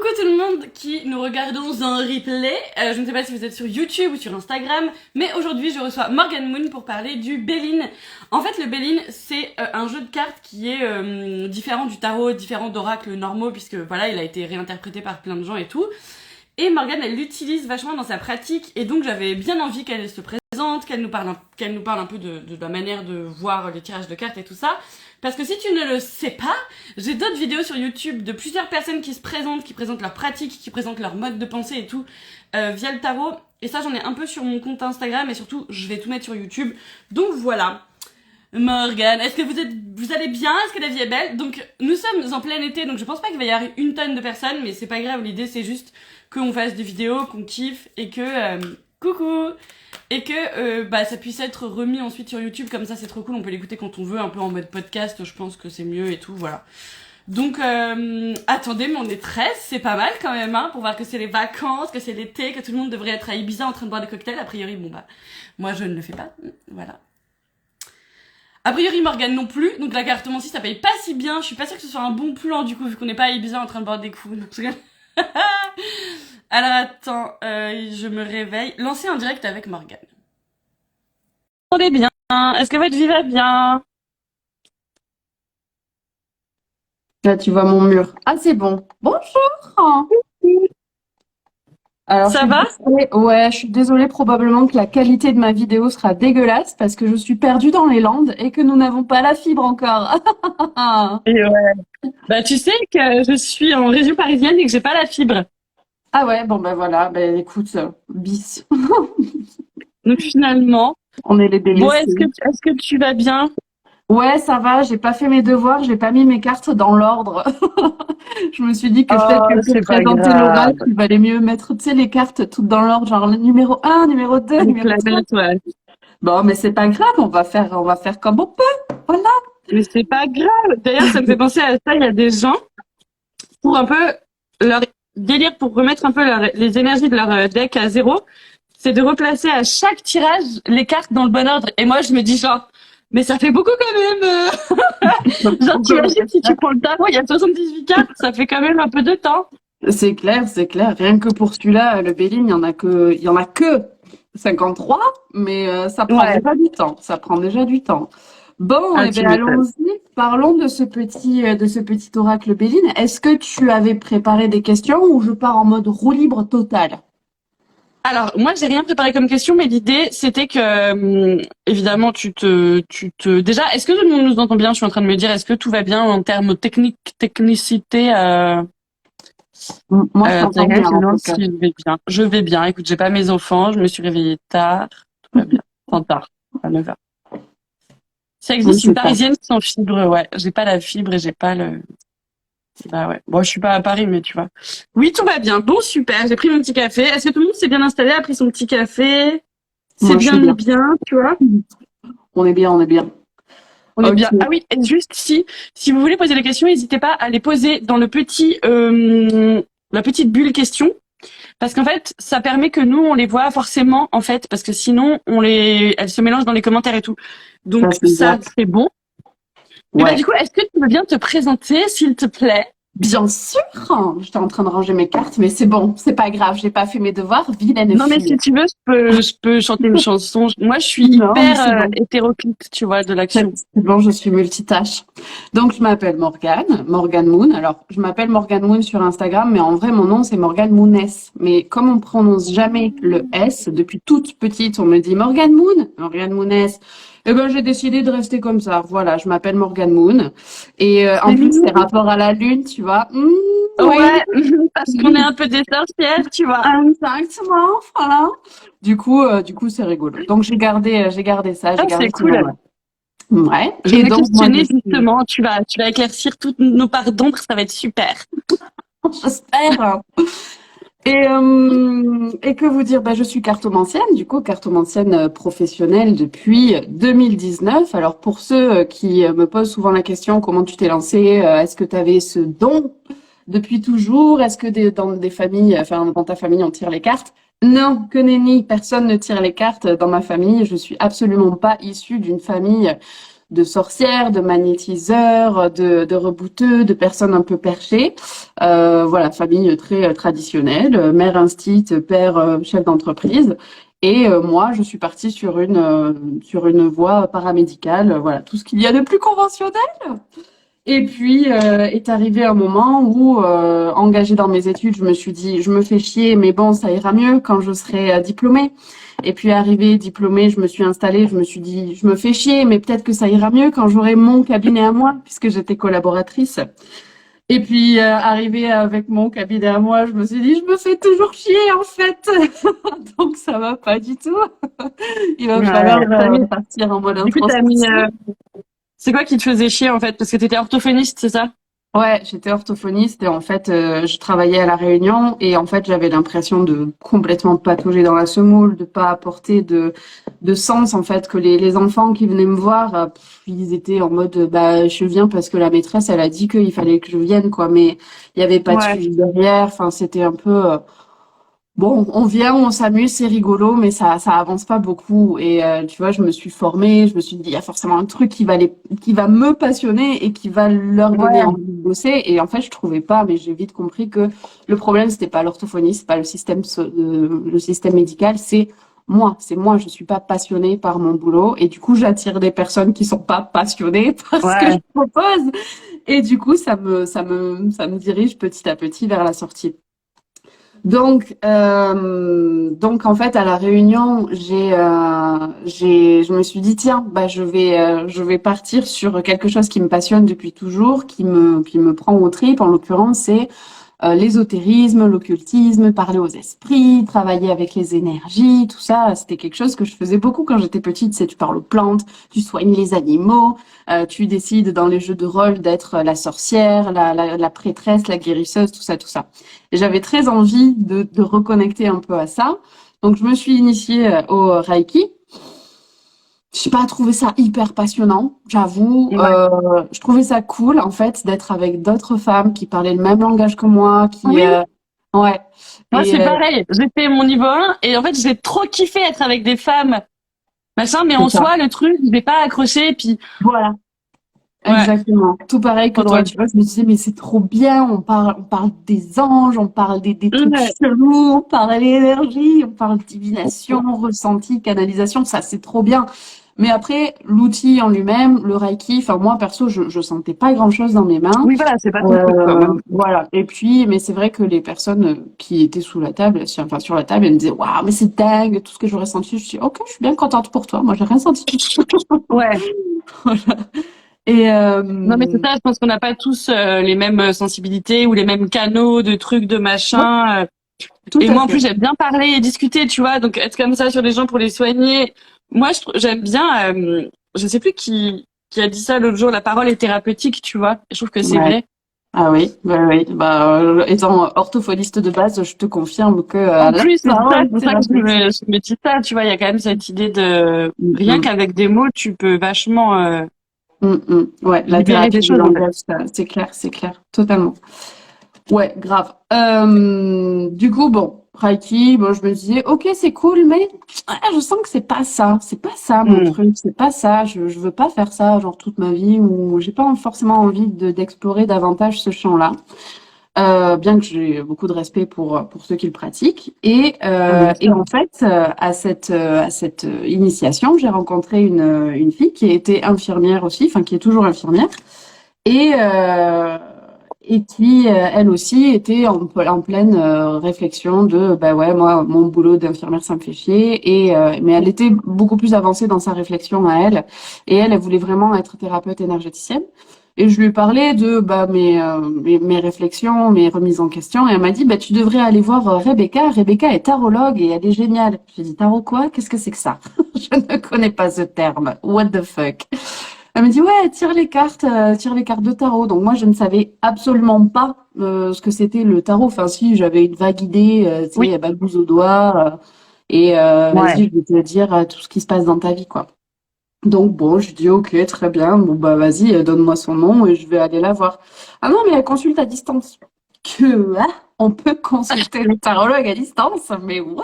Coucou tout le monde qui nous regardons en replay. Je ne sais pas si vous êtes sur YouTube ou sur Instagram, mais aujourd'hui je reçois Morgan Moon pour parler du Béline. En fait, le Béline, c'est un jeu de cartes qui est différent du tarot, différent d'oracles normaux, puisque voilà, il a été réinterprété par plein de gens et tout. Et Morgane, elle l'utilise vachement dans sa pratique, et donc j'avais bien envie qu'elle se présente, qu'elle nous parle un peu de la manière de voir les tirages de cartes et tout ça. Parce que si tu ne le sais pas, j'ai d'autres vidéos sur YouTube de plusieurs personnes qui se présentent, qui présentent leur pratique, qui présentent leur mode de pensée et tout, via le tarot. Et ça, j'en ai un peu sur mon compte Instagram, et surtout, je vais tout mettre sur YouTube. Donc voilà. Morgane, est-ce que vous allez bien? Est-ce que la vie est belle? Donc, nous sommes en plein été, donc je pense pas qu'il va y avoir une tonne de personnes, mais c'est pas grave, l'idée c'est juste qu'on fasse des vidéos, qu'on kiffe, et que, coucou! Et que, ça puisse être remis ensuite sur YouTube, comme ça c'est trop cool, on peut l'écouter quand on veut, un peu en mode podcast, je pense que c'est mieux et tout, voilà. Donc, attendez, mais on est 13, c'est pas mal quand même, hein, pour voir que c'est les vacances, que c'est l'été, que tout le monde devrait être à Ibiza en train de boire des cocktails, a priori, bon bah, moi je ne le fais pas, voilà. A priori, Morgane non plus, donc la cartomancie ça paye pas si bien, je suis pas sûre que ce soit un bon plan du coup, vu qu'on n'est pas à Ibiza en train de boire des coups. Alors attends, je me réveille. Lancer un direct avec Morgane. Attendez bien, est-ce que votre vie va bien? Là, tu vois mon mur. Ah, c'est bon. Bonjour. Alors, Ça va? ouais, je suis désolée, probablement que la qualité de ma vidéo sera dégueulasse parce que je suis perdue dans les Landes et que nous n'avons pas la fibre encore. Et ouais. Bah tu sais que je suis en région parisienne et que j'ai pas la fibre. Ah ouais, bon ben voilà, ben écoute, bis. Donc finalement, On est les bon, délaissés. est-ce que tu vas bien? Ouais, ça va, j'ai pas fait mes devoirs, j'ai pas mis mes cartes dans l'ordre. Je me suis dit que peut-être que C'est pour pas présenter grave. l'oracle, il valait mieux mettre, tu sais, les cartes toutes dans l'ordre, genre le numéro 1, numéro 2, Avec numéro la 3. bête, ouais. Bon, mais c'est pas grave, on va faire comme on peut. Voilà. Mais c'est pas grave. D'ailleurs, ça me fait penser à ça. Il y a des gens, pour un peu leur délire, pour remettre un peu les énergies de leur deck à zéro, c'est de replacer à chaque tirage les cartes dans le bon ordre. Et moi, je me dis genre, mais ça fait beaucoup quand même. Genre, t'imagines si tu prends le tarot, il y a 78 cartes, ça fait quand même un peu de temps. C'est clair, c'est clair. Rien que pour celui-là, le Béline, il y en a que 53, mais ça prend Ouais. déjà du temps. Ça prend déjà du temps. Bon, Ah, eh tu bien, m'étonnes. allons-y. Parlons de ce petit oracle Béline. Est-ce que tu avais préparé des questions ou je pars en mode roue libre total? Alors, moi, j'ai rien préparé comme question, mais l'idée, c'était que, évidemment, déjà, est-ce que tout le monde nous entend bien? Je suis en train de me dire, est-ce que tout va bien en termes technicité, Moi, je t'entends bien, en non, tout si cas. je vais bien. Je vais bien. Écoute, j'ai pas mes enfants, je me suis réveillée tard. Tout va bien. Enfin, tard. À 9h. Ça Oui, existe une c'est ça. parisienne sans fibre, ouais. J'ai pas la fibre et j'ai pas le, bah ouais. Bon, je suis pas à Paris, mais tu vois. Oui, tout va bien. Bon, super. J'ai pris mon petit café. Est-ce que tout le monde s'est bien installé, a pris son petit café? C'est Moi, je bien suis mis bien. bien, tu vois? On est bien, on est bien. On est Ok. bien. Ah oui, et juste si vous voulez poser des questions, n'hésitez pas à les poser dans la petite bulle question. Parce qu'en fait, ça permet que nous, on les voit forcément, en fait, parce que sinon, elles se mélangent dans les commentaires et tout. Ça, Donc, c'est ça, bien. c'est bon. Et bah, Ouais. du coup, est-ce que tu veux bien te présenter, s'il te plaît? Bien sûr. J'étais en train de ranger mes cartes, mais c'est bon. C'est pas grave. J'ai pas fait mes devoirs. Vilaine Non, mais fille. si tu veux, je peux chanter une chanson. Moi, je suis Non, mais hyper c'est bon. hétéroclite, tu vois, de l'action. C'est bon, je suis multitâche. Donc, je m'appelle Morgane Moon. Alors, je m'appelle Morgane Moon sur Instagram, mais en vrai, mon nom, c'est Morgane Mooness. Mais comme on prononce jamais le S, depuis toute petite, on me dit Morgane Moon, Morgane Mooness. Eh ben, j'ai décidé de rester comme ça. Voilà, je m'appelle Morgane Moon. Et en C'est plus, mignon. c'est rapport à la lune, tu vois. Oui, Ouais, parce qu'on est un peu des sorcières, tu vois. exactement. Voilà. Du coup, c'est rigolo. Donc, j'ai gardé ça, Ah, j'ai c'est gardé ce cool. nom-là. Ouais. Je Et me donc, moi, je questionnais suis. justement, tu vas éclaircir toutes nos parts d'ombre, ça va être super. J'espère. Et que vous dire, bah, je suis cartomancienne, du coup, cartomancienne professionnelle depuis 2019. Alors, pour ceux qui me posent souvent la question, comment tu t'es lancée? Est-ce que tu avais ce don depuis toujours? Est-ce que dans des familles, enfin, dans ta famille, on tire les cartes? Non, que nenni, personne ne tire les cartes dans ma famille. Je suis absolument pas issue d'une famille sorcières, de magnétiseurs, de rebouteux, de personnes un peu perchées. Voilà, famille très traditionnelle, mère instite, père chef d'entreprise. Et moi, je suis partie sur une voie paramédicale, voilà, tout ce qu'il y a de plus conventionnel. Et puis est arrivé un moment où, engagée dans mes études, je me suis dit, je me fais chier, mais bon, ça ira mieux quand je serai diplômée. Et puis arrivée diplômée, je me suis installée, je me suis dit, je me fais chier, mais peut-être que ça ira mieux quand j'aurai mon cabinet à moi, puisque j'étais collaboratrice. Et puis arrivée avec mon cabinet à moi, je me suis dit, je me fais toujours chier en fait, donc ça va pas du tout. Il va falloir partir en mode Du coup, introspection. c'est quoi qui te faisait chier en fait? Parce que t'étais orthophoniste, c'est ça? Ouais, j'étais orthophoniste et en fait, je travaillais à La Réunion et en fait, j'avais l'impression de complètement patauger dans la semoule, de pas apporter de sens en fait, que les enfants qui venaient me voir, ils étaient en mode, bah, je viens parce que la maîtresse, elle a dit qu'il fallait que je vienne, quoi, mais il y avait pas de Ouais. suivi derrière, enfin, c'était un peu, bon, on vient, on s'amuse, c'est rigolo, mais ça avance pas beaucoup. Et tu vois, je me suis formée, je me suis dit, il y a forcément un truc qui va me passionner et qui va leur donner Ouais. envie de bosser. Et en fait, je trouvais pas, mais j'ai vite compris que le problème, c'était pas l'orthophonie, c'est pas le système médical, c'est moi. Je suis pas passionnée par mon boulot. Et du coup, j'attire des personnes qui sont pas passionnées par ce que Ouais. je propose. Et du coup, ça me dirige petit à petit vers la sortie. Donc en fait à la Réunion, je me suis dit tiens, bah je vais partir sur quelque chose qui me passionne depuis toujours, qui me prend aux tripes. En l'occurrence, c'est l'ésotérisme, l'occultisme, parler aux esprits, travailler avec les énergies, tout ça. C'était quelque chose que je faisais beaucoup quand j'étais petite. C'est tu parles aux plantes, tu soignes les animaux, tu décides dans les jeux de rôle d'être la sorcière, la prêtresse, la guérisseuse, tout ça, tout ça. Et j'avais très envie de reconnecter un peu à ça. Donc, je me suis initiée au Reiki. J'ai pas trouvé ça hyper passionnant, j'avoue. Ouais. Je trouvais ça cool, en fait, d'être avec d'autres femmes qui parlaient le même langage que moi, Oui. ouais. Moi, Et c'est pareil. J'ai fait mon niveau 1 et en fait, j'ai trop kiffé être avec des femmes, machin, mais c'est en ça. soi, le truc, je l'ai pas accroché. Puis, Voilà. ouais, Exactement. Tout pareil que trop toi, drôle. tu vois, je me disais, mais c'est trop bien, on parle des anges, on parle des trucs Ouais. chelous, on parle d'énergie, on parle divination, ressenti, canalisation, ça c'est trop bien. Mais après, l'outil en lui-même, le Reiki, enfin moi perso, je sentais pas grand-chose dans mes mains. Oui, voilà, c'est pas ton truc, quoi. Ouais. Voilà. Et puis, mais c'est vrai que les personnes qui étaient sous la table, enfin sur la table, elles me disaient, waouh, mais c'est dingue, tout ce que j'aurais senti. Je dis, ok, je suis bien contente pour toi. Moi, j'ai rien senti. Ouais. Voilà. Et Non, mais c'est ça, je pense qu'on n'a pas tous les mêmes sensibilités ou les mêmes canaux de trucs, de ouais, machin. tout Et à moi, en plus, fait. j'aime bien parler et discuter, tu vois. Donc, être comme ça sur les gens pour les soigner. Moi, j'aime bien, je sais plus qui a dit ça l'autre jour, la parole est thérapeutique, tu vois. Je trouve que c'est Ouais. vrai. Ah oui, bah oui. Bah, étant orthophoniste de base, je te confirme que En la plus, c'est ça, parole c'est pour ça que thérapeutique. je me dis ça, tu vois. Il y a quand même cette idée de, Mm, rien mm, qu'avec des mots, tu peux vachement, Ouais, la libérer des thérapie du choses, en fait. langage, c'est clair, totalement. Ouais, grave. Du coup, bon, Reiki, bon, je me disais, ok, c'est cool, mais je sens que c'est pas ça mon Mm. truc, c'est pas ça. Je veux pas faire ça, genre toute ma vie, ou j'ai pas forcément envie d'explorer davantage ce champ-là. Bien que j'ai beaucoup de respect pour ceux qui le pratiquent. Ah, bien Et sûr. en fait, à cette initiation, j'ai rencontré une fille qui était infirmière aussi, enfin qui est toujours infirmière, et, euh, et qui, elle aussi, était en pleine réflexion de, bah ouais, moi, mon boulot d'infirmière, ça me fait chier. Mais elle était beaucoup plus avancée dans sa réflexion à elle, et elle voulait vraiment être thérapeute énergéticienne. Et je lui ai parlé de bah, mes réflexions, mes remises en question. Et elle m'a dit, bah, tu devrais aller voir Rebecca. Rebecca est tarologue et elle est géniale. J'ai dit, tarot quoi? Qu'est-ce que c'est que ça? Je ne connais pas ce terme. What the fuck? Elle me dit, ouais, tire les cartes de tarot. Donc moi, je ne savais absolument pas ce que c'était le tarot. Enfin, si, j'avais une vague idée, tu Oui. sais, bagouze au doigt. Ouais. Vas-y, je vais te dire tout ce qui se passe dans ta vie, quoi. Donc bon, je dis ok, très bien. Bon bah vas-y, donne-moi son nom et je vais aller la voir. Ah non, mais elle consulte à distance. Que hein, on peut consulter le tarologue à distance, mais what?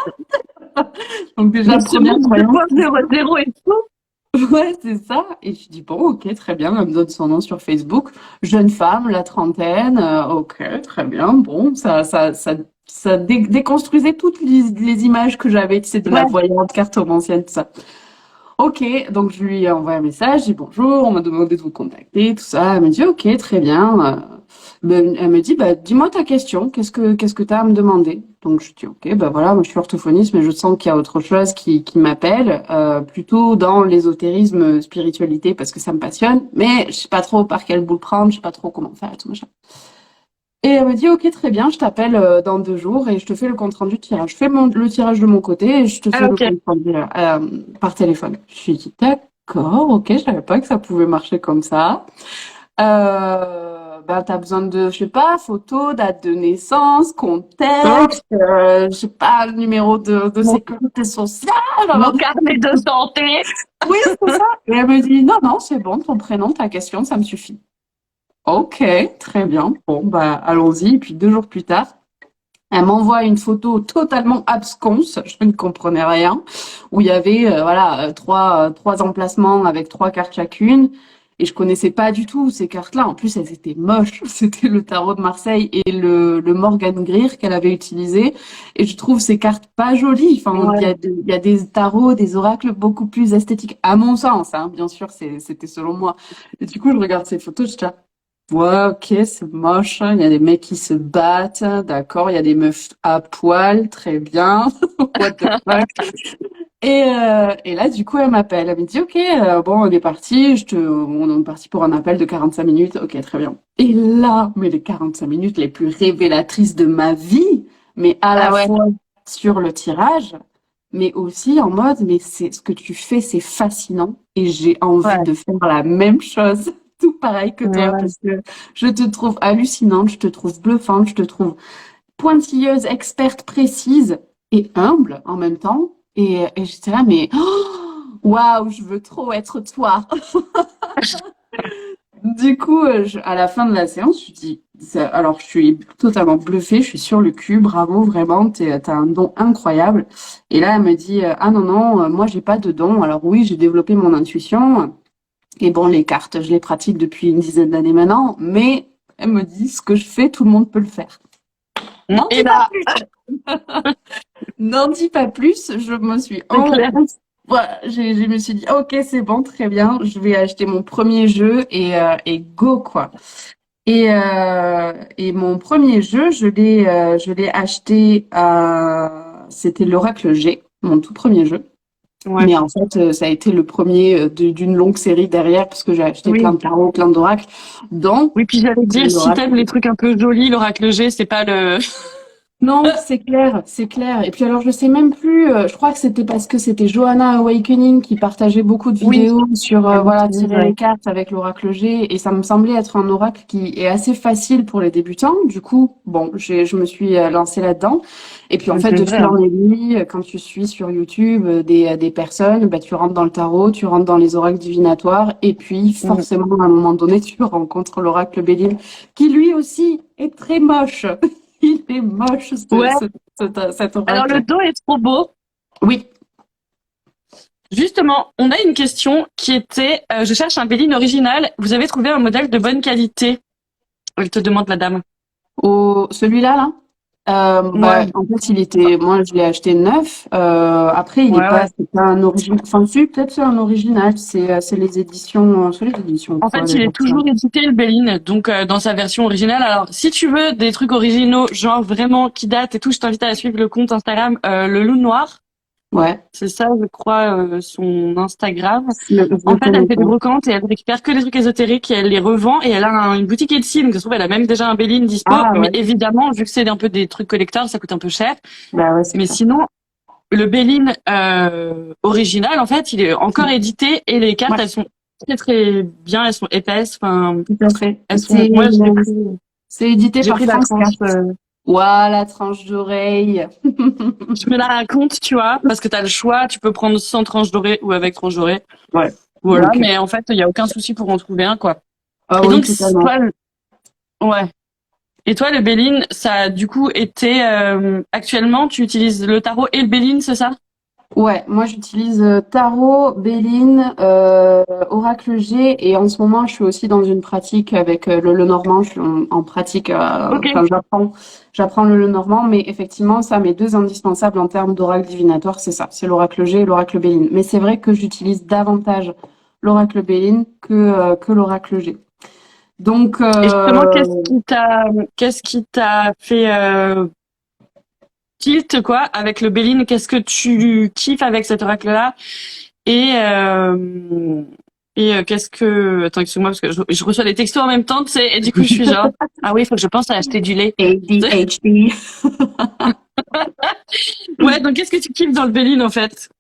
Donc déjà Donc, c'est bon, première deux croyance. point zéro zéro et tout. Ouais, c'est ça. Et je dis, bon, ok, très bien. Elle me donne son nom sur Facebook. Jeune femme, la trentaine. Ok, très bien. Bon, ça déconstruisait toutes les images que j'avais, tu sais, de la Ouais. voyante, cartomancienne, tout ça. Ok, donc je lui ai envoyé un message, j'ai dit bonjour, on m'a demandé de vous contacter, tout ça. Elle me dit ok, très bien. Elle me dit bah dis-moi ta question, qu'est-ce que t'as à me demander? Donc je dis ok, bah voilà, moi je suis orthophoniste, mais je sens qu'il y a autre chose qui m'appelle, plutôt dans l'ésotérisme, spiritualité, parce que ça me passionne, mais je sais pas trop par quel bout le prendre, je sais pas trop comment faire et tout machin. Et elle me dit, ok, très bien, je t'appelle dans 2 jours et je te fais le compte-rendu de tirage. Je fais le tirage de mon côté et je te fais Ah, le ok. compte-rendu par téléphone. Je lui dis, d'accord, ok, je savais pas que ça pouvait marcher comme ça. Ben, t'as besoin de, je sais pas, photo, date de naissance, Oh, contexte, je sais pas, le numéro de mon, sécurité sociale. mon Alors, carnet de santé. oui, c'est ça. Et elle me dit, non, non, c'est bon, ton prénom, ta question, ça me suffit. Ok, très bien. Bon, bah, allons-y. Et puis 2 jours plus tard, elle m'envoie une photo totalement absconse, je ne comprenais rien, où il y avait voilà trois emplacements avec 3 cartes chacune, et je connaissais pas du tout ces cartes-là. En plus, elles étaient moches. C'était le tarot de Marseille et le Morgan Greer qu'elle avait utilisé, et je trouve ces cartes pas jolies. Enfin, Ouais. il y a des tarots, des oracles beaucoup plus esthétiques, à mon sens. Hein, bien sûr, c'était selon moi. Et du coup, je regarde ces photos, je dis ouais, ok, c'est moche, hein. Il y a des mecs qui se battent, d'accord. Il y a des meufs à poil, très bien. What the fuck. Et là, du coup, elle m'appelle. Elle me dit, ok, bon, on est parti. On est parti pour un appel de 45 minutes. Ok, très bien. Et là, mais les 45 minutes les plus révélatrices de ma vie, mais à Ah la ouais. fois sur le tirage, mais aussi en mode, mais c'est ce que tu fais, c'est fascinant. Et j'ai envie Ouais. de faire la même chose. Tout pareil que Mais toi, ouais. parce que je te trouve hallucinante, je te trouve bluffante, je te trouve pointilleuse, experte, précise et humble en même temps. Et j'étais là, mais waouh, je veux trop être toi. Du coup, à la fin de la séance, je dis, alors je suis totalement bluffée, je suis sur le cul, bravo, vraiment, t'as un don incroyable. Et là, elle me dit, ah non, non, moi j'ai pas de don. Alors oui, j'ai développé mon intuition. Et bon, les cartes, je les pratique depuis une dizaine d'années maintenant, mais elle me dit, ce que je fais, tout le monde peut le faire. N'en Et dis pas là, plus. N'en dis pas plus. Je me suis c'est clair. voilà, je me suis dit, ok, c'est bon, très bien. Je vais acheter mon premier jeu et go, quoi. Et mon premier jeu, je l'ai acheté c'était l'Oracle G, mon tout premier jeu. Ouais. Mais en fait, ça a été le premier d'une longue série derrière, parce que j'ai acheté plein Oui. de tarots, plein d'oracles, dont Oui, puis j'allais dire, si l'oracle. t'aimes les trucs un peu jolis, l'oracle G, c'est pas le... Non, c'est clair, c'est clair. Et puis alors, je sais même plus, je crois que c'était parce que c'était Johanna Awakening qui partageait beaucoup de Oui, vidéos sur, elle voilà, l'utilise, tirer ouais. les cartes avec l'oracle G, et ça me semblait être un oracle qui est assez facile pour les débutants. Du coup, bon, je me suis lancée là-dedans. Et puis en Mais fait, c'est de vrai, fil hein. en aiguille, quand tu suis sur YouTube des personnes, bah, tu rentres dans le tarot, tu rentres dans les oracles divinatoires, et puis Mm. forcément, à un moment donné, tu rencontres l'oracle Béline, qui lui aussi est très moche. Il est moche, Ouais. cet Alors, le oracle. dos est trop beau. Oui. Justement, on a une question qui était, je cherche un Béline original. Vous avez trouvé un modèle de bonne qualité? Elle te demande la dame. Celui-là, là, Ouais. bah, en fait, moi, je l'ai acheté neuf. Après, Ouais, ouais. c'est pas un original. Enfin, si, peut-être c'est un original. C'est c'est les éditions En quoi, fait, il d'ailleurs, est ça. toujours édité le Béline, donc dans sa version originale. Alors, si tu veux des trucs originaux, genre vraiment qui datent et tout, je t'invite à suivre le compte Instagram le Loup Noir. Ouais. C'est ça, je crois, son Instagram. Je En le fait, elle connais fait pas. des brocantes et elle récupère que les trucs ésotériques et elle les revend et elle a une boutique Etsy, donc ça se trouve elle a même déjà un Béline dispo. Ah, Mais ouais. évidemment, vu que c'est un peu des trucs collector, ça coûte un peu cher. Bah, ouais, c'est Mais clair. sinon, le Béline original, en fait, il est encore édité et les cartes, Ouais, elles sont très très bien, elles sont épaisses. Enfin, tout à fait. elles sont. Moi, C'est édité j'ai par pris la France tranche. Cartes. Ouah, la tranche d'oreille. Je me la raconte, tu vois, parce que t'as le choix. Tu peux prendre sans tranche dorée ou avec tranche dorée. Ouais. Voilà, Ok. mais en fait, il y a aucun souci pour en trouver un, quoi. Ah Et oui, donc, totalement. toi, ouais. Et toi, le Béline, ça a du coup été actuellement, tu utilises le tarot et le Béline, c'est ça? Ouais, moi j'utilise Tarot, Béline, Oracle G et en ce moment je suis aussi dans une pratique avec le Lenormand. Je suis en pratique, Ok. enfin j'apprends le Lenormand, mais effectivement ça mes deux indispensables en termes d'oracle divinatoire, c'est ça, c'est l'Oracle G et l'Oracle Béline. Mais c'est vrai que j'utilise davantage l'Oracle Béline que l'Oracle G. Donc Et justement, qu'est-ce qui t'a fait tilt, quoi, avec le Béline? Qu'est-ce que tu kiffes avec cet oracle-là? Et, qu'est-ce que... Attends, excuse-moi, parce que je reçois des textos en même temps, tu sais, et du coup, je suis genre, ah oui, il faut que je pense à acheter du lait. ADHD. Ouais, donc qu'est-ce que tu kiffes dans le Béline, en fait?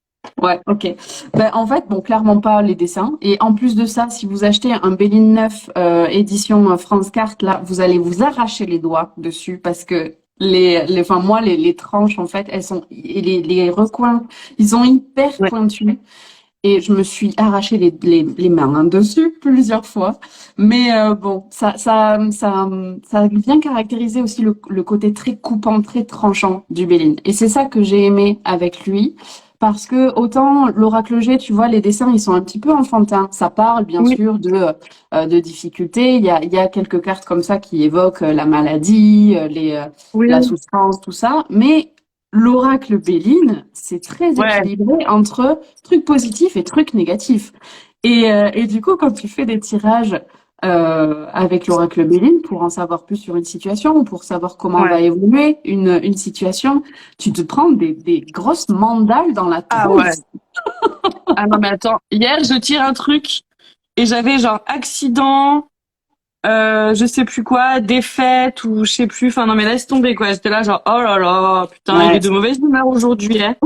Ouais, ok. Ben, en fait, bon, clairement pas les dessins. Et en plus de ça, si vous achetez un Béline neuf édition France Carte, là, vous allez vous arracher les doigts dessus parce que enfin moi, les tranches, en fait, elles sont, et les recoins, ils sont hyper Ouais. pointus. Et je me suis arraché les mains hein, dessus plusieurs fois. Mais bon, ça vient caractériser aussi le côté très coupant, très tranchant du Béline. Et c'est ça que j'ai aimé avec lui. Parce que autant l'Oracle G, tu vois, les dessins, ils sont un petit peu enfantins. Ça parle, bien Oui, sûr, de difficultés. Il y a quelques cartes comme ça qui évoquent la maladie, la oui, souffrance, tout ça. Mais l'Oracle Béline, c'est très ouais. équilibré entre trucs positifs et trucs négatifs. Et du coup, quand tu fais des tirages avec l'oracle Béline pour en savoir plus sur une situation ou pour savoir comment Ouais. va évoluer une situation, tu te prends des grosses mandales dans la Ah ouais. tronche. Ah non, mais attends, hier, je tire un truc et j'avais genre accident, je sais plus quoi, défaite ou je sais plus. Enfin non, mais laisse tomber quoi. J'étais là genre, oh là là, putain, il Ouais, est de mauvaise humeur aujourd'hui, hein.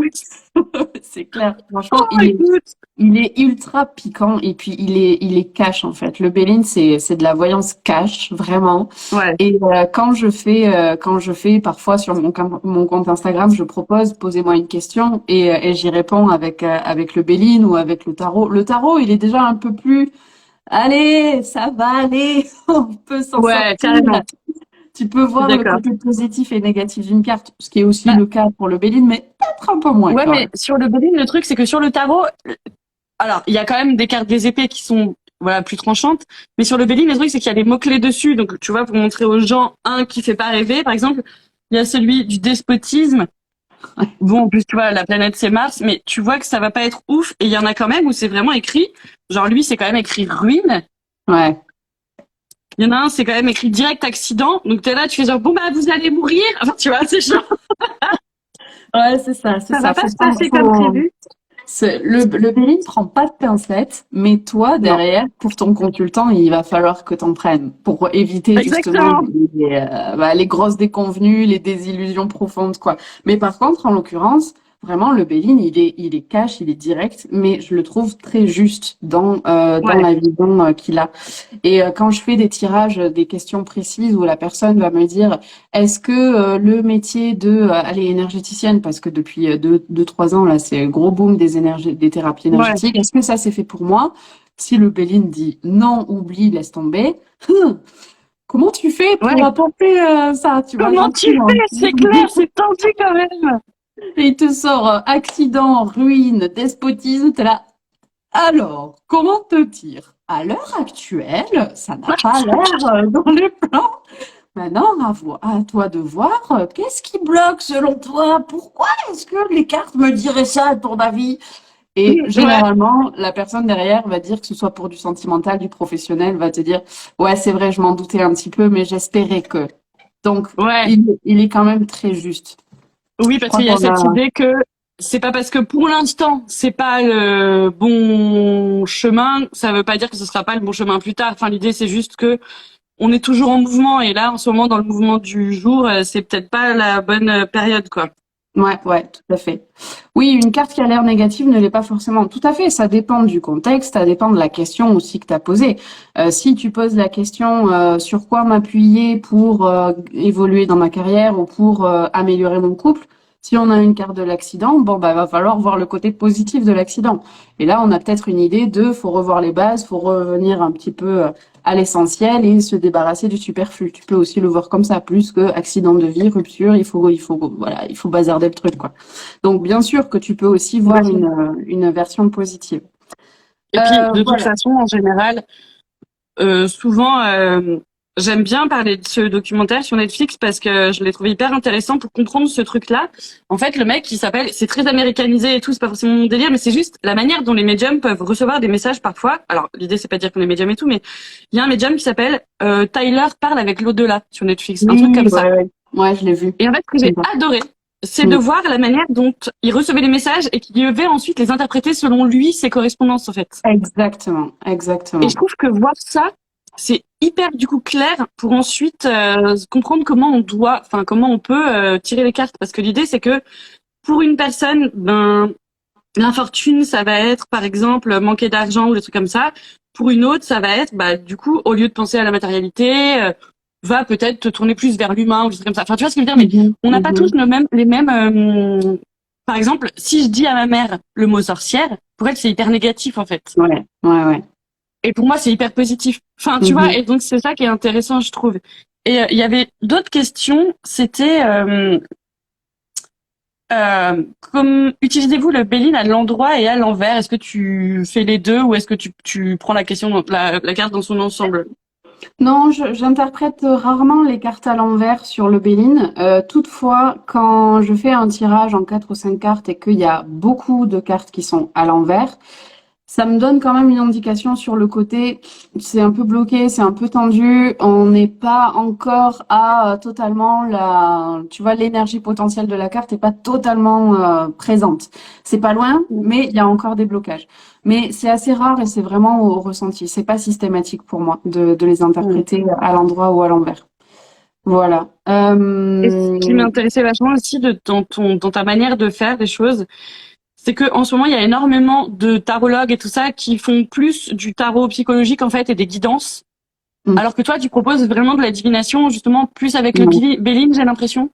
c'est clair. Franchement, Oh, écoute. il est ultra piquant et puis il est cash en fait. Le Béline, c'est de la voyance cash, vraiment. Ouais. Et quand je fais parfois sur mon compte Instagram, je propose posez-moi une question et j'y réponds avec le Béline ou avec le tarot. Le tarot, il est déjà un peu plus allez, ça va aller, on peut s'en Ouais, sortir. carrément. Tu peux Je suis voir le d'accord. côté positif et négatif d'une carte, ce qui est aussi Bah, le cas pour le Béline, mais peut-être un peu moins ouais, quand mais même. sur le Béline, le truc, c'est que sur le tarot, alors, il y a quand même des cartes des épées qui sont, voilà, plus tranchantes. Mais sur le Béline, le truc, c'est qu'il y a des mots-clés dessus. Donc, tu vois, pour montrer aux gens, un qui fait pas rêver, par exemple, il y a celui du despotisme. Bon, en plus, tu vois, la planète, c'est Mars, mais tu vois que ça va pas être ouf. Et il y en a quand même où c'est vraiment écrit, genre lui, c'est quand même écrit ruine. Ouais, Il y en a un, c'est quand même écrit direct accident. Donc t'es là, tu fais genre, bon, bah, vous allez mourir. Enfin, tu vois, c'est genre, ouais, c'est ça, c'est ça va ça. pas se passer comme prévu. Le Béline prend pas de pincettes, mais toi, Non. derrière, pour ton consultant, il va falloir que t'en prennes pour éviter justement Exactement. les grosses déconvenues, les désillusions profondes, quoi. Mais par contre, en l'occurrence, vraiment, le Béline, il est cash, il est direct, mais je le trouve très juste dans Ouais. la vision qu'il a. Et quand je fais des tirages, des questions précises où la personne va me dire, est-ce que le métier de, allez, énergéticienne, parce que depuis 2, 3 ans, là, c'est le gros boom des thérapies Ouais. énergétiques, est-ce que ça c'est fait pour moi? Si le Béline dit non, oublie, laisse tomber, comment tu fais pour Ouais. apporter ça, tu vois, Comment tu gentiment? fais? C'est clair, c'est tendu quand même. Et il te sort accident, ruine, despotisme, t'es là. Alors, comment te dire? À l'heure actuelle, ça n'a pas l'air dans les plans. Maintenant, à toi de voir, qu'est-ce qui bloque selon toi? Pourquoi est-ce que les cartes me diraient ça, à ton avis? Et Ouais. généralement, la personne derrière va dire que ce soit pour du sentimental, du professionnel, va te dire, ouais, c'est vrai, je m'en doutais un petit peu, mais j'espérais que. Donc, Ouais. il est quand même très juste. Oui, Je parce crois qu'il y a qu'on cette a, idée que c'est pas parce que pour l'instant c'est pas le bon chemin, ça veut pas dire que ce sera pas le bon chemin plus tard. Enfin, l'idée c'est juste que on est toujours en mouvement et là en ce moment dans le mouvement du jour, c'est peut-être pas la bonne période quoi. ouais, ouais, tout à fait. Oui, une carte qui a l'air négative ne l'est pas forcément. Tout à fait, ça dépend du contexte, ça dépend de la question aussi que tu as posée. Si tu poses la question sur quoi m'appuyer pour évoluer dans ma carrière ou pour améliorer mon couple, si on a une carte de l'accident, bon bah va falloir voir le côté positif de l'accident. Et là, on a peut-être une idée de faut revoir les bases, faut revenir un petit peu à l'essentiel et se débarrasser du superflu. Tu peux aussi le voir comme ça, plus que accident de vie, rupture, voilà, il faut bazarder le truc, quoi. Donc, bien sûr que tu peux aussi voir une version positive. Et puis, de toute Voilà. façon, en général, souvent, j'aime bien parler de ce documentaire sur Netflix parce que je l'ai trouvé hyper intéressant pour comprendre ce truc-là. En fait, le mec, c'est très américanisé et tout, c'est pas forcément mon délire, mais c'est juste la manière dont les médiums peuvent recevoir des messages parfois. Alors, l'idée, c'est pas de dire qu'on est médium et tout, mais il y a un médium qui s'appelle Tyler parle avec l'au-delà sur Netflix, un truc comme ça. Ouais, je l'ai vu. Et en fait, ce que j'ai adoré, c'est de voir la manière dont il recevait les messages et qu'il devait ensuite les interpréter selon lui, ses correspondances, en fait. Exactement. Et je trouve que voir ça, c'est hyper du coup clair pour ensuite comprendre comment on peut tirer les cartes. Parce que l'idée, c'est que pour une personne, l'infortune, ça va être par exemple manquer d'argent ou des trucs comme ça. Pour une autre, ça va être du coup, au lieu de penser à la matérialité, va peut-être te tourner plus vers l'humain ou des trucs comme ça. Enfin, tu vois ce que je veux dire, mais on n'a pas tous les mêmes. Par exemple, si je dis à ma mère le mot sorcière, pour elle, c'est hyper négatif en fait. Ouais. Et pour moi, c'est hyper positif. Enfin, tu vois, et donc c'est ça qui est intéressant, je trouve. Et il y avait d'autres questions. C'était comme utilisez-vous le Béline à l'endroit et à l'envers? Est-ce que tu fais les deux ou est-ce que tu prends la question, la carte dans son ensemble? Non, j'interprète rarement les cartes à l'envers sur le Béline. Toutefois, quand je fais un tirage en 4 ou 5 cartes et qu'il y a beaucoup de cartes qui sont à l'envers, ça me donne quand même une indication sur le côté. C'est un peu bloqué, c'est un peu tendu. On n'est pas encore à totalement tu vois, l'énergie potentielle de la carte n'est pas totalement présente. C'est pas loin, mais il y a encore des blocages. Mais c'est assez rare et c'est vraiment au ressenti. C'est pas systématique pour moi de les interpréter à l'endroit ou à l'envers. Voilà. Et ce qui m'intéressait vachement aussi dans ta manière de faire les choses, c'est que en ce moment, il y a énormément de tarologues et tout ça qui font plus du tarot psychologique en fait et des guidances. Alors que toi, tu proposes vraiment de la divination justement plus avec le Béline, j'ai l'impression.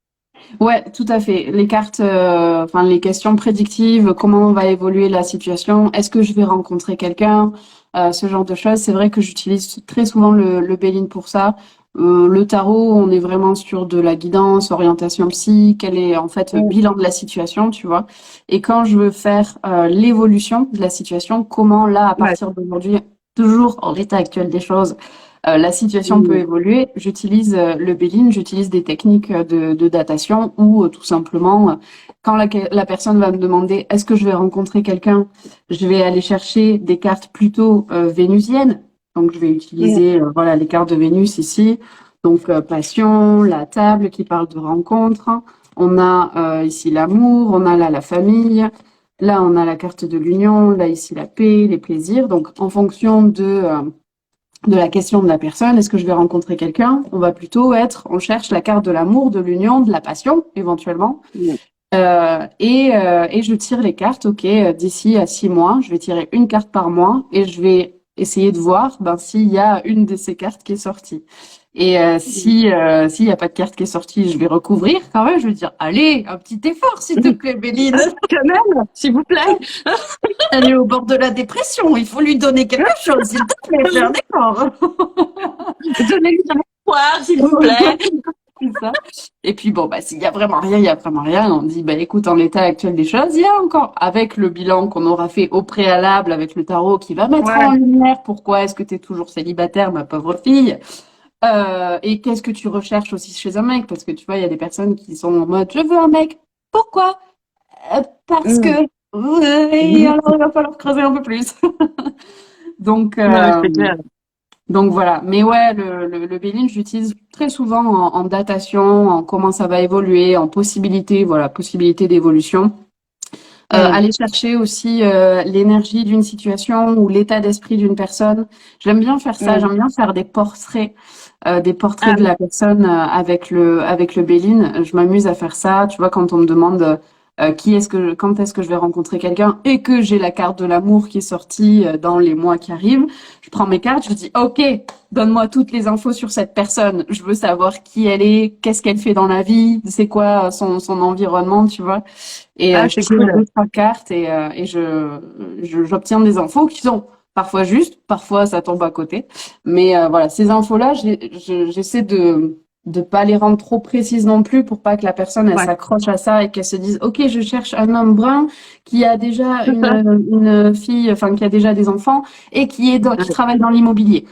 Ouais, tout à fait. Les cartes, les questions prédictives, comment va évoluer la situation, est-ce que je vais rencontrer quelqu'un, ce genre de choses. C'est vrai que j'utilise très souvent le Béline pour ça. Le tarot, on est vraiment sur de la guidance, orientation psy, quel est en fait le bilan de la situation, tu vois. Et quand je veux faire l'évolution de la situation, comment là, à partir d'aujourd'hui, toujours en l'état actuel des choses, la situation peut évoluer. J'utilise le Béline, j'utilise des techniques de datation ou tout simplement, quand la personne va me demander est-ce que je vais rencontrer quelqu'un, je vais aller chercher des cartes plutôt vénusiennes. Donc, je vais utiliser les cartes de Vénus ici. Donc, passion, la table qui parle de rencontre. On a ici l'amour, on a là la famille. Là, on a la carte de l'union. Là, ici, la paix, les plaisirs. Donc, en fonction de la question de la personne, est-ce que je vais rencontrer quelqu'un? On va plutôt on cherche la carte de l'amour, de l'union, de la passion, éventuellement. Et je tire les cartes, d'ici à 6 mois, je vais tirer une carte par mois et je vais essayer de voir s'il y a une de ces cartes qui est sortie. Et s'il y a pas de carte qui est sortie, je vais recouvrir quand même. Je vais dire, allez, un petit effort, s'il te plaît, Béline. Quand même, s'il vous plaît. Elle est au bord de la dépression. Il faut lui donner quelque chose, s'il te plaît. Fais un effort. Donnez-lui un espoir, s'il vous plaît. C'est ça. Et puis s'il y a vraiment rien, il y a vraiment rien. On dit, écoute, en l'état actuel des choses, il y a encore, avec le bilan qu'on aura fait au préalable, avec le tarot qui va mettre en lumière pourquoi est-ce que tu es toujours célibataire, ma pauvre fille. Et qu'est-ce que tu recherches aussi chez un mec? Parce que tu vois, il y a des personnes qui sont en mode, je veux un mec. Pourquoi? Parce que, et alors il va falloir creuser un peu plus. Donc, c'est clair. Donc voilà, mais ouais, le Béline, j'utilise très souvent en datation, en comment ça va évoluer, en possibilité d'évolution. Aller chercher aussi l'énergie d'une situation ou l'état d'esprit d'une personne. J'aime bien faire ça, j'aime bien faire des portraits de la personne avec le Béline. Je m'amuse à faire ça, tu vois, quand on me demande quand est-ce que je vais rencontrer quelqu'un et que j'ai la carte de l'amour qui est sortie dans les mois qui arrivent, je prends mes cartes, je dis OK, donne-moi toutes les infos sur cette personne. Je veux savoir qui elle est, qu'est-ce qu'elle fait dans la vie, c'est quoi son environnement, tu vois. Et je tire 2-3 cartes et j'obtiens des infos qui sont parfois juste, parfois ça tombe à côté. Mais voilà, ces infos-là, j'essaie de pas les rendre trop précises non plus pour pas que la personne elle Ouais. s'accroche à ça et qu'elle se dise ok, je cherche un homme brun qui a déjà C'est ça. une fille, enfin qui a déjà des enfants et qui travaille dans l'immobilier.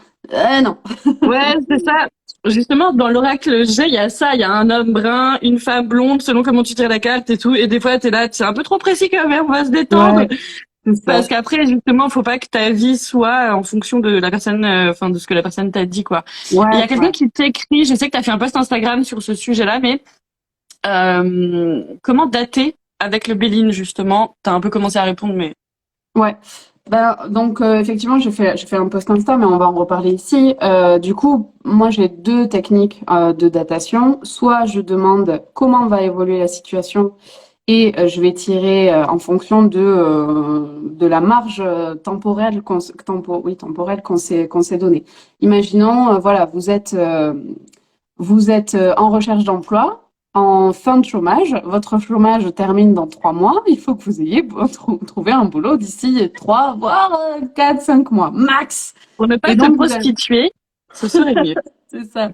Non. Ouais, c'est ça. Justement, dans l'oracle G, il y a ça. Il y a un homme brun, une femme blonde, selon comment tu tires la carte et tout. Et des fois, t'es là, c'est un peu trop précis quand même, on va se détendre. Ouais, c'est ça. Parce qu'après, justement, faut pas que ta vie soit en fonction de la personne, enfin, de ce que la personne t'a dit, quoi. Et il y Ouais, a quelqu'un ouais. qui t'écrit, je sais que t'as fait un post Instagram sur ce sujet-là, mais comment dater avec le Béline, justement? T'as un peu commencé à répondre, mais... Ouais. Ben, donc effectivement, j'ai fait un post Insta, mais on va en reparler ici. Du coup, moi j'ai deux techniques de datation. Soit je demande comment va évoluer la situation et je vais tirer en fonction de la marge temporelle temporelle qu'on s'est donnée. Imaginons, voilà, vous êtes en recherche d'emploi, en fin de chômage. Votre chômage termine dans 3 mois. Il faut que vous ayez trouvé un boulot d'ici 3, voire 4, 5 mois, max. Pour ne Et pas te donc, vous avez... prostituer, ce serait mieux. C'est ça.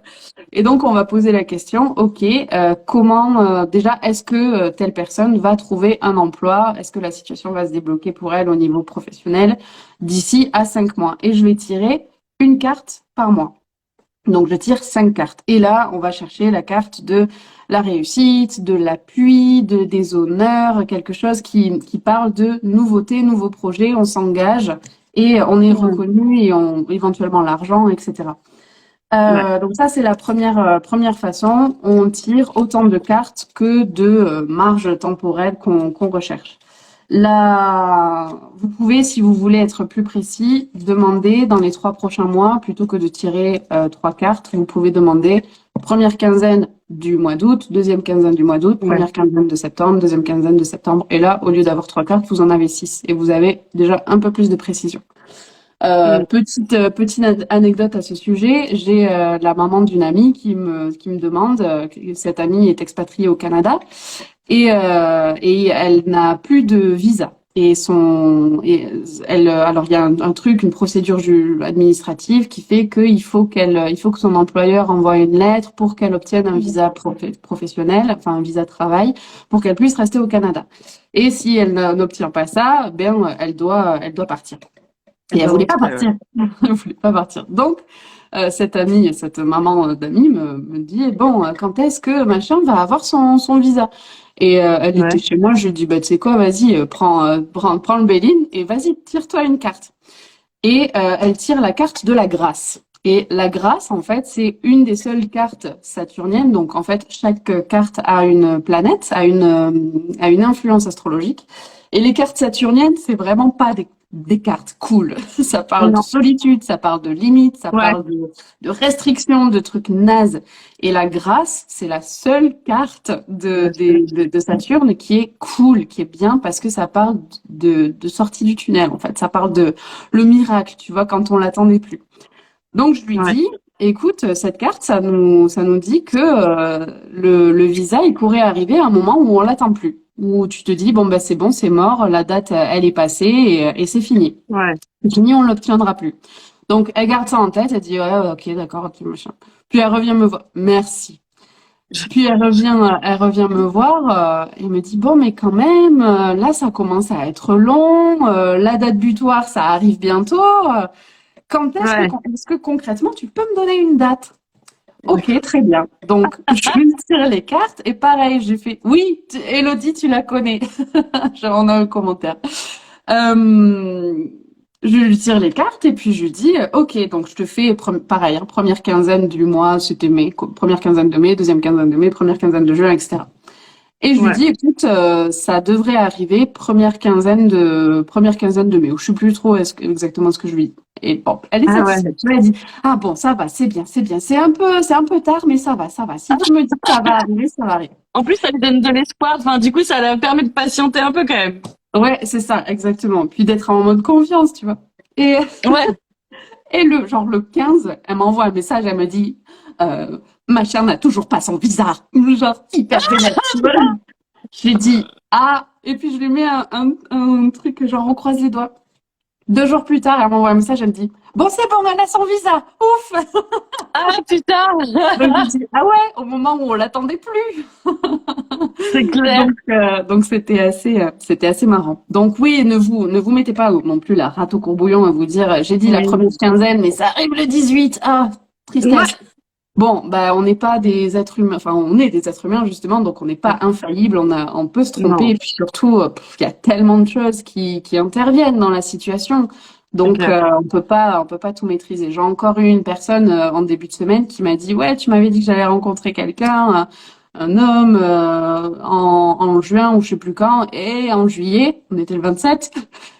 Et donc, on va poser la question, ok, comment, déjà, est-ce que telle personne va trouver un emploi? Est-ce que la situation va se débloquer pour elle au niveau professionnel d'ici à 5 mois? Et je vais tirer une carte par mois. Donc, je tire 5 cartes. Et là, on va chercher la carte de la réussite, de l'appui, des honneurs, quelque chose qui parle de nouveauté, nouveau projet, on s'engage et on est reconnu et éventuellement l'argent, etc. Ouais. Donc ça, c'est la première façon. On tire autant de cartes que de marge temporelle qu'on recherche. Là, vous pouvez, si vous voulez être plus précis, demander dans les 3 prochains mois, plutôt que de tirer 3 cartes, vous pouvez demander première quinzaine du mois d'août, deuxième quinzaine du mois d'août, Ouais. première quinzaine de septembre, deuxième quinzaine de septembre. Et là, au lieu d'avoir 3 cartes, vous en avez 6 et vous avez déjà un peu plus de précision. Petite anecdote à ce sujet, j'ai la maman d'une amie qui me demande, cette amie est expatriée au Canada et elle n'a plus de visa. Alors il y a un truc, une procédure administrative qui fait il faut que son employeur envoie une lettre pour qu'elle obtienne un visa professionnel, enfin un visa travail, pour qu'elle puisse rester au Canada. Et si elle n'obtient pas ça, ben elle doit partir. Et elle voulait pas partir. Elle voulait pas partir. Donc, cette maman d'amis me dit, bon, quand est-ce que machin va avoir son visa? Et elle Ouais. était chez moi, je lui dis, bah, tu sais quoi, vas-y, prends le Béline et vas-y, tire-toi une carte. Et elle tire la carte de la grâce. Et la grâce, en fait, c'est une des seules cartes saturniennes. Donc, en fait, chaque carte a une planète, a une influence astrologique. Et les cartes saturniennes, c'est vraiment pas des cartes cool. Ça parle de Non. solitude, ça parle de limites, ça Ouais. parle de restrictions, de trucs nazes. Et la grâce, c'est la seule carte de Saturne qui est cool, qui est bien parce que ça parle de sortie du tunnel, en fait. Ça parle de le miracle, tu vois, quand on l'attendait plus. Donc, je lui Ouais. dis, écoute, cette carte, ça nous dit que le visa, il pourrait arriver à un moment où on l'attend plus. Où tu te dis, bon, ben, c'est bon, c'est mort, la date, elle est passée et c'est fini. Ouais. C'est fini, on l'obtiendra plus. Donc, elle garde ça en tête, elle dit, ouais, ok, d'accord, ok, machin. Puis elle revient me voir. Merci. Puis elle revient me voir et me dit, bon, mais quand même, là, ça commence à être long, la date butoir, ça arrive bientôt. Quand Ouais. est-ce que concrètement, tu peux me donner une date? Ok, très bien. Donc, je lui tire les cartes et pareil, j'ai fait, oui, Elodie, tu la connais. On a un commentaire. Je lui tire les cartes et puis je lui dis, ok, donc je te fais pareil, hein, première quinzaine du mois, c'était mai, première quinzaine de mai, deuxième quinzaine de mai, première quinzaine de juin, etc. Et je lui Ouais. dis, écoute, ça devrait arriver première quinzaine de mai. Ou je sais plus trop exactement ce que je lui dis. Et bon, elle est Ah ouais. satisfaite. Tu vois, elle dit, ah bon, ça va, c'est bien, c'est bien. C'est un peu tard, mais ça va, ça va. Si tu me dis que ça va arriver, ça va arriver. En plus, ça lui donne de l'espoir. Enfin, du coup, ça la permet de patienter un peu quand même. Ouais, c'est ça, exactement. Puis d'être en mode confiance, tu vois. Et, Ouais. et le 15, elle m'envoie un message, elle me dit, ma chère n'a toujours pas son visa. Genre, hyper vénère. J'ai dit, ah, et puis je lui mets un truc, genre, on croise les doigts. 2 jours plus tard, elle m'envoie un message, elle me dit, bon, c'est bon, elle a son visa. Ouf! Ah putain, Donc, je dis, ah ouais, au moment où on l'attendait plus. c'est clair. Donc c'était assez marrant. Donc oui, ne vous mettez pas non plus la rate au courbouillon à vous dire, j'ai dit la Oui. première quinzaine, mais ça arrive le 18. Ah, Ouais, tristesse. Bon, bah, on n'est pas des êtres humains, enfin, on est des êtres humains, justement, donc on n'est pas infaillible, on peut se tromper, non, et puis surtout, il y a tellement de choses qui interviennent dans la situation. c'est Donc, clair. on peut pas tout maîtriser. J'ai encore eu une personne, en début de semaine qui m'a dit, ouais, tu m'avais dit que j'allais rencontrer quelqu'un, un homme, en juin ou je sais plus quand, et en juillet, on était le 27,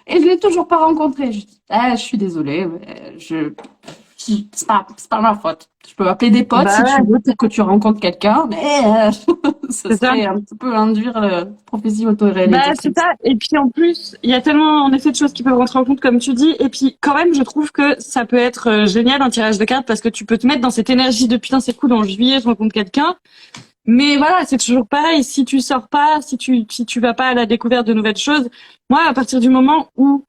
et je l'ai toujours pas rencontré. Je dis, ah, je suis désolée, mais c'est pas ma faute. Je peux appeler des potes Bah si tu ouais, veux pour que tu rencontres quelqu'un, mais ce c'est ça. serait un petit peu induire prophétie Bah c'est autoréalisatrice. ça. Et puis en plus, il y a tellement en effet de choses qui peuvent rentrer en compte comme tu dis. Et puis quand même, je trouve que ça peut être génial un tirage de cartes parce que tu peux te mettre dans cette énergie de putain c'est cool en juillet je rencontre quelqu'un. Mais voilà, c'est toujours pareil. Si tu sors pas, si tu vas pas à la découverte de nouvelles choses, moi, à partir du moment où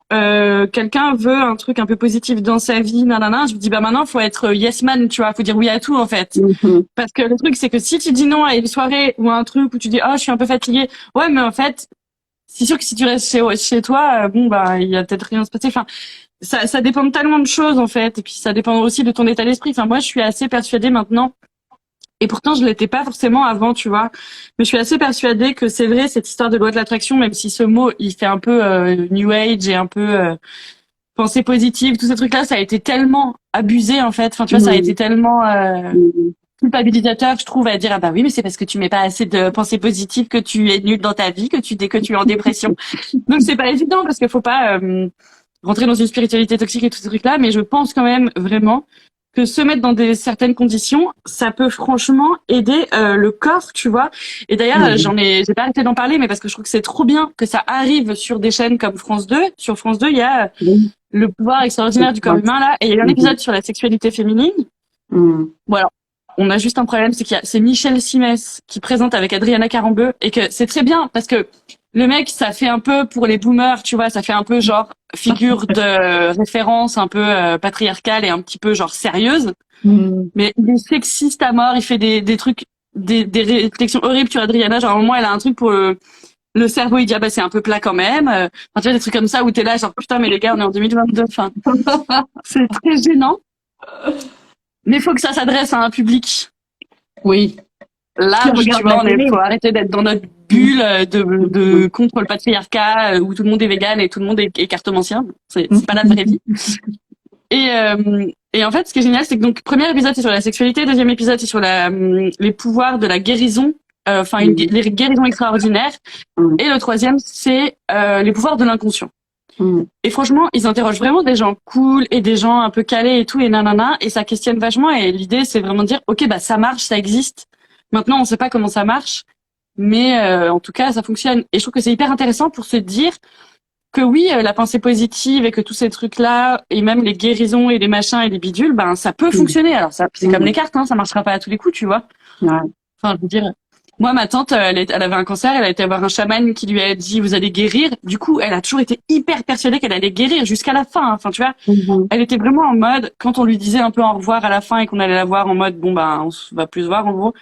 quelqu'un veut un truc un peu positif dans sa vie, nanana, je me dis bah maintenant, faut être yes man, tu vois, faut dire oui à tout en fait. Mhm. Parce que le truc, c'est que si tu dis non à une soirée ou à un truc où tu dis oh je suis un peu fatiguée, ouais, mais en fait, c'est sûr que si tu restes chez toi, bon bah il y a peut-être rien à se passer. Enfin, ça dépend de tellement de choses en fait, et puis ça dépend aussi de ton état d'esprit. Enfin, moi, je suis assez persuadée maintenant et pourtant, je l'étais pas forcément avant, tu vois. Mais je suis assez persuadée que c'est vrai, cette histoire de loi de l'attraction, même si ce mot, il fait un peu New Age et un peu pensée positive, tous ces trucs-là, ça a été tellement abusé, en fait. Enfin, tu vois, ça a été Mhm. tellement Mhm. culpabilisateur, je trouve, à dire, ah bah oui, mais c'est parce que tu mets pas assez de pensée positive que tu es nul dans ta vie, que tu es en dépression. Donc, c'est pas évident parce qu'il faut pas rentrer dans une spiritualité toxique et tous ces trucs-là, mais je pense quand même vraiment que se mettre dans des certaines conditions, ça peut franchement aider le corps, tu vois. Et d'ailleurs, Mhm. j'ai pas arrêté d'en parler, mais parce que je trouve que c'est trop bien que ça arrive sur des chaînes comme France 2. Sur France 2, il y a Oui. le pouvoir extraordinaire du corps humain là, et il y a eu un Mhm. épisode sur la sexualité féminine. Mhm. Voilà. On a juste un problème, c'est Michel Simès qui présente avec Adriana Carambeu et que c'est très bien parce que le mec, ça fait un peu pour les boomers, tu vois, ça fait un peu genre figure de référence un peu patriarcale et un petit peu genre sérieuse. Mhm. Mais il est sexiste à mort, il fait des trucs, des réflexions horribles sur Adriana. Genre, à un moment, elle a un truc pour le cerveau, il dit, ah bah c'est un peu plat quand même. Enfin, tu vois, des trucs comme ça où t'es là, genre, putain, mais les gars, on est en 2022. Enfin, c'est très gênant. Mais il faut que ça s'adresse à un public Oui, qui large, tu regarde vois. la télé. Faut arrêter d'être dans notre bulle de contre le patriarcat où tout le monde est vegan et tout le monde est cartomancien. C'est pas la vraie vie. Et en fait, ce qui est génial, c'est que donc premier épisode c'est sur la sexualité, deuxième épisode c'est sur les pouvoirs de la guérison, enfin Mhm. les guérisons extraordinaires, Mhm. et le troisième c'est les pouvoirs de l'inconscient. Mhm. Et franchement, ils interrogent vraiment des gens cool et des gens un peu calés et tout et nanana, et ça questionne vachement. Et l'idée c'est vraiment de dire ok bah ça marche, ça existe. Maintenant on sait pas comment ça marche, mais en tout cas ça fonctionne. Et je trouve que c'est hyper intéressant pour se dire que oui, la pensée positive et que tous ces trucs-là, et même les guérisons et les machins et les bidules, ben ça peut Mhm. fonctionner. Alors ça, c'est comme les Mhm. cartes, hein, ça marchera pas à tous les coups, tu vois. Ouais. Enfin, je veux dire, moi, ma tante, elle avait un cancer, elle a été voir un chaman qui lui a dit vous allez guérir. Du coup, elle a toujours été hyper persuadée qu'elle allait guérir jusqu'à la fin. Hein. Enfin, tu vois, Mhm. elle était vraiment en mode quand on lui disait un peu au revoir à la fin et qu'on allait la voir en mode bon ben on va plus se voir en gros.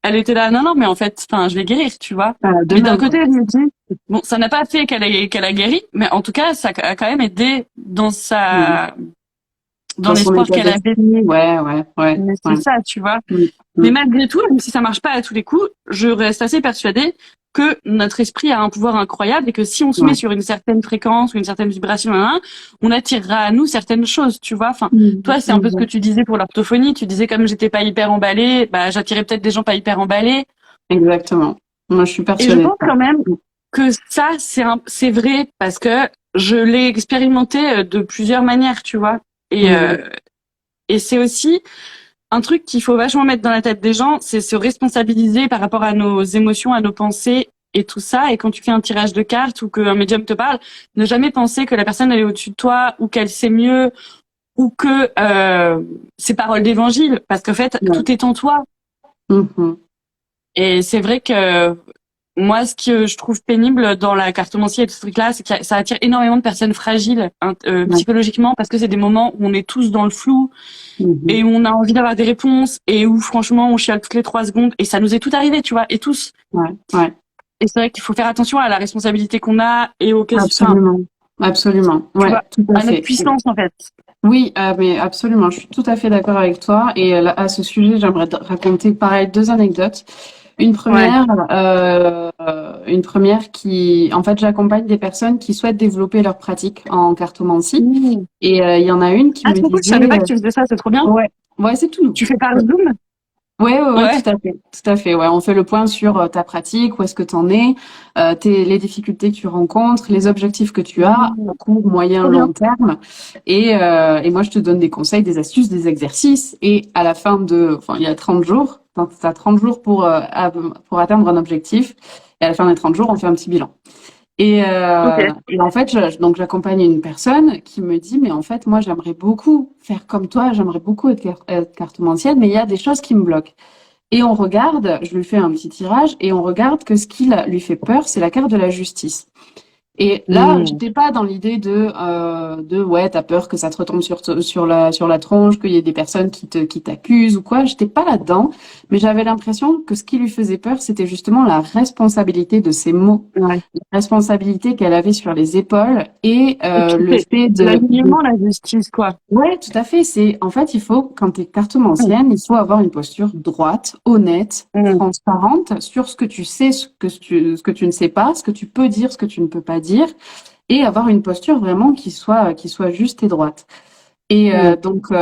Elle était là non non mais en fait, enfin je vais guérir, tu vois. Mais d'un Demain, quoi. côté, elle me dit bon, ça n'a pas fait qu'elle a guéri, mais en tout cas, ça a quand même aidé Mhm. dans Dans son l'espoir état qu'elle avait. d'esprit, ouais, ouais, ouais, Mais c'est ouais. ça, tu vois. Mhm. Mais Mhm. malgré tout, même si ça marche pas à tous les coups, je reste assez persuadée que notre esprit a un pouvoir incroyable et que si on se met Ouais. sur une certaine fréquence ou une certaine vibration, on attirera à nous certaines choses, tu vois. Enfin, Mhm. toi, c'est un peu ce que Mhm. tu disais pour l'orthophonie. Tu disais comme j'étais pas hyper emballée, bah j'attirais peut-être des gens pas hyper emballés. Exactement. Moi, je suis Et je persuadée de pense ça. quand même que ça, c'est vrai parce que je l'ai expérimenté de plusieurs manières, tu vois. Et, Mhm. et c'est aussi un truc qu'il faut vachement mettre dans la tête des gens, c'est se responsabiliser par rapport à nos émotions, à nos pensées et tout ça. Et quand tu fais un tirage de cartes ou qu'un médium te parle, ne jamais penser que la personne elle est au-dessus de toi ou qu'elle sait mieux ou que c'est parole d'évangile parce qu'en fait Ouais. tout est en toi. Mhm. Et c'est vrai que Moi, ce que je trouve pénible dans la cartomancie et tout ce truc-là, c'est que ça attire énormément de personnes fragiles Ouais. psychologiquement parce que c'est des moments où on est tous dans le flou Mhm. et où on a envie d'avoir des réponses et où franchement on chiale toutes les 3 secondes et ça nous est tout arrivé, tu vois, et tous. Ouais, ouais, Et c'est vrai qu'il faut faire attention à la responsabilité qu'on a et aux questions, enfin, absolument. Absolument. tu vois, Ouais, tout à à notre fait. puissance en fait. Oui, mais absolument, je suis tout à fait d'accord avec toi. Et là, à ce sujet, j'aimerais te raconter pareil 2 anecdotes. Une Ouais. première, une première qui, en fait, j'accompagne des personnes qui souhaitent développer leur pratique en cartomancie. Mmh. Et il y en a une qui Ah, me trop cool, je disait, savais pas que tu faisais ça, c'est trop bien. ouais, ouais, c'est tout Tu nouveau. fais par Zoom? Ouais, ouais, ouais, Ouais. tout à fait, tout à fait. Ouais, on fait le point sur ta pratique, où est-ce que tu en es, les difficultés que tu rencontres, les objectifs que tu as Mmh. à court, moyen, Trop bien. long terme. Et moi, je te donne des conseils, des astuces, des exercices. Et à la fin enfin, il y a 30 jours, tu as 30 jours pour atteindre un objectif. Et à la fin des 30 jours, on fait un petit bilan. Ok. Et en fait, donc j'accompagne une personne qui me dit, mais en fait, moi, j'aimerais beaucoup faire comme toi, j'aimerais beaucoup être cartomancienne, mais il y a des choses qui me bloquent. Et on regarde, je lui fais un petit tirage, et on regarde que ce qui lui fait peur, c'est la carte de la justice. Et là, Mmh. j'étais pas dans l'idée de ouais, t'as peur que ça te retombe sur la tronche, qu'il y ait des personnes qui t'accusent ou quoi. J'étais pas là-dedans, mais j'avais l'impression que ce qui lui faisait peur, c'était justement la responsabilité de ses mots, Ouais. la responsabilité qu'elle avait sur les épaules et Et puis le c'est fait de l'alignement, la justice, quoi. ouais, tout à fait. En fait, il faut, quand tu es Mmh. cartomancienne, il faut avoir une posture droite, honnête, Mmh. transparente sur ce que tu sais, ce que tu ne sais pas, ce que tu peux dire, ce que tu ne peux pas dire, et avoir une posture vraiment qui soit juste et droite. Mmh.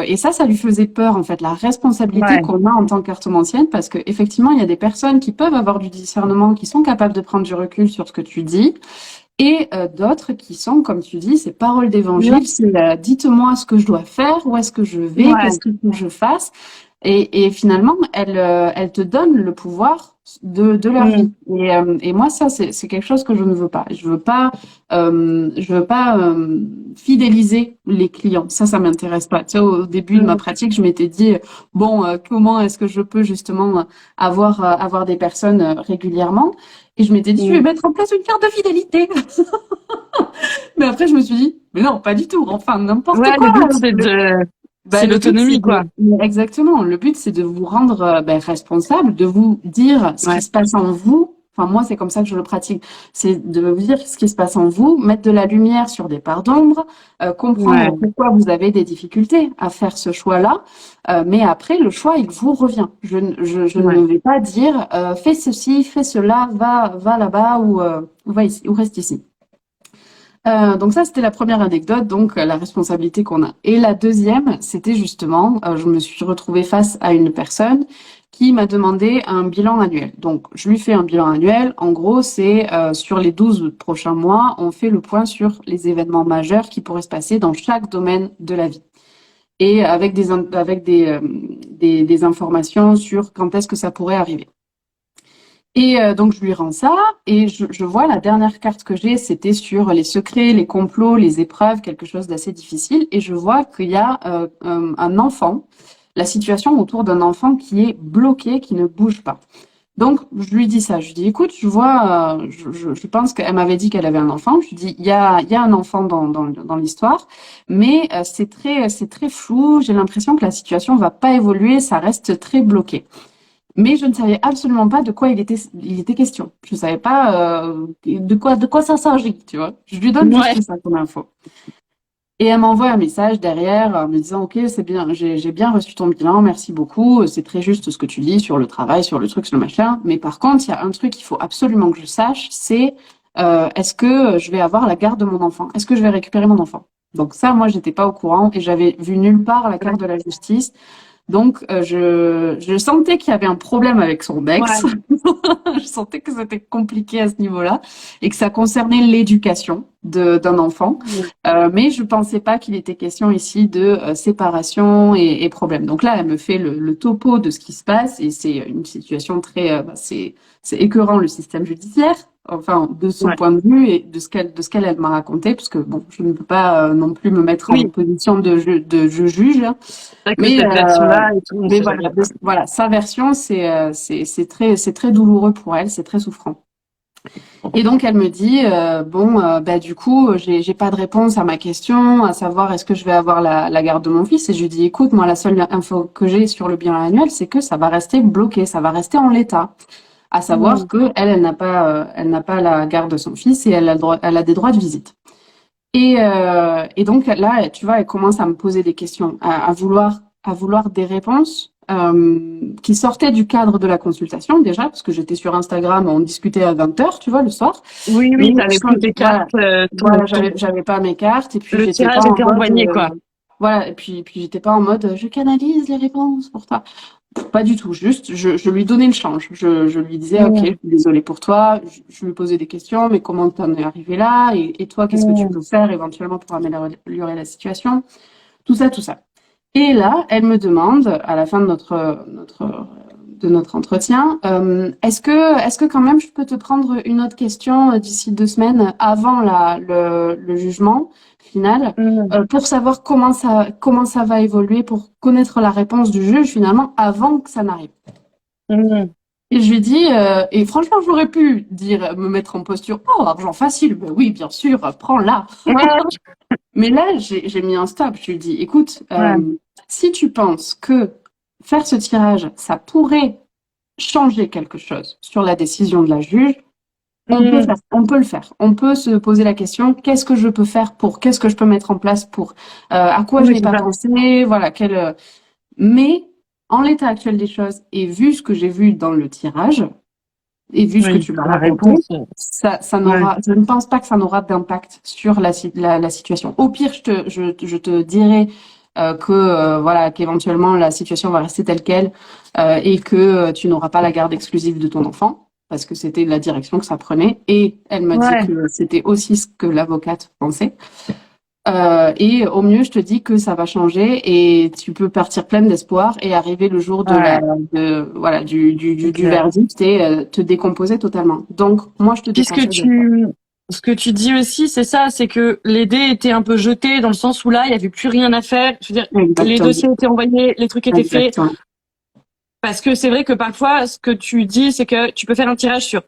Et ça lui faisait peur, en fait, la responsabilité Ouais. qu'on a en tant que cartomancienne, parce que effectivement, il y a des personnes qui peuvent avoir du discernement, qui sont capables de prendre du recul sur ce que tu dis, et d'autres qui sont, comme tu dis, ces paroles Ouais. d'évangile, c'est dites-moi ce que je dois faire, où est-ce que je vais, Ouais. qu'est-ce qu'il faut que je fasse. Et finalement, elles te donnent le pouvoir de leur Mmh. vie. Et moi, ça, c'est quelque chose que je ne veux pas. Je veux pas fidéliser les clients. Ça m'intéresse pas. Tu sais, au début de ma Mmh. pratique, je m'étais dit, bon, comment est-ce que je peux justement avoir des personnes régulièrement? Et je m'étais dit, je vais Mmh. mettre en place une carte de fidélité. Mais après, je me suis dit, mais non, pas du tout. Enfin, n'importe Ouais, le quoi. but, c'est de, c'est Le but, l'autonomie, quoi. exactement. Le but, c'est de vous rendre responsable, de vous dire ce qui Ouais. se passe en vous. Enfin, moi, c'est comme ça que je le pratique. C'est de vous dire ce qui se passe en vous, mettre de la lumière sur des parts d'ombre, comprendre Ouais. pourquoi vous avez des difficultés à faire ce choix-là. Mais après, le choix, il vous revient. Je ne Ouais. vais pas dire, fais ceci, fais cela, va là-bas ou va ici, ou reste ici. Donc ça, c'était la première anecdote, donc la responsabilité qu'on a. Et la deuxième, c'était justement, je me suis retrouvée face à une personne qui m'a demandé un bilan annuel. Donc, je lui fais un bilan annuel. En gros, c'est sur les 12 prochains mois, on fait le point sur les événements majeurs qui pourraient se passer dans chaque domaine de la vie. Et avec des informations sur quand est-ce que ça pourrait arriver. Et donc je lui rends ça et je vois la dernière carte que j'ai, c'était sur les secrets, les complots, les épreuves, quelque chose d'assez difficile. Et je vois qu'il y a un enfant, la situation autour d'un enfant qui est bloqué, qui ne bouge pas. Donc je lui dis ça, je lui dis écoute, je vois, je pense qu'elle m'avait dit qu'elle avait un enfant. Je lui dis il y a un enfant dans l'histoire, mais c'est très flou. J'ai l'impression que la situation va pas évoluer, ça reste très bloqué. Mais je ne savais absolument pas de quoi il était question. Je ne savais pas de quoi ça s'agit, tu vois. Je lui donne Ouais. juste ça comme info. Et elle m'envoie un message derrière me disant, OK, c'est bien, j'ai bien reçu ton bilan, merci beaucoup. C'est très juste ce que tu dis sur le travail, sur le truc, sur le machin. Mais par contre, il y a un truc qu'il faut absolument que je sache, c'est est-ce que je vais avoir la garde de mon enfant? Est-ce que je vais récupérer mon enfant? Donc ça, moi, j'étais pas au courant et j'avais vu nulle part la Ouais. carte de la justice. Donc, je sentais qu'il y avait un problème avec son ex. Ouais. Je sentais que c'était compliqué à ce niveau-là et que ça concernait l'éducation d'un enfant. Mais je pensais pas qu'il était question ici de séparation et problème. Donc là, elle me fait le topo de ce qui se passe et c'est une situation très, c'est écœurant le système judiciaire. Enfin, de son Ouais. point de vue et de ce qu'elle elle m'a raconté, parce que bon, je ne peux pas non plus me mettre en Oui. position de juge. Avec Mais, cette version-là et tout, on mais sait voilà, jamais, quoi. voilà, sa version, c'est très douloureux pour elle, c'est très souffrant. Et donc elle me dit du coup j'ai pas de réponse à ma question, à savoir est-ce que je vais avoir la garde de mon fils. Et je lui dis écoute, moi la seule info que j'ai sur le bilan annuel, c'est que ça va rester bloqué, ça va rester en l'état. À savoir que elle n'a pas la garde de son fils et elle a des droits de visite. Et donc là, tu vois, elle commence à me poser des questions, à vouloir des réponses qui sortaient du cadre de la consultation déjà, parce que j'étais sur Instagram, on discutait à 20h, tu vois, le soir. Oui, Mais t'avais plus tes cartes. voilà, j'avais pas mes cartes et puis Le j'étais tirage pas en était mode envoyé, quoi. voilà, et puis j'étais pas en mode je canalise les réponses pour toi. Pas du tout, juste je lui donnais le change. Je lui disais ok, je suis désolée pour toi, je lui posais des questions, mais comment t'en es arrivé là et toi qu'est-ce que tu peux faire éventuellement pour améliorer la situation, tout ça, tout ça. Et là, elle me demande à la fin de notre entretien, est-ce que quand même je peux te prendre une autre question d'ici 2 semaines avant le jugement final pour savoir comment ça va évoluer, pour connaître la réponse du juge finalement avant que ça n'arrive. Et je lui dis, et franchement, j'aurais pu me mettre en posture, oh, argent facile, ben oui, bien sûr, prends-la. Mais là, j'ai mis un stop. Je lui dis, écoute, si tu penses que faire ce tirage, ça pourrait changer quelque chose sur la décision de la juge, on peut le faire. On peut se poser la question, qu'est-ce que je peux faire qu'est-ce que je peux mettre en place pour, à quoi je n'ai pas pensé, voilà, mais, en l'état actuel des choses, et vu ce que j'ai vu dans le tirage, et vu ce que tu m'as raconté, ça n'aura, je ne pense pas que ça n'aura d'impact sur la situation. Au pire, je te dirai qu'éventuellement la situation va rester telle quelle et que tu n'auras pas la garde exclusive de ton enfant, parce que c'était la direction que ça prenait. Et elle m'a dit que c'était aussi ce que l'avocate pensait. Et au mieux, je te dis que ça va changer et tu peux partir pleine d'espoir et arriver le jour du verdict et te décomposer totalement. Donc, moi, je te dis ce que tu dis aussi, c'est ça, c'est que les dés étaient un peu jetés dans le sens où là, il n'y avait plus rien à faire. Je veux dire, les dossiers étaient envoyés, les trucs étaient faits. Parce que c'est vrai que parfois, ce que tu dis, c'est que tu peux faire un tirage sur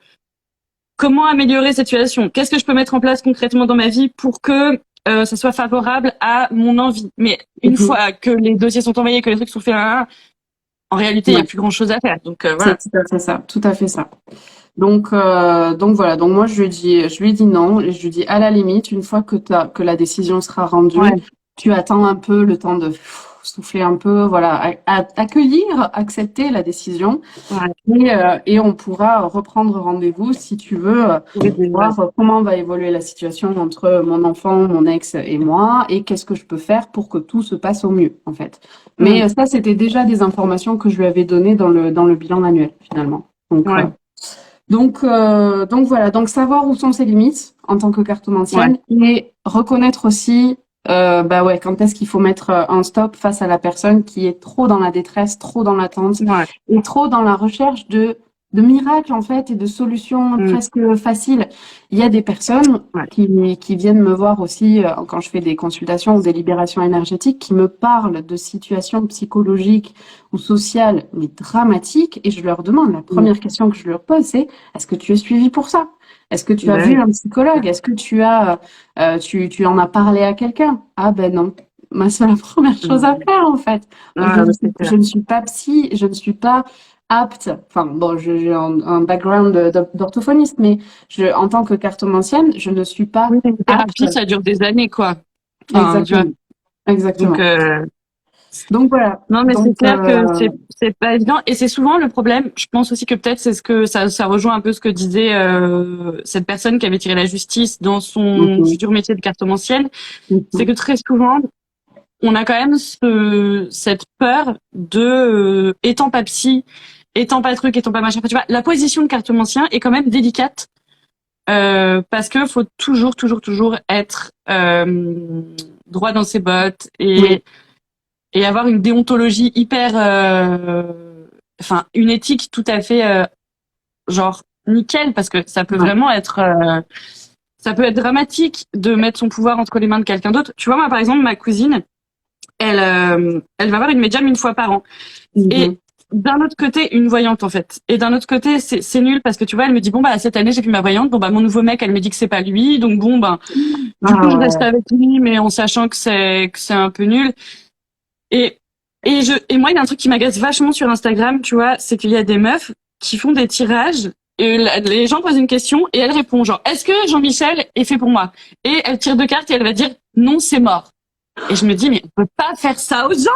comment améliorer cette situation. Qu'est-ce que je peux mettre en place concrètement dans ma vie pour que ça soit favorable à mon envie. Mais une fois que les dossiers sont envoyés, que les trucs sont faits, en réalité, il n'y a plus grand-chose à faire. Donc voilà. C'est tout à fait ça. Donc voilà. Donc moi, je lui ai dit non. Et je lui dis à la limite, une fois que la décision sera rendue, tu attends un peu le temps de souffler un peu, voilà, accueillir, accepter la décision, et on pourra reprendre rendez-vous si tu veux, voir comment va évoluer la situation entre mon enfant, mon ex et moi, et qu'est-ce que je peux faire pour que tout se passe au mieux, en fait. Mais ça, c'était déjà des informations que je lui avais données dans le bilan annuel, finalement. Donc voilà, donc savoir où sont ses limites en tant que cartomancienne et reconnaître aussi quand est-ce qu'il faut mettre un stop face à la personne qui est trop dans la détresse, trop dans l'attente et trop dans la recherche de miracles en fait et de solutions presque faciles. Il y a des personnes qui viennent me voir aussi quand je fais des consultations ou des libérations énergétiques qui me parlent de situations psychologiques ou sociales mais dramatiques et je leur demande, la première question que je leur pose c'est est-ce que tu es suivi pour ça? Est-ce que tu as vu un psychologue? Est-ce que tu en as parlé à quelqu'un? Ah ben non. C'est la première chose à faire en fait. Je ne suis pas psy, je ne suis pas apte. Enfin bon, j'ai un background d'orthophoniste, mais en tant que cartomancienne, je ne suis pas apte. Ça dure des années quoi. Exactement. Donc voilà. Non mais c'est clair que c'est pas évident et c'est souvent le problème. Je pense aussi que peut-être c'est ce que ça rejoint un peu ce que disait cette personne qui avait tiré la justice dans son futur métier de cartomancienne. C'est que très souvent on a quand même cette peur de étant pas psy, étant pas truc, étant pas machin. Enfin, tu vois, la position de cartomancien est quand même délicate parce que faut toujours être droit dans ses bottes et avoir une déontologie hyper, une éthique tout à fait, genre nickel, parce que ça peut vraiment être, ça peut être dramatique de mettre son pouvoir entre les mains de quelqu'un d'autre. Tu vois, moi, par exemple, ma cousine, elle va voir une médium une fois par an. Et d'un autre côté une voyante en fait, et d'un autre côté c'est nul parce que tu vois, elle me dit bon bah cette année j'ai plus ma voyante, bon bah mon nouveau mec elle me dit que c'est pas lui, donc bon bah du coup je reste avec lui mais en sachant que c'est un peu nul. Et et moi il y a un truc qui m'agace vachement sur Instagram, tu vois, c'est qu'il y a des meufs qui font des tirages. Et les gens posent une question et elle répond genre est-ce que Jean-Michel est fait pour moi? Et elle tire deux cartes et elle va dire non c'est mort. Et je me dis mais on peut pas faire ça aux gens.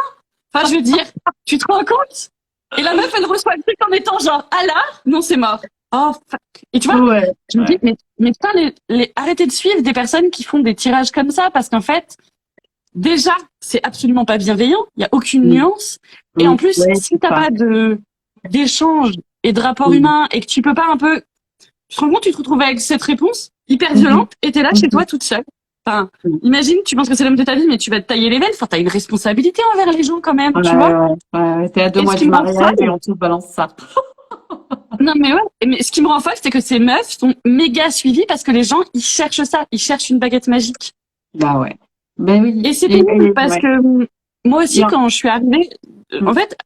Enfin je veux dire tu te rends compte? Et la meuf elle reçoit le truc en étant genre ah là non c'est mort. Oh fuck. Et tu vois je me dis mais putain arrêtez de suivre des personnes qui font des tirages comme ça parce qu'en fait déjà c'est absolument pas bienveillant. Il y a aucune nuance. Et en plus si t'as pas d'échange et de rapport humain et que tu peux pas un peu, tu te rends compte, tu te retrouves avec cette réponse hyper violente et t'es là chez toi toute seule. Enfin, imagine, tu penses que c'est l'homme de ta vie, mais tu vas te tailler les veines. Enfin, t'as une responsabilité envers les gens quand même, tu vois. T'es à 2 mois du mariage et on te balance ça. Non, mais ouais. Mais ce qui me rend folle, c'est que ces meufs sont méga suivies parce que les gens, ils cherchent ça. Ils cherchent une baguette magique. Bah ouais. Ben oui. Et c'est pénible parce que moi aussi, quand je suis arrivée, en fait,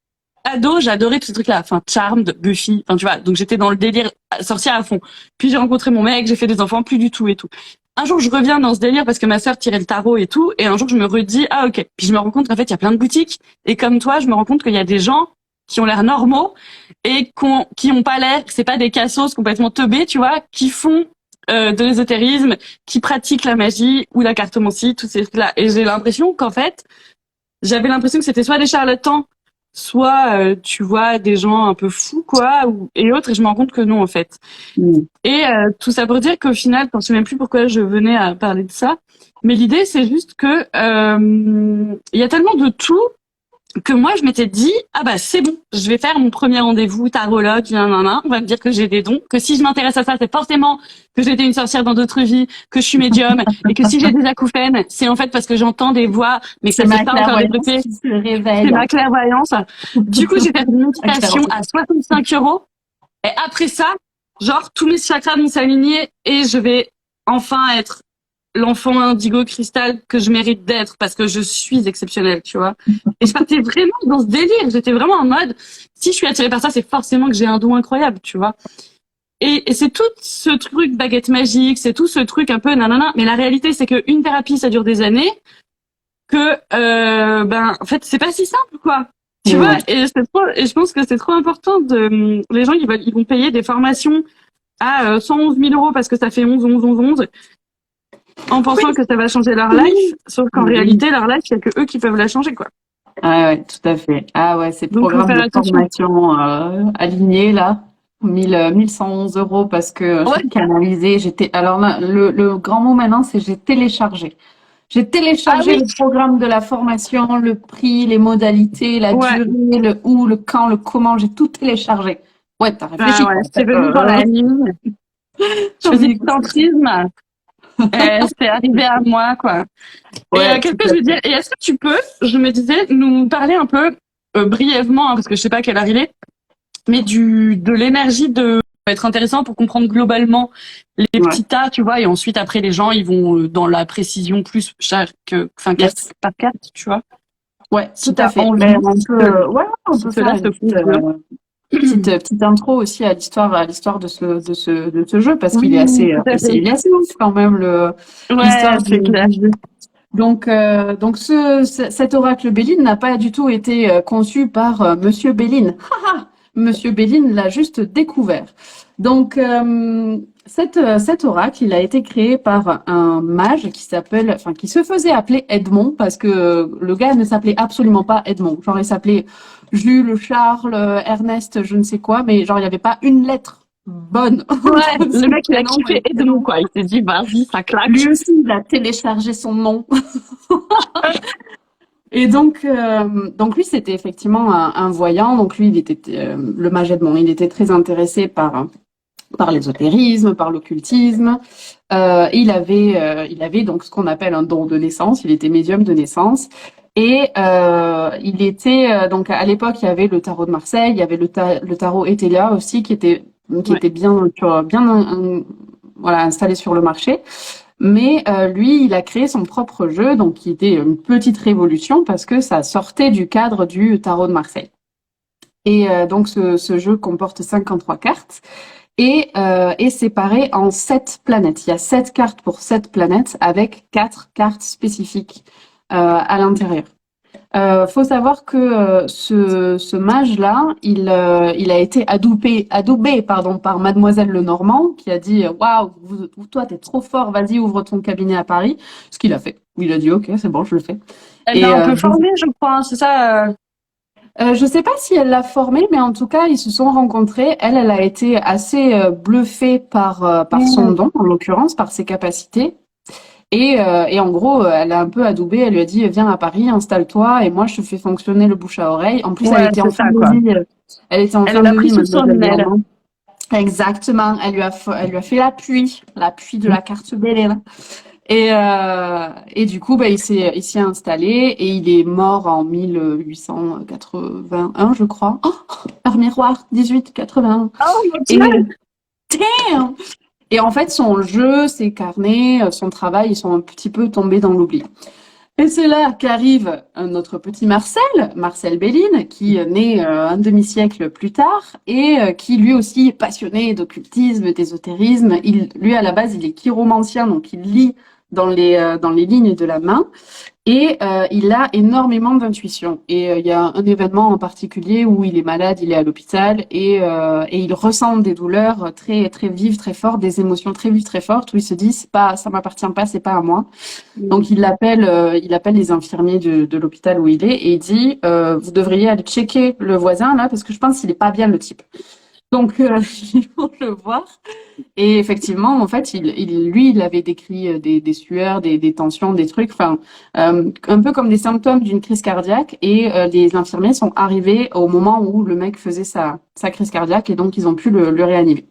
ado, j'adorais tout ce truc-là. Enfin, Charmed, Buffy. Enfin, tu vois. Donc, j'étais dans le délire sorcière à fond. Puis, j'ai rencontré mon mec, j'ai fait des enfants, plus du tout et tout. Un jour, je reviens dans ce délire parce que ma sœur tirait le tarot et tout. Et un jour, je me redis, ah, ok. Puis, je me rends compte qu'en fait, il y a plein de boutiques. Et comme toi, je me rends compte qu'il y a des gens qui ont l'air normaux et qui ont pas l'air, c'est pas des cassos complètement teubés, tu vois, qui font de l'ésotérisme, qui pratiquent la magie ou la cartomancie, tous ces trucs-là. Et j'ai l'impression qu'en fait, j'avais l'impression que c'était soit des charlatans, soit tu vois des gens un peu fous quoi et autres, et je me rends compte que non en fait. Et tout ça pour dire qu'au final, je ne sais même plus pourquoi je venais à parler de ça, mais l'idée c'est juste que il y a tellement de tout que moi je m'étais dit ah bah c'est bon, je vais faire mon premier rendez-vous tarologue, on va me dire que j'ai des dons, que si je m'intéresse à ça c'est forcément que j'ai été une sorcière dans d'autres vies, que je suis médium et que si j'ai des acouphènes c'est en fait parce que j'entends des voix mais que ça s'est pas encore développé, c'est ma clairvoyance. Du coup j'ai fait une méditation à 65 € et après ça genre tous mes chakras vont s'aligner et je vais enfin être l'enfant indigo cristal que je mérite d'être parce que je suis exceptionnelle, tu vois. Et je partais vraiment dans ce délire. J'étais vraiment en mode, si je suis attirée par ça, c'est forcément que j'ai un don incroyable, tu vois. Et c'est tout ce truc baguette magique, c'est tout ce truc un peu nanana. Mais la réalité, c'est que une thérapie, ça dure des années. Que, en fait, c'est pas si simple, quoi. Tu vois. Et je pense que c'est trop important les gens, ils vont payer des formations à 111 000 € parce que ça fait 11 en pensant que ça va changer leur life, sauf qu'en réalité, leur life, il y a que eux qui peuvent la changer, quoi. Ah ouais, tout à fait. Ah ouais, ces programmes de formation alignés, là, 1111 € parce que j'ai canalisé, alors là, le grand mot maintenant, c'est j'ai téléchargé. J'ai téléchargé le programme de la formation, le prix, les modalités, la durée, le où, le quand, le comment, j'ai tout téléchargé. Ouais, t'as réfléchi. C'est venu dans la nuit. Je faisais du tantrisme. C'est arrivé à moi, quoi. Et qu'est-ce que je veux dire? Et est-ce que tu peux, je me disais, nous parler un peu brièvement, parce que je sais pas à quelle heure il est, mais de l'énergie ça va être intéressant pour comprendre globalement les petits tas, tu vois, et ensuite après les gens ils vont dans la précision plus carte par carte, tu vois. Ouais, tout à fait. On peut faire petite intro aussi à l'histoire de ce jeu parce qu'il est assez ouf quand même l'histoire du jeu. Donc cet oracle Béline n'a pas du tout été conçu par Monsieur Béline. Monsieur Béline l'a juste découvert. Donc cet oracle, il a été créé par un mage qui se faisait appeler Edmond parce que le gars ne s'appelait absolument pas Edmond. Genre il s'appelait Jules, Charles, Ernest, je ne sais quoi, mais genre il n'y avait pas une lettre bonne. Ouais, le mec il a kiffé Edmond quoi. Il s'est dit vas-y ça claque. Lui aussi il a téléchargé son nom. Et donc lui c'était effectivement un voyant. Donc lui il était le mage Edmond. Il était très intéressé par l'ésotérisme, par l'occultisme. Il avait donc ce qu'on appelle un don de naissance. Il était médium de naissance. Et il était donc à l'époque il y avait le tarot de Marseille, il y avait le tarot Etelia aussi qui était bien installé sur le marché. Mais lui, il a créé son propre jeu, donc qui était une petite révolution parce que ça sortait du cadre du tarot de Marseille. Et donc ce jeu comporte 53 cartes et est séparé en 7 planètes. Il y a 7 cartes pour 7 planètes avec 4 cartes spécifiques à l'intérieur. Faut savoir que ce mage-là, il a été adoubé par Mademoiselle Lenormand, qui a dit waouh, toi t'es trop fort, vas-y ouvre ton cabinet à Paris. Ce qu'il a fait. Il a dit ok, c'est bon, je le fais. Elle l'a un peu formé, je crois, hein, c'est ça. Je sais pas si elle l'a formé, mais en tout cas ils se sont rencontrés. Elle a été assez bluffée par son don, en l'occurrence, par ses capacités. Et en gros, elle a un peu adoubé, elle lui a dit viens à Paris, installe-toi et moi je te fais fonctionner le bouche à oreille. En plus, Ouais, elle était en c'est fin ça, de quoi. vie, elle était en Elle fin l'a de pris vie, sous son Mademoiselle aile. Normand. Exactement, elle lui a fait l'appui de la carte belle. Et du coup, bah, il s'y est installé et il est mort en 1881, je crois. Oh, par miroir, 1881. Oh mon Et Dieu! damn! Et en fait, son jeu, ses carnets, son travail, ils sont un petit peu tombés dans l'oubli. Et c'est là qu'arrive notre petit Marcel Bélin, qui naît un demi-siècle plus tard et qui lui aussi est passionné d'occultisme, d'ésotérisme. Lui, à la base, il est chiromancien, donc il lit dans les lignes de la main. Et il a énormément d'intuition. Et il y a un événement en particulier où il est malade, il est à l'hôpital et il ressent des douleurs très très vives, très fortes, des émotions très vives, très fortes où il se dit c'est pas, ça m'appartient pas, c'est pas à moi. Donc il appelle les infirmiers de l'hôpital où il est et il dit vous devriez aller checker le voisin là parce que je pense qu'il est pas bien le type. Donc ils vont le voir. Et effectivement, en fait, il avait décrit des sueurs, des tensions, des trucs, enfin, un peu comme des symptômes d'une crise cardiaque. Et les infirmiers sont arrivés au moment où le mec faisait sa crise cardiaque et donc ils ont pu le réanimer.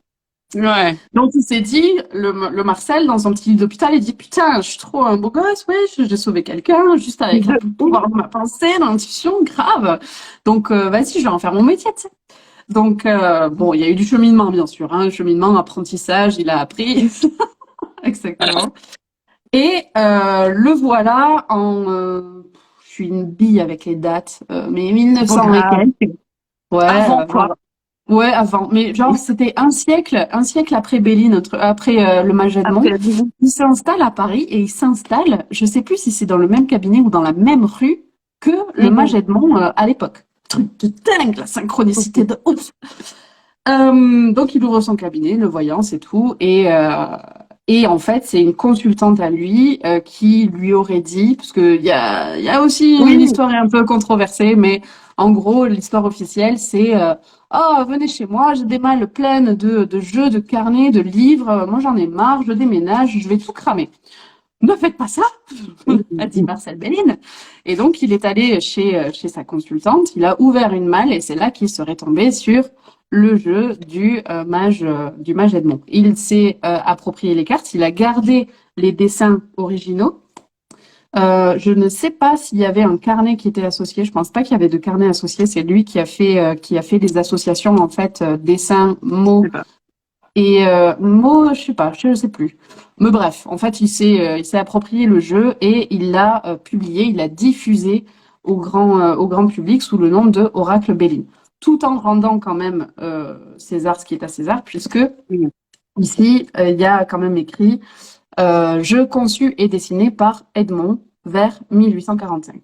Ouais. Donc il s'est dit, le Marcel, dans son petit lit d'hôpital, il dit putain, je suis trop un beau gosse, ouais, j'ai sauvé quelqu'un juste avec le pouvoir de ma pensée, l'intuition, grave. Donc vas-y, je vais en faire mon métier, tu sais. Donc, bon, il y a eu du cheminement, bien sûr, hein, cheminement, apprentissage, il a appris. Exactement. Et le voilà je suis une bille avec les dates, mais 1900 et quelques. Ouais, Avant quoi? ouais, avant. Mais genre, c'était un siècle après Bélin, après le Mage Edmond. Il s'installe à Paris et il s'installe, je sais plus si c'est dans le même cabinet ou dans la même rue que le Mage Edmond à l'époque. Truc de dingue, la synchronicité de ouf. Donc il ouvre son cabinet, le voyant, c'est tout. Et en fait, c'est une consultante à lui qui lui aurait dit, parce que il y a aussi une histoire un peu controversée, mais en gros, l'histoire officielle, c'est oh, venez chez moi, j'ai des malles pleines de jeux, de carnets, de livres. Moi, j'en ai marre, je déménage, je vais tout cramer. Ne faites pas ça, a dit Marcel Bélin. Et donc, il est allé chez sa consultante, il a ouvert une malle et c'est là qu'il serait tombé sur le jeu du mage Edmond. Il s'est approprié les cartes, il a gardé les dessins originaux. Je ne sais pas s'il y avait un carnet qui était associé. Je pense pas qu'il y avait de carnet associé. C'est lui qui a fait des associations en fait dessins, mots. Et mots, je sais plus. Mais bref, en fait, il s'est approprié le jeu et il l'a publié, il l'a diffusé au grand public sous le nom de Oracle Bélin, tout en rendant quand même César ce qui est à César, puisque ici il y a quand même écrit jeu conçu et dessiné par Edmond vers 1845.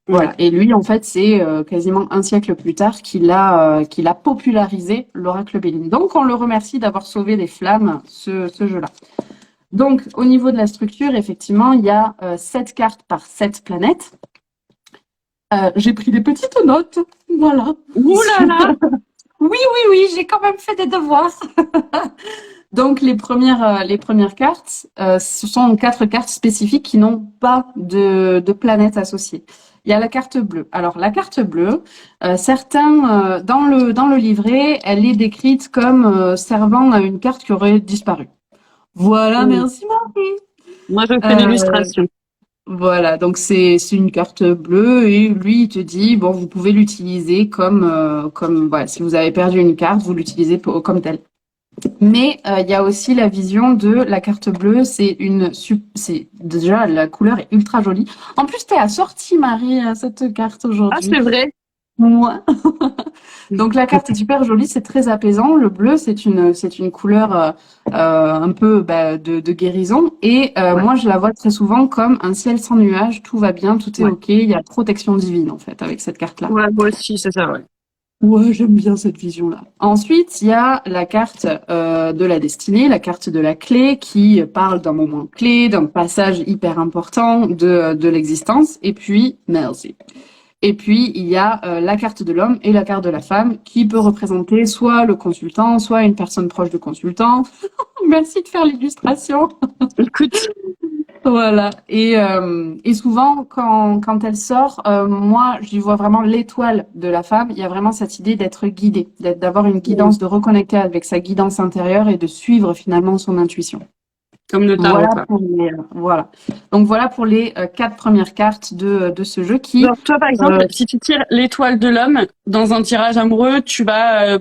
Voilà. Et lui, en fait, c'est quasiment un siècle plus tard qu'il a popularisé l'oracle Bélin. Donc, on le remercie d'avoir sauvé des flammes ce jeu-là. Donc, au niveau de la structure, effectivement, il y a 7 cartes par 7 planètes. J'ai pris des petites notes. Voilà. Ouh là là. Oui, j'ai quand même fait des devoirs. Donc, les premières cartes, ce sont 4 cartes spécifiques qui n'ont pas de planète associée. Il y a la carte bleue. Alors, la carte bleue, certains, dans le livret, elle est décrite comme servant à une carte qui aurait disparu. Voilà, merci Marie. Moi, je fais l'illustration. Voilà, donc c'est une carte bleue et lui, il te dit, bon, vous pouvez l'utiliser comme voilà, si vous avez perdu une carte, vous l'utilisez comme telle. Mais il y a aussi la vision de la carte bleue, c'est déjà la couleur est ultra jolie. En plus, t'es assortie Marie à cette carte aujourd'hui. Ah, c'est vrai. Moi. Donc la carte est super jolie, c'est très apaisant. Le bleu, c'est une couleur un peu de guérison. Et Ouais. moi, je la vois très souvent comme un ciel sans nuages. Tout va bien, tout est Ouais. ok. Il y a protection divine en fait avec cette carte-là. Ouais, moi aussi, c'est ça, ouais. Ouais, j'aime bien cette vision-là. Ensuite, il y a la carte de la destinée, la carte de la clé, qui parle d'un moment clé, d'un passage hyper important de l'existence. Et puis, merci. Et puis, il y a la carte de l'homme et la carte de la femme, qui peut représenter soit le consultant, soit une personne proche du consultant. Merci de faire l'illustration. Écoute, Voilà. Et souvent, quand elle sort, moi, j'y vois vraiment l'étoile de la femme. Il y a vraiment cette idée d'être guidée, d'avoir une guidance, de reconnecter avec sa guidance intérieure et de suivre finalement son intuition. comme le tarot, Voilà quoi. pour voilà. Donc voilà pour les 4 premières cartes de ce jeu qui, Donc, toi, par exemple, si tu tires l'étoile de l'homme dans un tirage amoureux, tu vas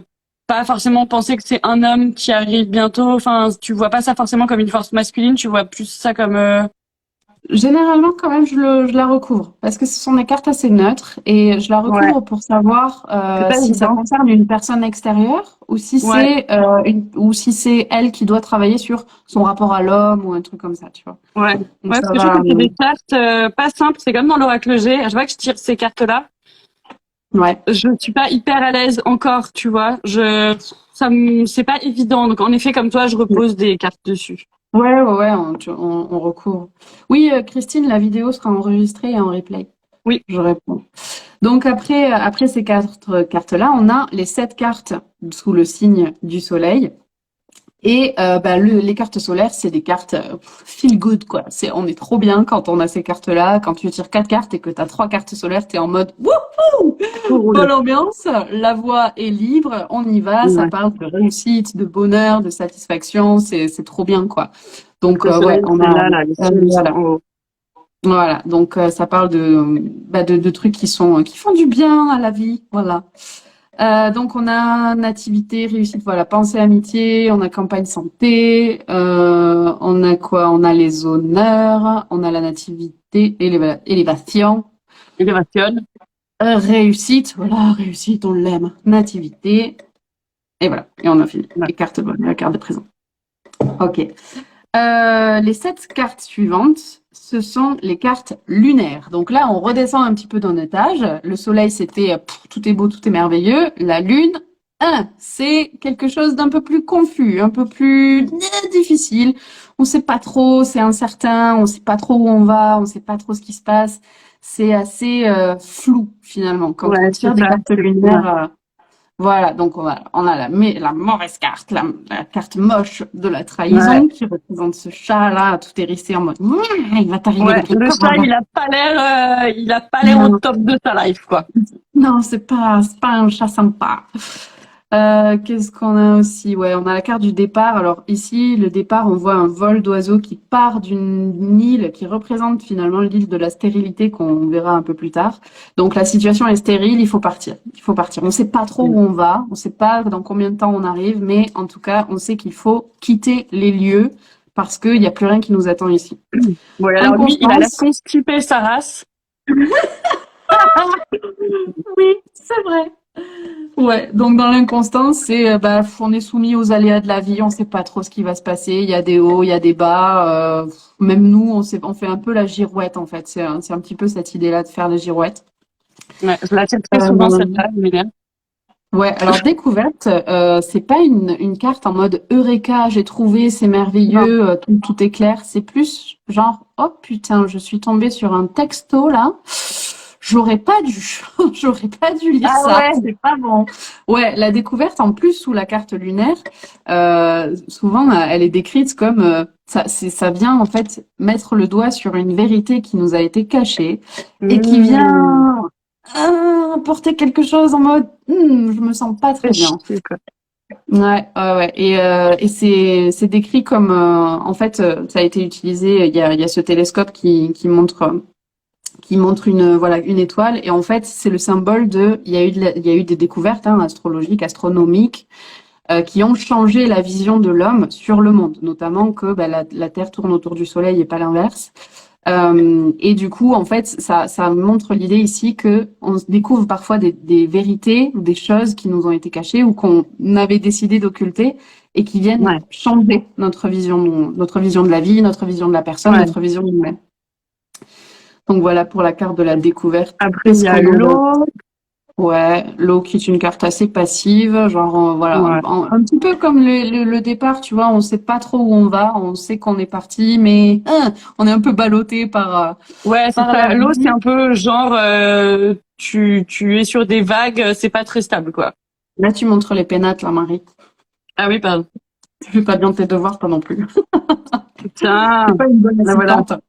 pas forcément penser que c'est un homme qui arrive bientôt. Enfin, tu vois pas ça forcément comme une force masculine, tu vois plus ça comme... généralement, quand même, je la recouvre parce que ce sont des cartes assez neutres et je la Ouais, recouvre pour savoir c'est pas si ça évident. concerne une personne extérieure ou si Ouais, ou si c'est elle qui doit travailler sur son rapport à l'homme ou un truc comme ça, tu vois. ouais. Donc Ouais, parce ça que je va. trouve que c'est des cartes pas simples. C'est comme dans l'oracle G. Je vois que je tire ces cartes-là. Ouais. Je suis pas hyper à l'aise encore, tu vois. C'est pas évident. Donc, en effet, comme toi, je repose des cartes dessus. Ouais, on recouvre. Oui, Christine, la vidéo sera enregistrée et en replay. Oui. Je réponds. Donc après ces 4 cartes-là, on a les 7 cartes sous le signe du soleil. Et les cartes solaires, c'est des cartes feel good, quoi. On est trop bien quand on a ces cartes-là. Quand tu tires 4 cartes et que tu as 3 cartes solaires, t'es en mode wouhou! Tout roule. Bonne ambiance, la voix est libre, on y va, ça Ouais. parle de réussite, de bonheur, de satisfaction, c'est trop bien, quoi. Donc Le soleil, on c'est a là, les signes sont voilà. en haut. Voilà, donc ça parle de trucs qui font du bien à la vie, voilà. Donc on a nativité, réussite, voilà, pensée, amitié, on a campagne santé, on a quoi? On a les honneurs, on a la nativité, élévation, Élévation. réussite, voilà, réussite, on l'aime, nativité, et voilà, et on a fini. Ouais. Les cartes bonnes, la carte de présent. Ok. Les 7 cartes suivantes, ce sont les cartes lunaires. Donc là, on redescend un petit peu d'un étage. Le soleil, c'était tout est beau, tout est merveilleux. La lune, c'est quelque chose d'un peu plus confus, un peu plus difficile. On sait pas trop, c'est incertain, on sait pas trop où on va, on sait pas trop ce qui se passe. C'est assez flou finalement. Quand Ouais, on c'est tire des ça. cartes lunaires, voilà, donc on a la mauvaise carte, la carte moche de la trahison Ouais. qui représente ce chat-là, tout hérissé en mode il va t'arriver Ouais. des trucs Le comme chat, ça. il a pas l'air au Non, top de sa life, quoi. non, c'est pas un chat sympa. Qu'est-ce qu'on a aussi? Ouais, on a la carte du départ. Alors ici, le départ, on voit un vol d'oiseau qui part d'une île qui représente finalement l'île de la stérilité qu'on verra un peu plus tard. Donc la situation est stérile, il faut partir. Il faut partir. On sait pas trop où on va, on sait pas dans combien de temps on arrive, mais en tout cas, on sait qu'il faut quitter les lieux parce qu'il n'y a plus rien qui nous attend ici. Ouais, alors lui, il a l'air Inconstance. constipé sa race. Oui, c'est vrai. Ouais, donc dans l'inconstance, on est soumis aux aléas de la vie, on sait pas trop ce qui va se passer, il y a des hauts, il y a des bas, même nous, on fait un peu la girouette en fait, c'est un petit peu cette idée-là de faire la girouette. Ouais, je la tire très souvent, Euh, celle-là, elle m'énerve. ouais, alors découverte, c'est pas une carte en mode Eureka, j'ai trouvé, c'est Non. merveilleux, tout est clair, c'est plus genre, oh putain, je suis tombée sur un texto là. J'aurais pas dû, j'aurais pas dû lire Ah ça, ouais. c'est pas bon. Ouais, la découverte en plus sous la carte lunaire, souvent elle est décrite comme ça vient en fait mettre le doigt sur une vérité qui nous a été cachée et qui vient apporter quelque chose en mode je me sens pas très C'est bien. chier, quoi. Ouais. Et c'est décrit comme en fait ça a été utilisé. Il y a ce télescope qui montre une étoile et en fait c'est le symbole il y a eu des découvertes astrologiques, astronomiques qui ont changé la vision de l'homme sur le monde, notamment que la Terre tourne autour du Soleil et pas l'inverse. Et du coup, en fait, ça montre l'idée ici que on découvre parfois des vérités ou des choses qui nous ont été cachées ou qu'on avait décidé d'occulter et qui viennent Ouais. changer notre vision de la vie, notre vision de la personne, Ouais. notre vision de nous-mêmes. Donc voilà pour la carte de la découverte. Après, il y a Qu'est-ce qu'on a d'autre? l'eau. Ouais, l'eau qui est une carte assez passive, genre voilà, Ouais. un petit peu comme le départ, tu vois, on sait pas trop où on va, on sait qu'on est parti, mais on est un peu ballotté Ouais, c'est par la ça. L'eau, c'est vie. un peu genre, tu es sur des vagues, c'est pas très stable, quoi. Là, tu montres les pénates, là, Marie. Ah oui, pardon. Tu fais pas bien tes devoirs, toi non plus. Putain. C'est pas une bonne Là, voilà. assistante.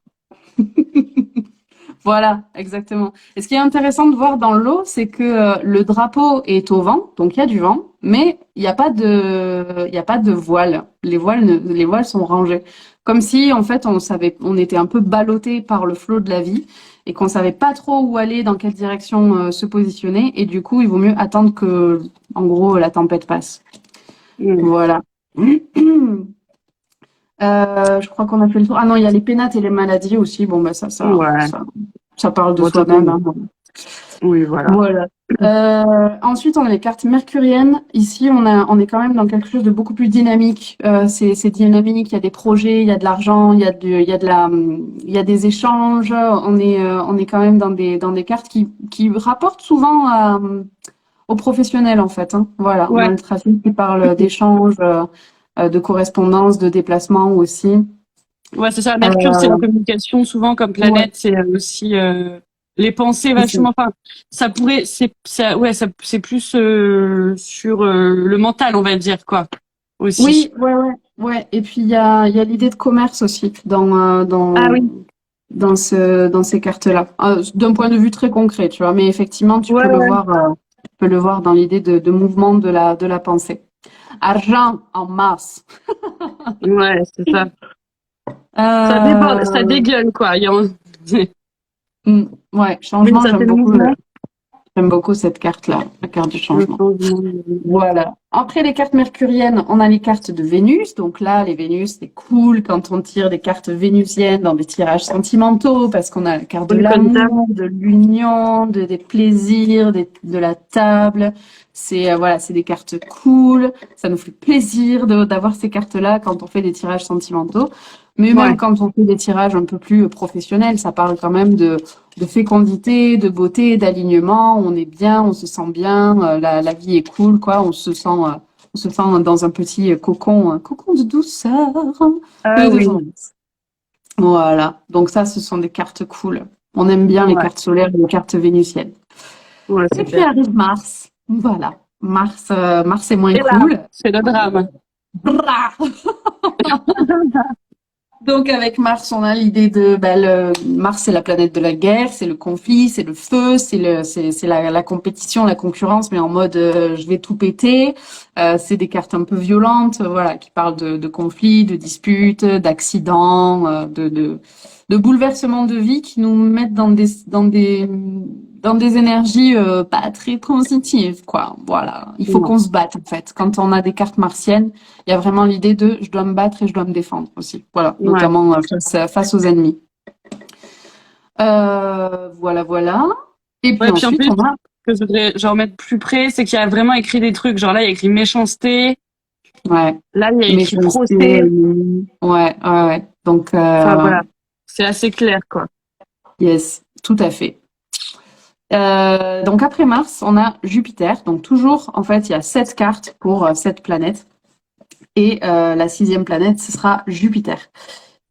Voilà, exactement. Et ce qui est intéressant de voir dans l'eau, c'est que le drapeau est au vent, donc il y a du vent, mais il n'y a pas de voile. Les voiles sont rangées. Comme si, en fait, on était un peu ballotté par le flot de la vie et qu'on savait pas trop où aller, dans quelle direction se positionner. Et du coup, il vaut mieux attendre que, en gros, la tempête passe. Voilà. Je crois qu'on a fait le tour. Ah non, il y a les pénates et les maladies aussi. Bon, bah Ouais. ça parle de Bon, soi-même. Hein. Oui, voilà. Voilà. Ensuite, on a les cartes mercuriennes. Ici, on est quand même dans quelque chose de beaucoup plus dynamique. C'est dynamique. Il y a des projets, il y a de l'argent, il y a des échanges. On est quand même dans des cartes qui rapportent souvent aux professionnels en fait. Hein. Voilà. On a Ouais. le trafic qui parle d'échanges, de correspondance, de déplacement aussi. Ouais, c'est ça. Mercure, c'est la communication. Souvent, comme Ouais, planète, c'est aussi les pensées c'est ça. vachement. Enfin, ça pourrait, c'est plus sur le mental, on va dire, quoi. Aussi. Oui, ouais. Et puis il y a l'idée de commerce aussi Ah oui. dans ces cartes-là. D'un point de vue très concret, tu vois. Mais effectivement, tu Ouais, peux ouais. le voir dans l'idée de mouvement de la pensée. Argent en masse. Ouais, c'est ça. Ça déborde, ça Euh, dégueule, quoi. ouais, Oui, changement, ça fait le mouvement. j'aime beaucoup cette carte-là, la carte du Le changement. changement. Voilà. Après les cartes mercuriennes, on a les cartes de Vénus. Donc là, les Vénus, c'est cool quand on tire des cartes vénusiennes dans des tirages sentimentaux parce qu'on a la carte de On est comme ça. l'amour, de l'union, des plaisirs, de la table. Voilà, c'est des cartes cool. Ça nous fait plaisir d'avoir ces cartes-là quand on fait des tirages sentimentaux. Mais même Ouais. quand on fait des tirages un peu plus professionnels, ça parle quand même de fécondité, de beauté, d'alignement. On est bien, on se sent bien, la vie est cool, quoi. On se sent dans un petit cocon de douceur. Ah De oui. tendresse. Voilà. Donc ça, ce sont des cartes cool. On aime bien les Ouais. cartes solaires et les cartes vénusiennes. Ouais, Et c'est puis clair. arrive Mars. Voilà. Mars est moins Et là, cool. c'est le drame. Brrra. Donc avec Mars, on a l'idée Mars c'est la planète de la guerre, c'est le conflit, c'est le feu, c'est la compétition, la concurrence, mais en mode je vais tout péter. C'est des cartes un peu violentes, voilà, qui parlent de conflits, de disputes, d'accidents, de bouleversements de vie qui nous mettent dans des énergies pas très positives, quoi. Voilà, il faut Non. qu'on se batte en fait. Quand on a des cartes martiennes, il y a vraiment l'idée de je dois me battre et je dois me défendre aussi. Voilà, Ouais. notamment face aux ennemis. Voilà. Et puis Ouais, puis en ensuite, plus, on a que je voudrais genre mettre plus près, c'est qu'il y a vraiment écrit des trucs. Genre là, il y a écrit méchanceté. ouais, Là, il y a écrit méchanceté. procès. Ouais. Donc Enfin, voilà. C'est assez clair, quoi. yes, tout à fait. Donc après Mars, on a Jupiter. Donc toujours, en fait, il y a 7 cartes pour 7 planètes. Et la 6e planète, ce sera Jupiter.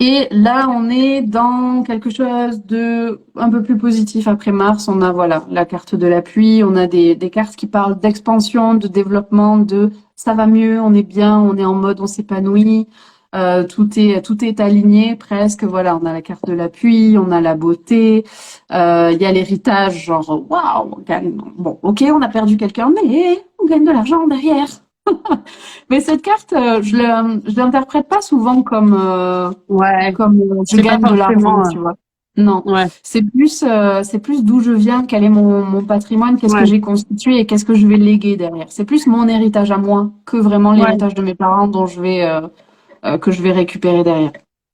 Et là, on est dans quelque chose de un peu plus positif après Mars. On a voilà la carte de la pluie. On a des cartes qui parlent d'expansion, de développement, de ça va mieux, on est bien, on est en mode on s'épanouit. Tout est aligné presque. Voilà, on a la carte de la pluie, on a la beauté. Il y a l'héritage, genre waouh, on gagne. Bon, ok, on a perdu quelqu'un, mais on gagne de l'argent derrière. Mais cette carte, je l'interprète pas souvent comme Ouais. je C'est pas gagne de l'argent, forcément. tu vois. Non, Ouais. c'est plus d'où je viens, quel est mon patrimoine, qu'est-ce que Ouais. j'ai constitué et qu'est-ce que je vais léguer derrière. C'est plus mon héritage à moi que vraiment Ouais. l'héritage de mes parents dont que je vais récupérer derrière.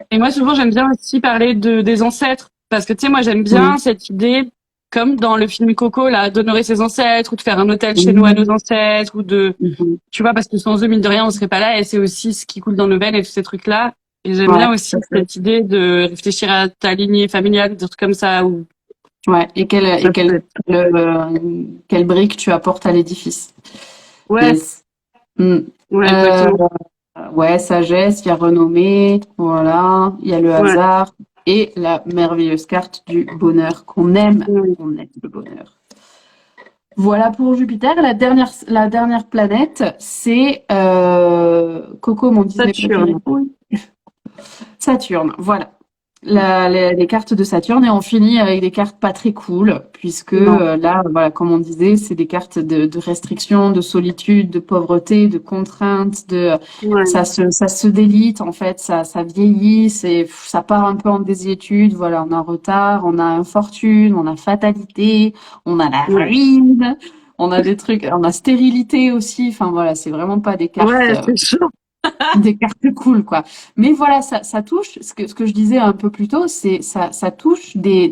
Et moi, souvent, j'aime bien aussi parler des ancêtres. Parce que, tu sais, moi, j'aime bien cette idée, comme dans le film Coco, là, d'honorer ses ancêtres, ou de faire un hôtel chez nous à nos ancêtres, ou de, Mhm. tu vois, parce que sans eux, mine de rien, on serait pas là, et c'est aussi ce qui coule dans nos veines et tous ces trucs-là. Et j'aime Ouais, bien aussi tout à fait. cette idée de réfléchir à ta lignée familiale, des trucs comme ça, ou, Ouais. Et ça peut être- quelle brique tu apportes à l'édifice. ouais, Yes. Mm. ouais, Euh, exactement. ouais, sagesse, il y a renommée, voilà, il y a le Ouais. hasard et la merveilleuse carte du bonheur qu'on aime. Ouais. On aime le bonheur. Voilà pour Jupiter. La dernière planète, c'est Coco, mon Disney préféré. Saturne. Oui. Saturne, voilà. Les cartes de Saturne et on finit avec des cartes pas très cool puisque Non. là, voilà, comme on disait, c'est des cartes de restriction, de solitude, de pauvreté, de contrainte, Ouais. ça se délite en fait, ça vieillit, ça part un peu en désuétude. Voilà, on a retard, on a infortune, on a fatalité, on a la Ouais. ruine, on a des trucs, on a stérilité aussi. Enfin voilà, c'est vraiment pas Ouais, c'est chaud. des cartes cool, quoi. Mais voilà, ça touche, ce que je disais un peu plus tôt, ça touche des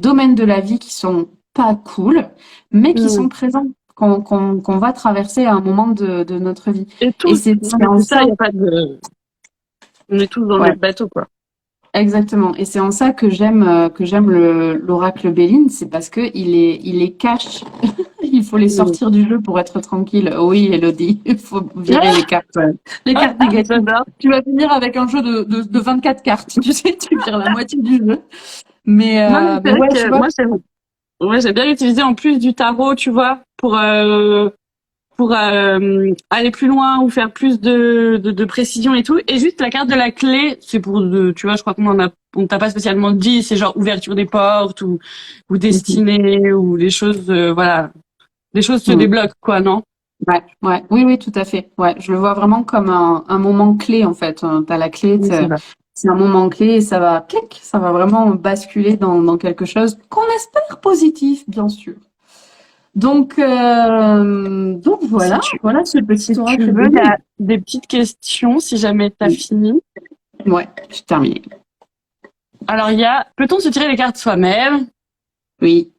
domaines de la vie qui sont pas cool, mais qui Mm. sont présents, qu'on va traverser à un moment de notre vie. Et Et tous. Non, c'est mais en c'est ça, ça, il y a pas de, on est tous dans le ouais, même bateau, quoi. exactement. Et c'est en ça que j'aime l'oracle Béline, c'est parce que il est cash. Il faut les Mm. sortir du jeu pour être tranquille. Oui, Elodie, il faut virer les cartes négatives. J'adore. Tu vas finir avec un jeu de 24 cartes. Tu sais, tu vires la moitié du jeu. Non, mais c'est Mais vrai ouais, tu que vois. moi, j'ai bien utilisé en plus du tarot, tu vois, pour aller plus loin ou faire plus de précision et tout. Et juste la carte de la clé, c'est tu vois, je crois on t'a pas spécialement dit, c'est genre ouverture des portes ou Mhm. destinée ou les choses, voilà, les choses se Mhm. débloquent, quoi, non? Ouais, ouais, oui, oui, tout à fait. Ouais, je le vois vraiment comme un moment clé en fait. T'as la clé, Oui, c'est vrai. c'est un moment clé et ça va, clic, ça va vraiment basculer dans quelque chose qu'on espère positif, bien sûr. Donc Si voilà, tu, voilà ce petit si tu oracle veux, il y béni. a des petites questions si jamais t'as fini. Ouais, j'ai terminé. Alors, peut-on se tirer les cartes soi-même? Oui.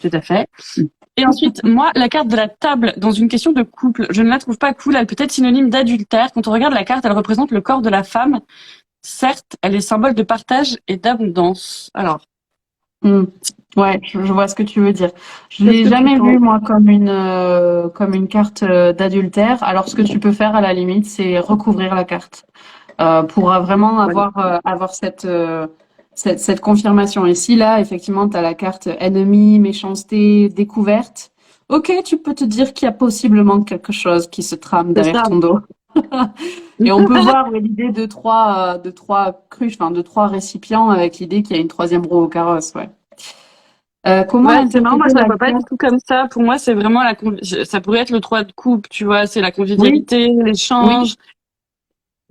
Tout à fait. Et ensuite, moi, la carte de la table dans une question de couple, je ne la trouve pas cool. Elle peut être synonyme d'adultère. Quand on regarde la carte, elle représente le corps de la femme. Certes, elle est symbole de partage et d'abondance. Alors, Hmm. Ouais, je vois ce que tu veux dire. Je qu'est-ce l'ai que tu jamais vu penses? moi comme une carte d'adultère. Alors ce que tu peux faire à la limite, c'est recouvrir la carte pour vraiment Ouais, avoir cette confirmation. Et si là, effectivement, tu as la carte ennemi, méchanceté, découverte, ok, tu peux te dire qu'il y a possiblement quelque chose qui se trame c'est derrière ça. ton dos. Et on peut voir ouais, l'idée de trois cruches, enfin de trois récipients avec l'idée qu'il y a une troisième roue au carrosse. Ouais. Comment Ouais, c'est marrant, moi interpréter je la la vois pas du carte? tout comme ça. Pour moi, c'est vraiment ça pourrait être le 3 de coupe, tu vois, c'est la Oui, convivialité, oui, l'échange.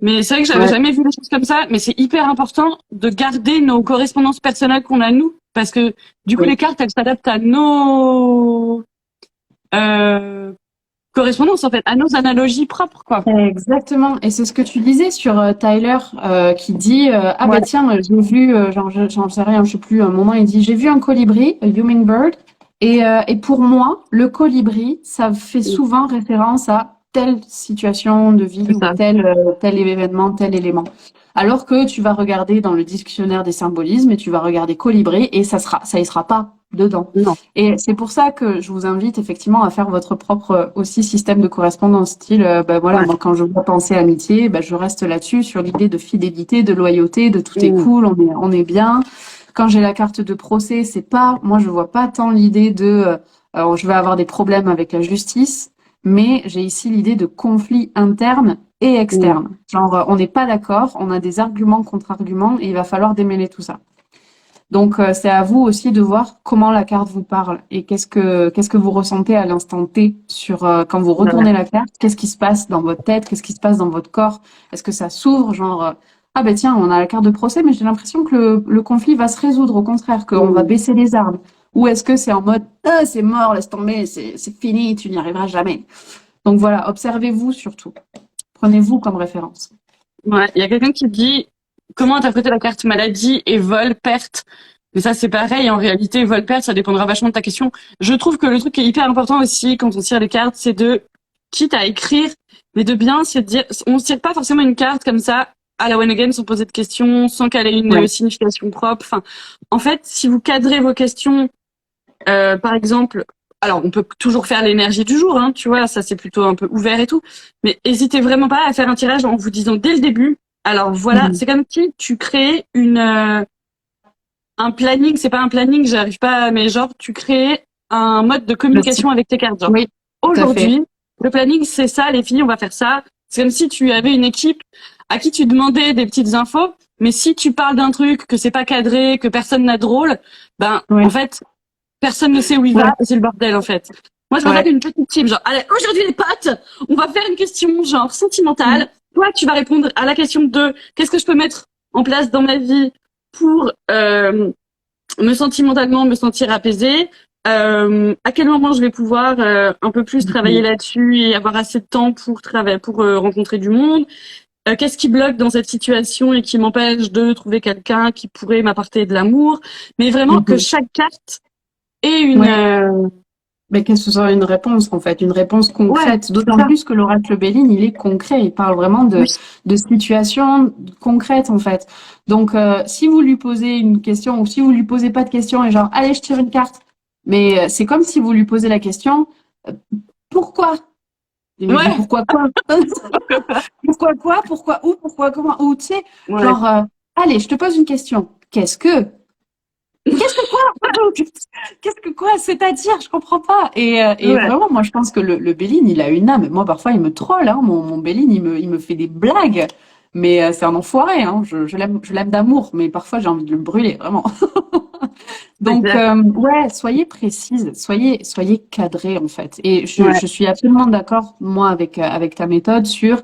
Mais c'est vrai que j'avais ouais, jamais vu les choses comme ça, mais c'est hyper important de garder nos correspondances personnelles qu'on a nous, parce que du coup oui. les cartes elles s'adaptent à nos euh, correspondances en fait, à nos analogies propres quoi. Exactement. Et c'est ce que tu disais sur Tyler qui dit ah Ouais, ben tiens j'ai vu j'en sais rien je sais plus un moment il dit j'ai vu un colibri a hummingbird et pour moi le colibri ça fait souvent référence à telle situation de vie c'est ou ça. tel événement tel élément alors que tu vas regarder dans le dictionnaire des symbolismes et tu vas regarder colibri et ça y sera pas dedans. Non. Et c'est pour ça que je vous invite effectivement à faire votre propre aussi système de correspondance, style, ben voilà, Ouais. moi quand je vois penser amitié, ben je reste là-dessus sur l'idée de fidélité, de loyauté, de tout est Mm. cool, on est bien. Quand j'ai la carte de procès, c'est pas, moi je vois pas tant l'idée je vais avoir des problèmes avec la justice, mais j'ai ici l'idée de conflit interne et Mm. externe. Genre, on n'est pas d'accord, on a des arguments contre arguments et il va falloir démêler tout ça. Donc, c'est à vous aussi de voir comment la carte vous parle et qu'est-ce que vous ressentez à l'instant T sur quand vous Ouais. retournez la carte, qu'est-ce qui se passe dans votre tête, qu'est-ce qui se passe dans votre corps, est-ce que ça s'ouvre, genre ah ben tiens, on a la carte de procès, mais j'ai l'impression que le conflit va se résoudre, au contraire, qu'on va Mm. baisser les armes, ou est-ce que c'est en mode ah c'est mort, laisse tomber, c'est fini, tu n'y arriveras jamais. Donc voilà, observez-vous surtout, prenez-vous comme référence. Ouais. Il y a quelqu'un qui dit comment interpréter la carte maladie et vol, perte. Mais ça, c'est pareil. En réalité, vol, perte, ça dépendra vachement de ta question. Je trouve que le truc qui est hyper important aussi quand on tire les cartes, c'est de, quitte à écrire, mais de bien se dire, on ne tire pas forcément une carte comme ça à la one again sans poser de questions, sans qu'elle ait une signification propre. Enfin, en fait, si vous cadrez vos questions, par exemple, alors on peut toujours faire l'énergie du jour, hein, tu vois, ça c'est plutôt un peu ouvert et tout, mais hésitez vraiment pas à faire un tirage en vous disant dès le début. Alors voilà, c'est comme si tu crées un planning, c'est pas un planning, j'arrive pas, mais genre tu crées un mode de communication avec tes cartes. Genre, Oui, aujourd'hui, le planning c'est ça, les filles, on va faire ça. C'est comme si tu avais une équipe à qui tu demandais des petites infos, mais si tu parles d'un truc que c'est pas cadré, que personne n'a de rôle, ben en fait personne ne sait où il va, c'est le bordel en fait. Moi je m'appelle une petite team, genre allez, aujourd'hui les potes, on va faire une question genre sentimentale. Toi tu vas répondre à la question de qu'est-ce que je peux mettre en place dans ma vie pour me sentimentalement me sentir apaisée. À quel moment je vais pouvoir un peu plus travailler là-dessus et avoir assez de temps pour travailler, pour rencontrer du monde. Qu'est-ce qui bloque dans cette situation et qui m'empêche de trouver quelqu'un qui pourrait m'apporter de l'amour. Mais vraiment que chaque carte ait une... Mais que ce soit une réponse, en fait, une réponse concrète. D'autant plus que l'oracle Béline, il est concret. Il parle vraiment de situations concrètes, en fait. Donc, si vous lui posez une question ou si vous lui posez pas de question et genre, allez, je tire une carte. Mais c'est comme si vous lui posez la question, pourquoi? Pourquoi quoi? Pourquoi quoi? Pourquoi où? Pourquoi comment? Ou tu sais, genre, allez, je te pose une question. Qu'est-ce que quoi? Qu'est-ce que quoi? C'est-à-dire, je comprends pas. Et vraiment, moi, je pense que le Béline, il a une âme. Moi, parfois, il me troll, hein. Mon Béline, il me fait des blagues. Mais c'est un enfoiré, hein. Je l'aime d'amour, mais parfois, j'ai envie de le brûler, vraiment. Donc, soyez précise, soyez cadré, en fait. Et je suis absolument d'accord, moi, avec ta méthode sur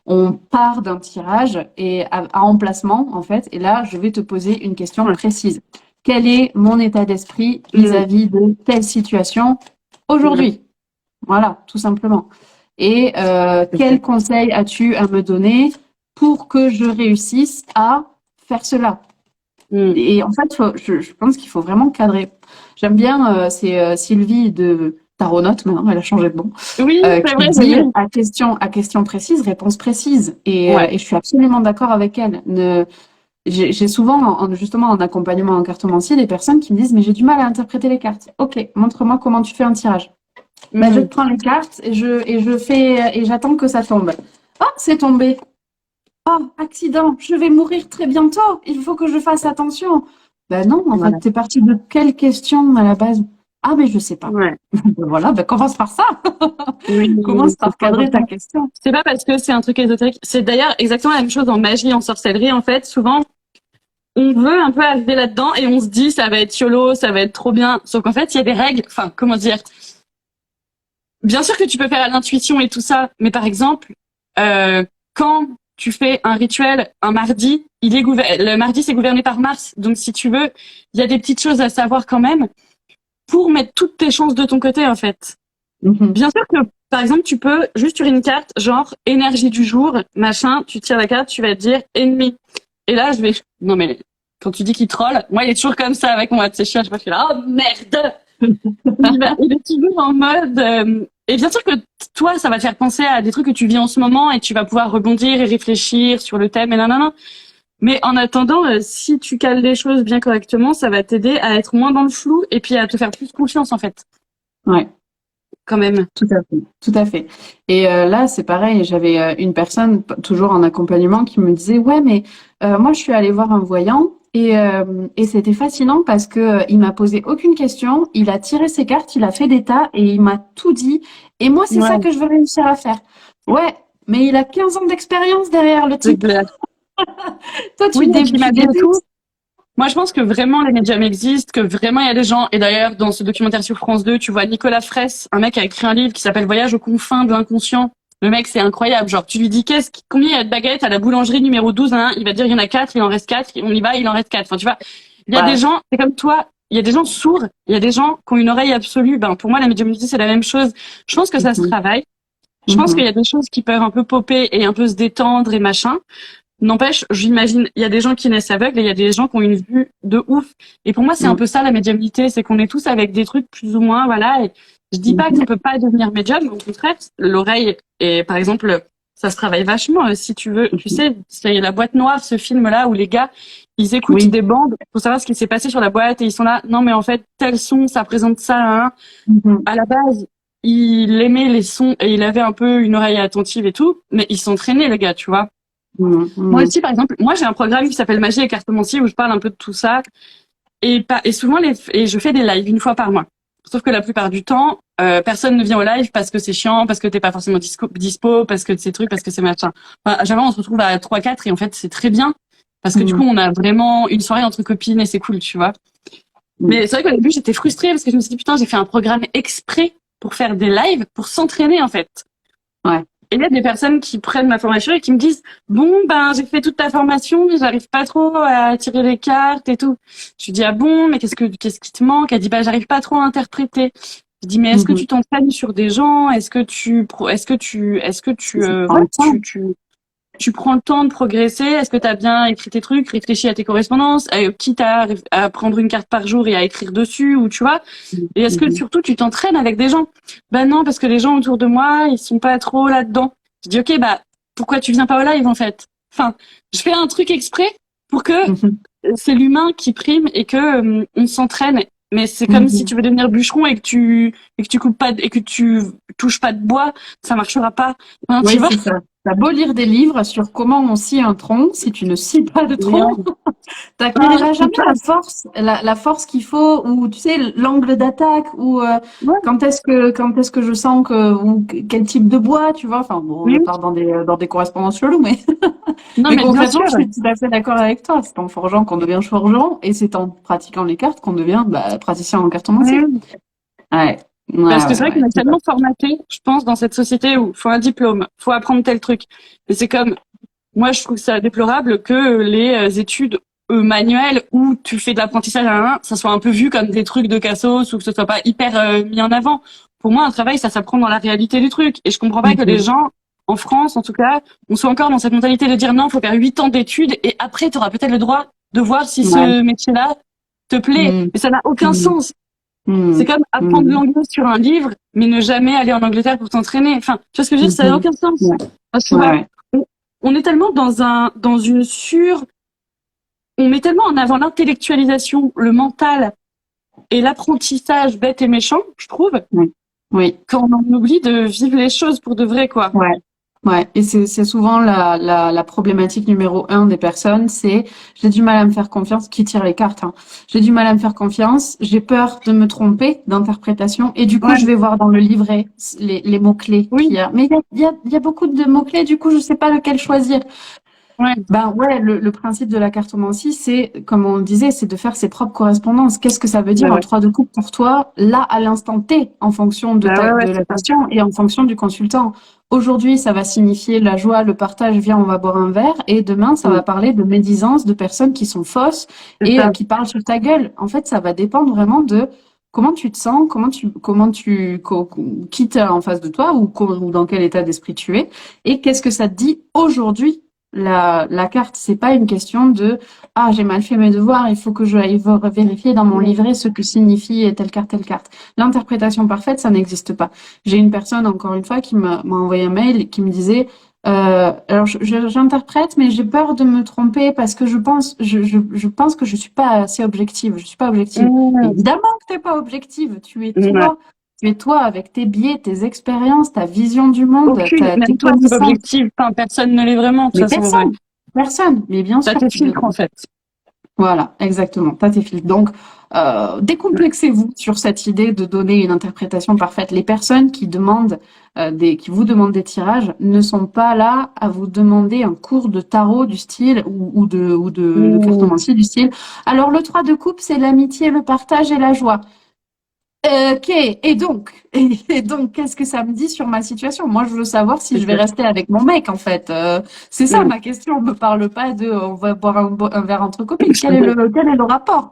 on part d'un tirage et à emplacement, en fait. Et là, je vais te poser une question précise. Quel est mon état d'esprit vis-à-vis de telle situation aujourd'hui? Voilà, tout simplement. Et quel conseil as-tu à me donner pour que je réussisse à faire cela? Et en fait, je pense qu'il faut vraiment cadrer. J'aime bien, c'est Sylvie de Taronote, maintenant, elle a changé de nom. Oui, c'est vrai, dit à question précise, réponse précise. Et je suis absolument d'accord avec elle. J'ai souvent, justement, en accompagnement en cartomancier, des personnes qui me disent « Mais j'ai du mal à interpréter les cartes. » Ok, montre-moi comment tu fais un tirage. Ben, je prends les cartes et j'attends que ça tombe. Oh, c'est tombé. Oh, accident, je vais mourir très bientôt. Il faut que je fasse attention. Ben non, en fait, t'es parti de quelle question à la base? Ah, mais je sais pas. Voilà, ben commence par ça. Commence par cadrer ta question. C'est pas parce que c'est un truc ésotérique. C'est d'ailleurs exactement la même chose en magie, en sorcellerie. En fait, souvent, on veut un peu arriver là-dedans et on se dit ça va être YOLO, ça va être trop bien. Sauf qu'en fait, il y a des règles. Enfin, comment dire? Bien sûr que tu peux faire à l'intuition et tout ça, mais par exemple, quand tu fais un rituel un mardi, le mardi c'est gouverné par Mars. Donc si tu veux, il y a des petites choses à savoir quand même pour mettre toutes tes chances de ton côté en fait. Bien sûr que par exemple, tu peux juste tirer une carte genre énergie du jour, machin, tu tires la carte, tu vas te dire ennemi. Et là, non mais quand tu dis qu'il troll, moi il est toujours comme ça avec moi, tu sais, je suis là, oh merde. Il est toujours en mode et bien sûr que toi ça va te faire penser à des trucs que tu vis en ce moment et tu vas pouvoir rebondir et réfléchir sur le thème et nanana. Mais en attendant, si tu cales les choses bien correctement, ça va t'aider à être moins dans le flou et puis à te faire plus confiance en fait. Ouais. Quand même. Tout à fait. Et là, c'est pareil, j'avais une personne, toujours en accompagnement, qui me disait « Ouais, mais moi, je suis allée voir un voyant et c'était fascinant parce que il m'a posé aucune question, il a tiré ses cartes, il a fait des tas et il m'a tout dit. Et moi, c'est ça que je veux réussir à faire. » Ouais, mais il a 15 ans d'expérience derrière le type. Toi, tu débutes. Moi, je pense que vraiment les médiums existent, que vraiment il y a des gens. Et d'ailleurs, dans ce documentaire sur France 2, tu vois Nicolas Fraisse, un mec qui a écrit un livre qui s'appelle Voyage aux confins de l'inconscient. Le mec, c'est incroyable. Genre, tu lui dis combien il y a de baguettes à la boulangerie numéro 12, hein, il va dire il y en a 4, il en reste 4, on y va, il en reste 4. Enfin, tu vois, il y a des gens, c'est comme toi, il y a des gens sourds, il y a des gens qui ont une oreille absolue. Ben, pour moi, la médiumnité, c'est la même chose. Je pense que ça se travaille. Je pense qu'il y a des choses qui peuvent un peu popper et un peu se détendre et machin. N'empêche, j'imagine, il y a des gens qui naissent aveugles et il y a des gens qui ont une vue de ouf. Et pour moi, c'est un peu ça la médiumnité, c'est qu'on est tous avec des trucs plus ou moins, voilà. Et je dis pas qu'on peut pas devenir médium, au contraire, l'oreille, et par exemple, ça se travaille vachement. Si tu veux, tu sais, c'est La Boîte Noire, ce film-là où les gars, ils écoutent des bandes pour savoir ce qui s'est passé sur la boîte et ils sont là. Non, mais en fait, tel son, ça présente ça. Hein. À la base, il aimait les sons et il avait un peu une oreille attentive et tout, mais ils s'entraînaient, les gars, tu vois. Moi aussi, par exemple, moi j'ai un programme qui s'appelle Magie et cartomancie où je parle un peu de tout ça et souvent et je fais des lives une fois par mois. Sauf que la plupart du temps, personne ne vient au live parce que c'est chiant, parce que t'es pas forcément dispo, parce que c'est trucs, parce que c'est machin. Enfin, jamais on se retrouve à 3-4 et en fait c'est très bien parce que du coup on a vraiment une soirée entre copines et c'est cool, tu vois. Mais c'est vrai qu'au début j'étais frustrée parce que je me suis dit putain j'ai fait un programme exprès pour faire des lives, pour s'entraîner en fait. Ouais. Et il y a des personnes qui prennent ma formation et qui me disent bon ben j'ai fait toute ta formation mais j'arrive pas trop à tirer les cartes et tout. Je dis ah bon mais qu'est-ce qui te manque? Elle dit bah j'arrive pas trop à interpréter. Je dis mais est-ce que tu t'entraînes sur des gens? Est-ce que tu prends le temps de progresser? Est-ce que tu as bien écrit tes trucs, réfléchi à tes correspondances, quitte à prendre une carte par jour et à écrire dessus, ou tu vois? Et est-ce que surtout tu t'entraînes avec des gens? Ben non, parce que les gens autour de moi, ils sont pas trop là-dedans. Je dis ok, bah pourquoi tu viens pas au live en fait? Enfin, je fais un truc exprès pour que c'est l'humain qui prime et que on s'entraîne. Mais c'est comme si tu veux devenir bûcheron et que tu coupes pas et que tu touches pas de bois, ça marchera pas. Enfin, Oui, tu vois? c'est ça. T'as beau lire des livres sur comment on scie un tronc, si tu ne scies pas de tronc, t'acquériras jamais la force qu'il faut, ou tu sais, l'angle d'attaque, ou quand est-ce que je sens ou quel type de bois, tu vois. Enfin bon, on part dans des correspondances cheloues, mais Non, mais mais concrètement, je suis tout à fait d'accord avec toi. C'est en forgeant qu'on devient forgeron, et c'est en pratiquant les cartes qu'on devient praticien en cartomancie. Ouais. Parce que c'est vrai qu'on est tellement formaté, je pense, dans cette société où faut un diplôme, faut apprendre tel truc. Et c'est comme, moi, je trouve ça déplorable que les études manuelles où tu fais de l'apprentissage ça soit un peu vu comme des trucs de cassos ou que ce soit pas hyper mis en avant. Pour moi, un travail, ça s'apprend dans la réalité du truc. Et je comprends pas que les gens, en France, en tout cas, on soit encore dans cette mentalité de dire non, faut faire 8 ans d'études et après, tu auras peut-être le droit de voir si ce métier-là te plaît. Mais ça n'a aucun sens. C'est comme apprendre l'anglais sur un livre, mais ne jamais aller en Angleterre pour t'entraîner. Enfin, tu vois ce que je veux dire? Ça n'a aucun sens. Parce que on est tellement on met tellement en avant l'intellectualisation, le mental et l'apprentissage bête et méchant, je trouve. Oui. Qu'on en oublie de vivre les choses pour de vrai, quoi. Ouais, et c'est souvent la problématique numéro 1 des personnes, c'est j'ai du mal à me faire confiance, qui tire les cartes, hein. J'ai du mal à me faire confiance, j'ai peur de me tromper d'interprétation, et du coup je vais voir dans le livret les mots-clés qu'il y a. Mais il y a beaucoup de mots-clés, du coup je sais pas lequel choisir. Le principe de la cartomancie, c'est, comme on le disait, c'est de faire ses propres correspondances. Qu'est-ce que ça veut dire en 3 de coupe pour toi, là, à l'instant T, en fonction de la passion et en fonction du consultant. Aujourd'hui, ça va signifier la joie, le partage, viens, on va boire un verre. Et demain, ça va parler de médisance, de personnes qui sont fausses et qui parlent sur ta gueule. En fait, ça va dépendre vraiment de comment tu te sens, qui t'es en face de toi ou dans quel état d'esprit tu es. Et qu'est-ce que ça te dit aujourd'hui? La carte, c'est pas une question de j'ai mal fait mes devoirs, il faut que je aille vérifier dans mon livret ce que signifie telle carte, telle carte. L'interprétation parfaite, ça n'existe pas. J'ai une personne, encore une fois, qui m'a envoyé un mail qui me disait alors j'interprète, mais j'ai peur de me tromper parce que je pense que je suis pas assez objective. Je suis pas objective. Évidemment que t'es pas objective. Tu es toi. Tu es toi avec tes biais, tes expériences, ta vision du monde. Même toi, tu es objective. Enfin, personne ne l'est vraiment. Personne. Mais bien sûr. T'as tes filtres, en fait. Voilà, exactement. T'as tes filtres. Donc, décomplexez-vous sur cette idée de donner une interprétation parfaite. Les personnes qui vous demandent des tirages ne sont pas là à vous demander un cours de tarot du style ou de cartomancie du style. Alors, le 3 de coupe, c'est l'amitié, le partage et la joie. Ok, et donc, qu'est-ce que ça me dit sur ma situation? Moi, je veux savoir si je vais rester avec mon mec, en fait. C'est ça ma question. On me parle pas de, on va boire un verre entre copines. Quel est le rapport?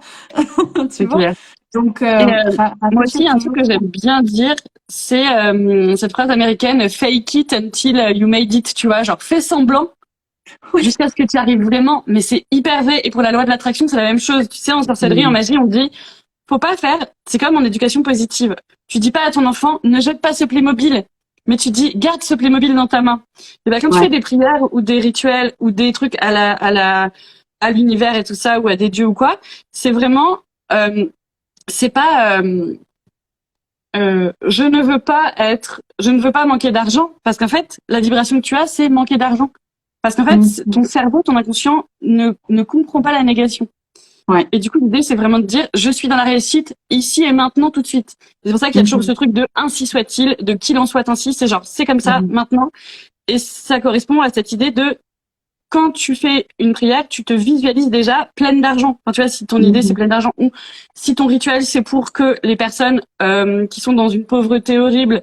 Tu vois? Clair. Donc, moi aussi, un truc que j'aime bien dire, c'est cette phrase américaine, fake it until you made it, tu vois, genre fais semblant Oui. jusqu'à ce que tu y arrives vraiment. Mais c'est hyper vrai. Et pour la loi de l'attraction, c'est la même chose. Tu sais, en sorcellerie, en magie, on dit, faut pas faire, c'est comme en éducation positive. Tu dis pas à ton enfant, ne jette pas ce Playmobil. Mais tu dis, garde ce Playmobil dans ta main. Et ben, quand tu Ouais. fais des prières ou des rituels ou des trucs à l'univers et tout ça, ou à des dieux ou quoi, c'est vraiment, c'est pas, je ne veux pas manquer d'argent, parce qu'en fait, la vibration que tu as, c'est manquer d'argent. Parce qu'en fait, ton cerveau, ton inconscient ne comprend pas la négation. Ouais. Et du coup, l'idée, c'est vraiment de dire, je suis dans la réussite, ici et maintenant, tout de suite. C'est pour ça qu'il y a toujours ce truc de ainsi soit-il, de qu'il en soit ainsi, c'est genre, c'est comme ça, maintenant. Et ça correspond à cette idée de, quand tu fais une prière, tu te visualises déjà pleine d'argent. Enfin, tu vois, si ton idée c'est pleine d'argent, ou si ton rituel c'est pour que les personnes qui sont dans une pauvreté horrible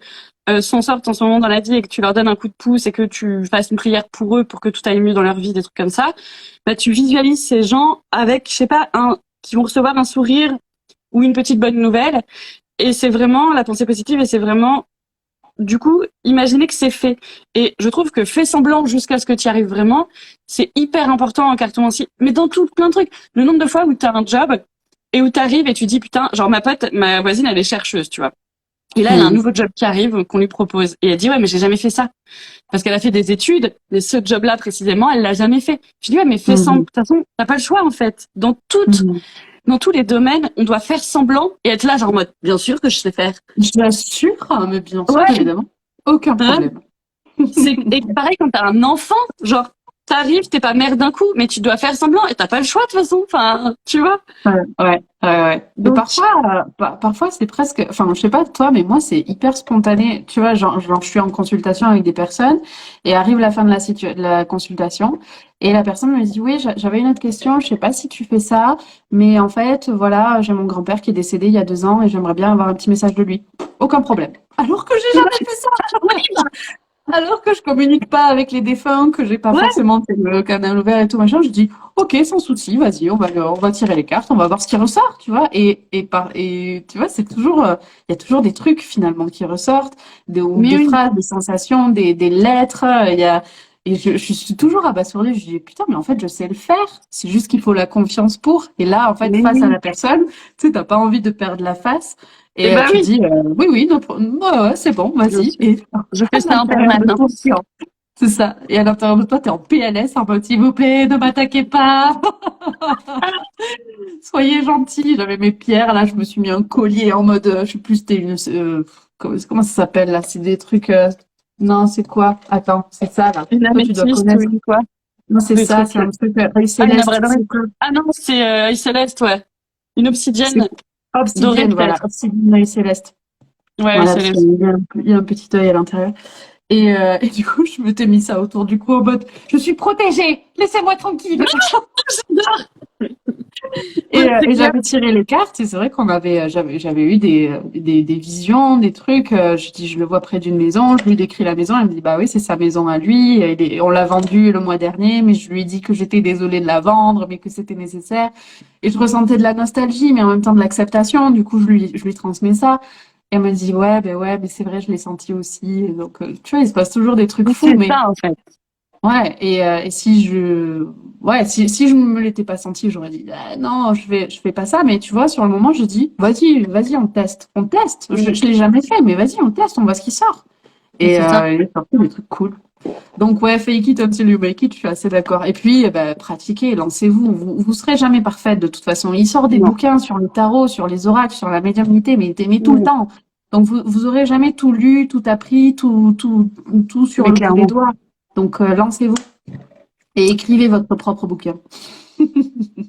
s'en sortent en ce moment dans la vie et que tu leur donnes un coup de pouce et que tu fasses une prière pour eux pour que tout aille mieux dans leur vie, des trucs comme ça, bah tu visualises ces gens avec, je sais pas, qui vont recevoir un sourire ou une petite bonne nouvelle. Et c'est vraiment la pensée positive et c'est vraiment du coup, imaginez que c'est fait. Et je trouve que fais semblant jusqu'à ce que tu y arrives vraiment, c'est hyper important en cartomancie. Mais dans tout, plein de trucs. Le nombre de fois où tu as un job et où tu arrives et tu dis, putain, genre ma voisine, elle est chercheuse, tu vois. Et là, elle a un nouveau job qui arrive, qu'on lui propose. Et elle dit, ouais, mais j'ai jamais fait ça. Parce qu'elle a fait des études, mais ce job-là précisément, elle l'a jamais fait. Je dis, ouais, mais fais semblant. De toute façon, t'as pas le choix, en fait. Dans tous les domaines, on doit faire semblant et être là, genre en mode, bien sûr que je sais faire. Je l'assure, mais bien sûr, Ouais. évidemment. Aucun problème. Et pareil quand t'as un enfant, genre t'arrives, t'es pas mère d'un coup, mais tu dois faire semblant et t'as pas le choix de toute façon. Enfin, tu vois. Ouais. Mais Donc, parfois c'est presque, enfin, je sais pas toi, mais moi c'est hyper spontané. Tu vois, genre, je suis en consultation avec des personnes et arrive la fin de de la consultation et la personne me dit, oui, j'avais une autre question, je sais pas si tu fais ça, mais en fait, voilà, j'ai mon grand-père qui est décédé il y a 2 ans et j'aimerais bien avoir un petit message de lui. Aucun problème. Alors que j'ai jamais fait ça. Alors que je communique pas avec les défunts, que j'ai pas Ouais. forcément le canal ouvert et tout machin, je dis ok, sans souci, vas-y, on va tirer les cartes, on va voir ce qui ressort, tu vois. Et tu vois, c'est toujours, il y a toujours des trucs finalement qui ressortent, des phrases, des sensations, des lettres. Il y a et je suis toujours abasourdie. Je dis putain, mais en fait, je sais le faire. C'est juste qu'il faut la confiance pour. Et là, en fait, face à la personne, tu sais, t'as pas envie de perdre la face. Et bah tu oui. dis oui, ouais, c'est bon, vas-y. Et Je fais ça en l'intérieur de permanence. ton corps. C'est ça. Et à l'intérieur de toi, t'es en PLS, en mode, s'il vous plaît, ne m'attaquez pas. Soyez gentils. J'avais mes pierres, là, je me suis mis un collier en mode, je sais plus, c'était comment ça s'appelle, là? C'est des trucs, non, c'est quoi? Attends, c'est ça, là. Une Toi, tu dois améthyste ou connaître. une quoi? Non, c'est Des ça, trucs. c'est un truc, œil Une céleste. abradorie. C'est quoi? Ah non, c'est œil céleste, ouais. Une C'est obsidienne dorée obsidienne, voilà. peut-être. Obsidienne, œil céleste. Ouais, œil Voilà, parce céleste. qu'il y a un petit œil à l'intérieur. Et du coup, je m'étais mis ça autour du cou en mode, je suis protégée, laissez-moi tranquille. Et j'avais tiré les cartes et c'est vrai qu'on avait, j'avais eu des visions, des trucs. Je dis, je le vois près d'une maison, je lui décris la maison, elle me dit, bah oui, c'est sa maison à lui. On l'a vendue le mois dernier, mais je lui ai dit que j'étais désolée de la vendre, mais que c'était nécessaire. Et je ressentais de la nostalgie, mais en même temps de l'acceptation. Du coup, je lui transmets ça. Et elle me dit, ouais, mais c'est vrai, je l'ai senti aussi. Et donc, tu vois, il se passe toujours des trucs fous, C'est mais ça en fait. ouais, et si je ne me l'étais pas senti, j'aurais dit ah, non, je fais pas ça. Mais tu vois, sur le moment, je dis vas-y, on teste. Je l'ai jamais fait, mais vas-y, on teste, on voit ce qui sort. Et C'est ça. il est sorti des trucs cool. Donc ouais, fake it until you make it, je suis assez d'accord. Et puis, pratiquez, lancez-vous. Vous serez jamais parfaite de toute façon. Il sort des Non. bouquins sur le tarot, sur les oracles, sur la médiumnité, mais tout le temps. Donc vous aurez jamais tout lu, tout appris, tout sur Mais le bout des clairement. doigts. Donc lancez-vous et écrivez votre propre bouquin.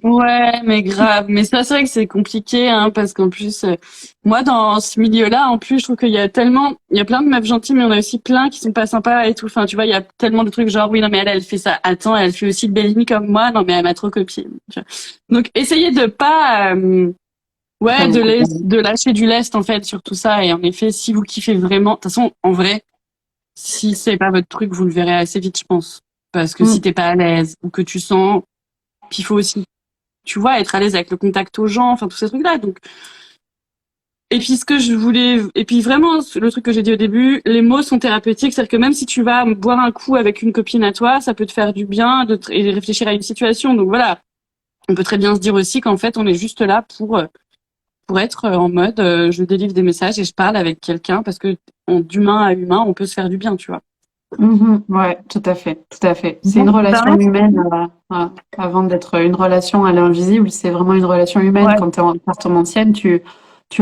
Ouais, mais grave. Mais ça, c'est vrai que c'est compliqué, hein, parce qu'en plus, moi, dans ce milieu-là, en plus, je trouve il y a plein de meufs gentilles, mais on a aussi plein qui sont pas sympas et tout. Enfin, tu vois, il y a tellement de trucs genre, oui, non, mais elle fait ça. Attends, elle fait aussi le Bellini comme moi. Non, mais elle m'a trop copié. Tu vois. Donc, essayez de pas, Pas vous comparer. de lâcher du lest, en fait, sur tout ça. Et en effet, si vous kiffez vraiment, de toute façon, en vrai, si c'est pas votre truc, vous le verrez assez vite, je pense. Parce que si t'es pas à l'aise ou que tu sens, puis il faut aussi, tu vois, être à l'aise avec le contact aux gens, enfin tous ces trucs-là. Donc Et puis ce que je voulais, et puis vraiment le truc que j'ai dit au début, les mots sont thérapeutiques, c'est-à-dire que même si tu vas boire un coup avec une copine à toi, ça peut te faire du bien et réfléchir à une situation. Donc voilà, on peut très bien se dire aussi qu'en fait on est juste là pour être en mode je délivre des messages et je parle avec quelqu'un parce que d'humain à humain on peut se faire du bien, tu vois. Ouais, tout à fait, tout à fait. C'est Bon, une bah relation humaine avant d'être une relation à l'invisible. C'est vraiment une relation humaine. ouais. Quand tu es en cartomancienne, tu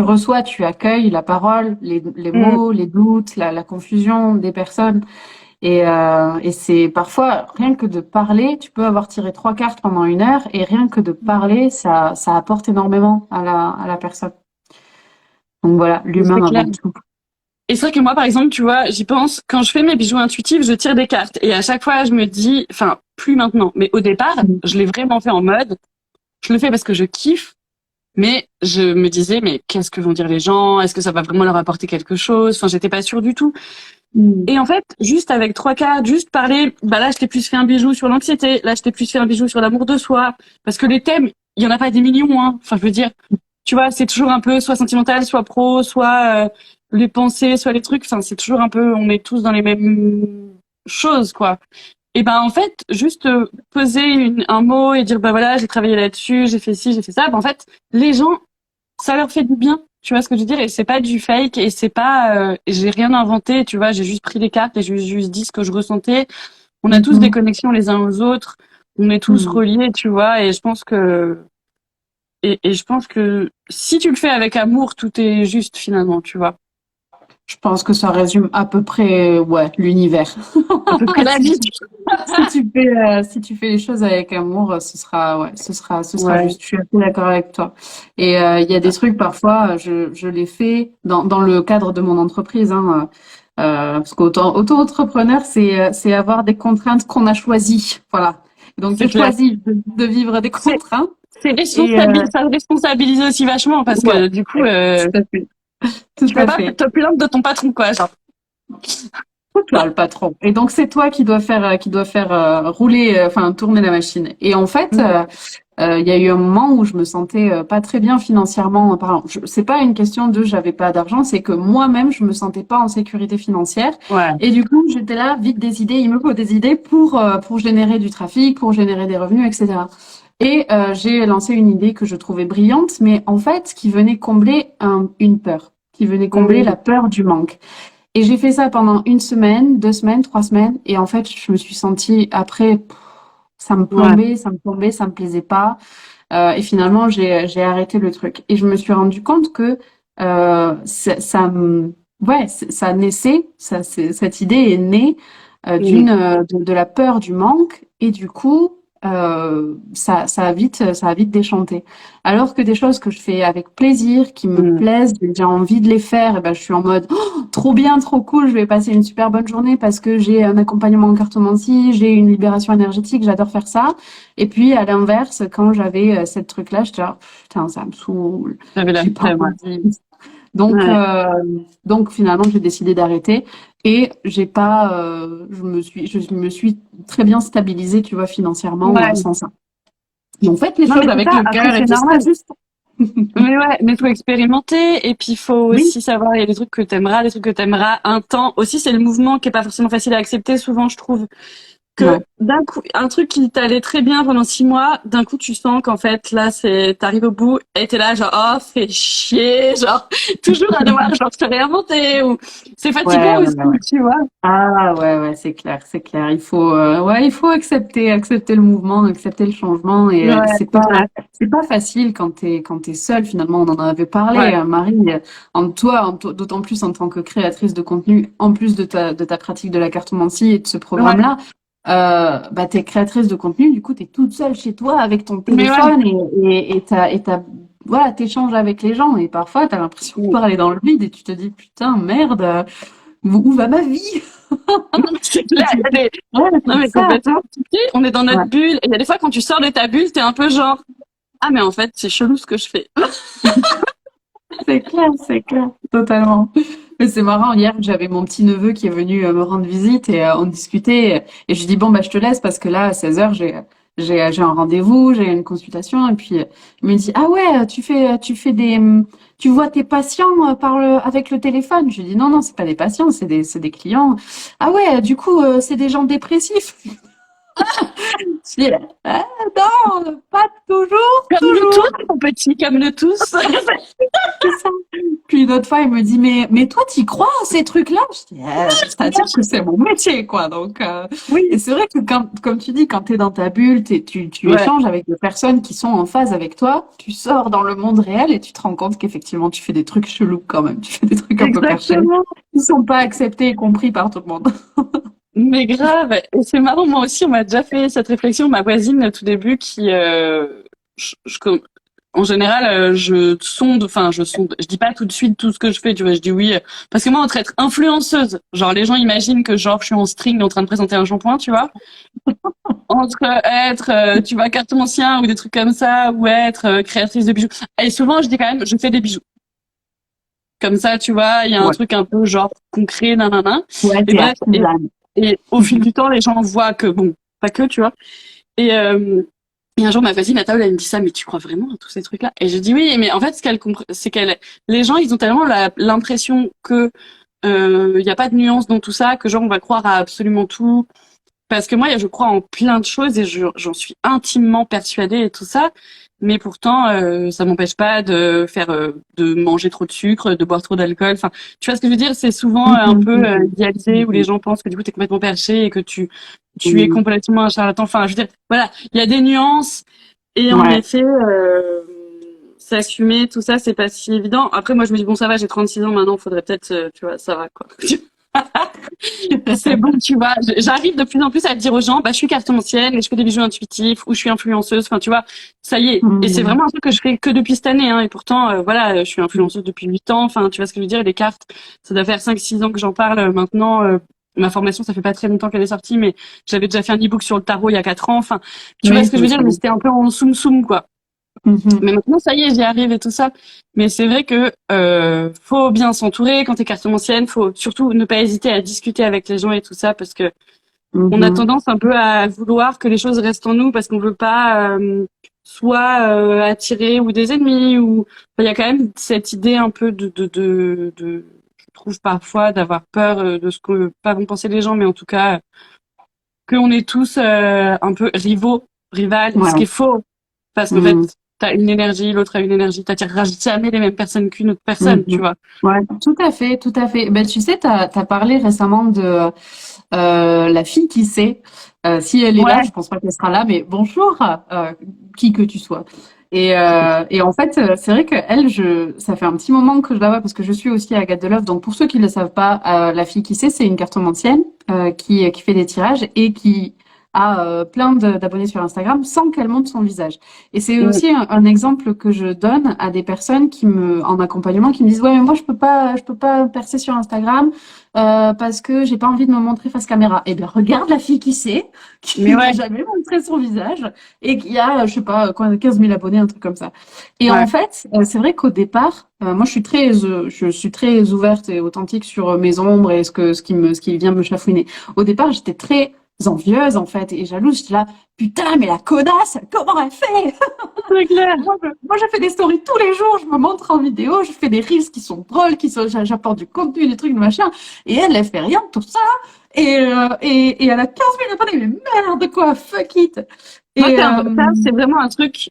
reçois, tu accueilles la parole, les Mm. mots, les doutes, la confusion des personnes. Et c'est parfois rien que de parler, tu peux avoir tiré 3 cartes pendant 1 heure et rien que de parler, ça apporte énormément à la personne. Donc voilà, C'est l'humain clair. avant tout. Et c'est vrai que moi, par exemple, tu vois, j'y pense, quand je fais mes bijoux intuitifs, je tire des cartes. Et à chaque fois, je me dis, enfin, plus maintenant, mais au départ, je l'ai vraiment fait en mode, je le fais parce que je kiffe, mais je me disais, mais qu'est-ce que vont dire les gens? Est-ce que ça va vraiment leur apporter quelque chose? Enfin, j'étais pas sûre du tout. Mm. Et en fait, juste avec 3 cartes, juste parler, bah là, je t'ai plus fait un bijou sur l'anxiété, là, je t'ai plus fait un bijou sur l'amour de soi. Parce que les thèmes, il y en a pas des millions, hein. Enfin, je veux dire, tu vois, c'est toujours un peu soit sentimental, soit pro, soit les pensées, soit les trucs. Enfin, c'est toujours un peu, on est tous dans les mêmes choses, quoi. Et ben en fait, juste poser un mot et dire bah voilà, j'ai travaillé là-dessus, j'ai fait ci, j'ai fait ça. Ben, en fait, les gens, ça leur fait du bien. Tu vois ce que je veux dire? Et c'est pas du fake et c'est pas, j'ai rien inventé. Tu vois, j'ai juste pris les cartes et j'ai juste dit ce que je ressentais. On a tous des Mhm. connexions les uns aux autres. On est tous Mhm. reliés, tu vois. Et je pense que et je pense que si tu le fais avec amour, tout est juste finalement, tu vois. Je pense que ça résume à peu près, ouais, l'univers. À peu près la Si vie. tu, si tu fais les choses avec amour, ce sera Ouais. juste. Je suis assez d'accord avec toi. Et il y a des trucs parfois, je les fais dans le cadre de mon entreprise, hein, parce qu'auto-entrepreneur, c'est avoir des contraintes qu'on a choisies. Voilà. Donc C'est j'ai clair. choisi de vivre des C'est contraintes. c'est Et ça responsabilise aussi vachement parce ouais, que du coup, tout à fait, tout tu peux à pas fait. te plaindre de ton patron, quoi. Genre. Toi, le patron. Et donc c'est toi qui doit faire rouler, enfin tourner la machine. Et en fait, Mm. il y a eu un moment où je me sentais pas très bien financièrement parlant. C'est pas une question de j'avais pas d'argent, c'est que moi-même je me sentais pas en sécurité financière. Ouais. Et du coup, j'étais là, vite des idées, il me faut des idées pour générer du trafic, pour générer des revenus, etc. Et j'ai lancé une idée que je trouvais brillante, mais en fait qui venait combler une peur, qui venait combler Mm. la peur du manque. Et j'ai fait ça pendant 1 semaine, 2 semaines, 3 semaines. Et en fait, je me suis sentie après, ça me Ouais. plombait, ça me plombait, ça me plaisait pas. Et finalement, j'ai arrêté le truc. Et je me suis rendu compte que ouais, ça naissait, cette idée est née Mm. de la peur du manque. Et du coup, ça a vite déchanté. Alors que des choses que je fais avec plaisir, qui me Mm. plaisent, j'ai envie de les faire, et ben, je suis en mode trop bien, trop cool, je vais passer une super bonne journée parce que j'ai un accompagnement en cartomancie, j'ai une libération énergétique, j'adore faire ça. Et puis, à l'inverse, quand j'avais cette truc-là, j'étais genre, putain, ça me saoule, J'avais la j'ai pas flemme, ouais. envie. Donc, Ouais. euh, donc finalement, j'ai décidé d'arrêter et j'ai pas, je me suis très bien stabilisée, tu vois, financièrement, Ouais. sans ça. Donc, faites les Non, choses mais c'est avec ça. le Après, cœur et c'est ce sera normal. juste. Mais ouais, mais faut expérimenter et puis faut Oui, aussi savoir, il y a des trucs que t'aimeras, des trucs que t'aimeras un temps. Aussi, c'est le mouvement qui est pas forcément facile à accepter souvent, je trouve. Que ouais. d'un coup, un truc qui t'allait très bien pendant 6 mois, d'un coup, tu sens qu'en fait, là, t'arrives au bout et t'es là, genre, oh, fais chier, genre, toujours à devoir, genre, se réinventer ou c'est Ouais, fatigant ouais, aussi, ouais. tu vois. Ah ouais, ouais, c'est clair, c'est clair. Il faut accepter le mouvement, accepter le changement. Et Ouais, c'est clair. c'est pas facile quand t'es seule. Finalement, on en avait parlé, Ouais, Marie. D'autant plus en tant que créatrice de contenu, en plus de ta pratique de la cartomancie et de ce ouais, programme-là, bah t'es créatrice de contenu. Du coup, t'es toute seule chez toi avec ton mais ouais. téléphone voilà, t'échanges avec les gens. Et parfois, t'as l'impression de parler dans le vide et tu te dis putain, merde, où va ma vie? Non, mais c'est clair, il y a des... Ouais, Non, c'est mais ça. complètement. Tu sais, on est dans notre Ouais, bulle et il y a des fois, quand tu sors de ta bulle, t'es un peu genre, ah, mais en fait, c'est chelou ce que je fais. c'est clair, totalement. Mais c'est marrant, hier, j'avais mon petit neveu qui est venu me rendre visite et on discutait. Et je lui dis, bon, bah, je te laisse parce que là, à 16 heures, j'ai un rendez-vous, j'ai une consultation, et puis il me dit, ah ouais, tu vois tes patients avec le téléphone. Je lui dis, non, non, c'est pas des patients, c'est des clients. Ah ouais, du coup, c'est des gens dépressifs. Je dis, ah, non, pas toujours, Comme nous toujours. tous, mon petit, comme nous tous. C'est ça. Puis une autre fois, il me dit, mais toi, t'y crois à ces trucs-là? Je dis, c'est-à-dire que c'est mon métier, quoi. Donc, et Oui, c'est vrai que comme tu dis, quand t'es dans ta bulle, tu ouais, échanges avec des personnes qui sont en phase avec toi, tu sors dans le monde réel et tu te rends compte qu'effectivement, tu fais des trucs chelous quand même. Tu fais des trucs un peu perchés, exactement. qui sont pas acceptés et compris par tout le monde. Mais grave. Et c'est marrant, moi aussi, on m'a déjà fait cette réflexion. Ma voisine, au tout début, qui, en général, je sonde. Je dis pas tout de suite tout ce que je fais, tu vois. Je dis oui, parce que moi, entre être influenceuse, genre les gens imaginent que genre je suis en string en train de présenter un shampoing, tu vois. Entre être, tu vois, cartomancien ou des trucs comme ça, ou être créatrice de bijoux. Et souvent, je dis quand même, je fais des bijoux. Comme ça, tu vois, il y a un Ouais, truc un peu genre concret, nanana. ouais, Et t'es bref, artisane. et au fil du temps, les gens voient que bon, pas que, tu vois. Et, euh, et un jour, ma voisine à table, elle me dit ça, mais tu crois vraiment à tous ces trucs-là? Et je dis oui, mais en fait, c'est les gens, ils ont tellement l'impression que il y a pas de nuance dans tout ça, que genre on va croire à absolument tout. Parce que moi, je crois en plein de choses et j'en suis intimement persuadée et tout ça. Mais pourtant, ça m'empêche pas de de manger trop de sucre, de boire trop d'alcool. Enfin, tu vois ce que je veux dire? C'est souvent un Mhm, peu mhm, idéalisé où les mhm, gens pensent que du coup t'es complètement perché et que tu es mhm. complètement un charlatan. Enfin, je veux dire, voilà, il y a des nuances et en Ouais. effet, s'assumer, tout ça, c'est pas si évident. Après, moi, je me dis bon, ça va, j'ai 36 ans maintenant, faudrait peut-être, tu vois, ça va quoi. C'est bon, tu vois. J'arrive de plus en plus à dire aux gens, bah, je suis cartomancienne et je fais des bijoux intuitifs ou je suis influenceuse. Enfin, tu vois, ça y est. Et c'est Mhm. vraiment un truc que je fais que depuis cette année, hein. Et pourtant, voilà, je suis influenceuse depuis 8 ans. Enfin, tu vois ce que je veux dire. Les cartes, ça doit faire 5, 6 ans que j'en parle maintenant. Ma formation, ça fait pas très longtemps qu'elle est sortie, mais j'avais déjà fait un e-book sur le tarot il y a 4 ans. Enfin, tu vois Oui, ce que je je me veux dire, mais souviens. c'était un peu en soum-soum, quoi. Mhm. Mais maintenant, ça y est, j'y arrive et tout ça. Mais c'est vrai que faut bien s'entourer quand t'es cartomancienne. Faut surtout ne pas hésiter à discuter avec les gens et tout ça, parce que on a Mhm. tendance un peu à vouloir que les choses restent en nous parce qu'on veut pas soit attirer ou des ennemis ou enfin, il y a quand même cette idée un peu je trouve parfois d'avoir peur de ce que pas vont penser les gens, mais en tout cas qu'on est tous un peu rivaux, rivales, ce qui Ouais. est faux parce qu'en fait Mhm. t'as une énergie, l'autre a une énergie, t'attireras jamais les mêmes personnes qu'une autre personne, tu Mhm. vois. Ouais, tout à fait, tout à fait. Ben, tu sais, t'as parlé récemment de la fille qui sait. Si elle est là, Ouais. je pense pas qu'elle sera là, mais bonjour, qui que tu sois. Et en fait, c'est vrai que elle, ça fait un petit moment que je la vois parce que je suis aussi Agathe Deleuve. Donc pour ceux qui ne le savent pas, la fille qui sait, c'est une cartomancienne qui fait des tirages et qui a plein d'abonnés sur Instagram sans qu'elle montre son visage. Et c'est Mm. aussi un exemple que je donne à des personnes en accompagnement qui me disent ouais mais moi je peux pas percer sur Instagram parce que j'ai pas envie de me montrer face caméra. Eh bien, regarde la fille qui sait, Mais qui n'a ouais, jamais montré son visage et qui a, je sais pas, quoi, 15 000 abonnés, un truc comme ça. Et en ouais. fait, c'est vrai qu'au départ, moi, je suis très ouverte et authentique sur mes ombres et ce qui vient me chafouiner. Au départ, j'étais très envieuse, en fait, et jalouse. J'étais là, putain, mais la connasse, comment elle fait? C'est clair. Moi, je fais des stories tous les jours, je me montre en vidéo, je fais des reels qui sont drôles, j'apporte du contenu, des trucs, de machin. Et elle fait rien de tout ça. Et elle a 15 000 abonnés, mais merde, quoi, fuck it. Moi, Et, ça, c'est vraiment un truc,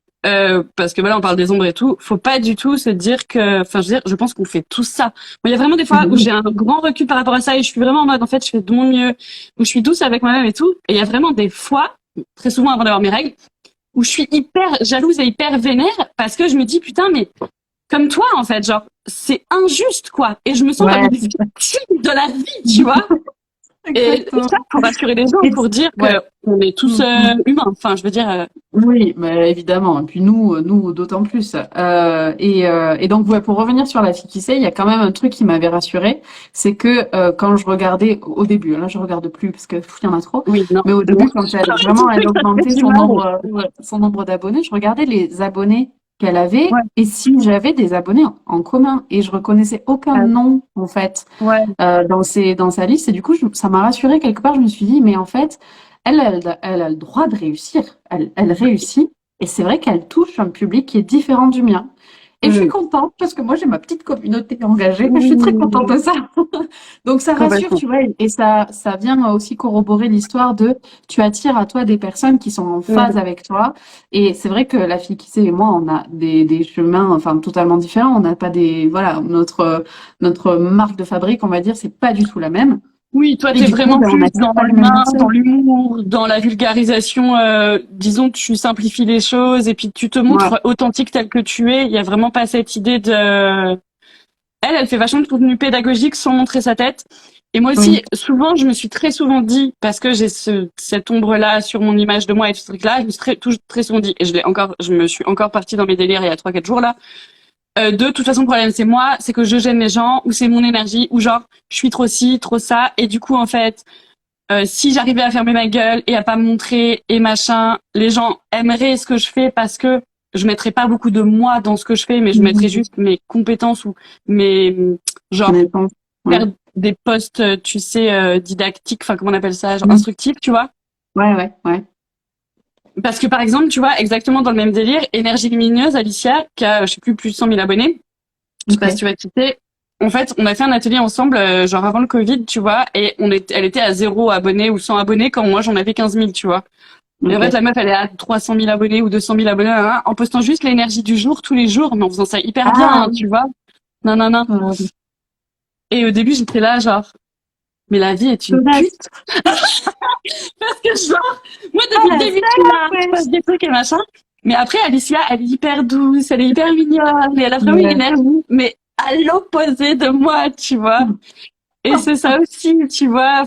parce que voilà, on parle des ombres et tout. Faut pas du tout se dire que, enfin, je veux dire, je pense qu'on fait tout ça. Moi, il y a vraiment des fois où oui, j'ai un grand recul par rapport à ça et je suis vraiment en mode, en fait, je fais de mon mieux, où je suis douce avec moi-même et tout. Et il y a vraiment des fois, très souvent avant d'avoir mes règles, où je suis hyper jalouse et hyper vénère parce que je me dis, putain, mais comme toi, en fait, genre, c'est injuste, quoi. Et je me sens comme ouais, une victime de la vie, tu vois. Et exactement. ça, pour rassurer les gens, Et, pour dire que ouais. on est tous humains. Enfin, je veux dire, Oui, mais évidemment. Et puis nous d'autant plus. Et donc, ouais, pour revenir sur la fille qui sait, il y a quand même un truc qui m'avait rassurée, c'est que quand je regardais au début, là je regarde plus parce que pff, il y en a trop, oui, non. mais au Moi, début, quand petit elle truc, ça me fait augmentait du mal. son nombre d'abonnés, je regardais les abonnés qu'elle avait Ouais, et si j'avais des abonnés en commun et je reconnaissais aucun nom en fait ouais, dans sa liste. Et du coup, ça m'a rassurée quelque part. Je me suis dit, mais en fait. elle a le droit de réussir. Elle réussit. Et c'est vrai qu'elle touche un public qui est différent du mien. Et je suis contente parce que moi, j'ai ma petite communauté engagée et je suis très contente de ça. Donc, ça rassure, Complètement. tu vois, et ça vient aussi corroborer l'histoire de tu attires à toi des personnes qui sont en phase avec toi. Et c'est vrai que la fille qui sait et moi, on a des chemins, enfin, totalement différents. On n'a pas voilà, notre marque de fabrique, on va dire, c'est pas du tout la même. Oui, toi, Et t'es du coup, vraiment ben, on plus n'attire dans pas les mêmes l'humain, dans personnes. l'humour, dans la vulgarisation. Disons, tu simplifies les choses et puis tu te Ouais. montres authentique tel que tu es. Il y a vraiment pas cette idée de... Elle fait vachement de contenu pédagogique sans montrer sa tête. Et moi aussi, Oui. souvent, je me suis très souvent dit, parce que j'ai cette ombre-là sur mon image de moi et tout ce truc-là, je me suis très souvent dit, et je me suis encore partie dans mes délires il y a 3-4 jours là, de toute façon, le problème, c'est moi, c'est que je gêne les gens, ou c'est mon énergie, ou genre, je suis trop ci, trop ça, et du coup, en fait, si j'arrivais à fermer ma gueule et à pas me montrer et machin, les gens aimeraient ce que je fais parce que je mettrais pas beaucoup de moi dans ce que je fais, mais je mettrais Mhm. juste mes compétences ou mes, genre, Connaissance. Ouais. faire des postes, tu sais, didactiques, enfin, comment on appelle ça, genre, Mhm. instructifs, tu vois. Ouais, ouais, ouais. Parce que, par exemple, tu vois, exactement dans le même délire, Énergie Lumineuse, Alicia, qui a, je sais plus de 100 000 abonnés, je sais pas si Ok. tu vas citer. En fait, on a fait un atelier ensemble, genre avant le Covid, tu vois, et elle était à 0 abonnés ou 100 abonnés quand moi j'en avais 15 000, tu vois. Et en fait, Ok. la meuf, elle est à 300 000 abonnés ou 200 000 abonnés, nan, nan, en postant juste l'énergie du jour, tous les jours, mais en faisant ça hyper bien, Ah hein, oui. tu vois. Non, non, non. Et au début, j'étais là, genre, mais la vie est une Connasse. pute. Parce que genre, moi, Ah depuis le la début, tu vois, je salope, passe des trucs et machin. Mais après, Alicia, elle est hyper douce, elle est hyper mignonne, et elle a vraiment une wesh. énergie, mais à l'opposé de moi, tu vois. Et c'est ça aussi, tu vois,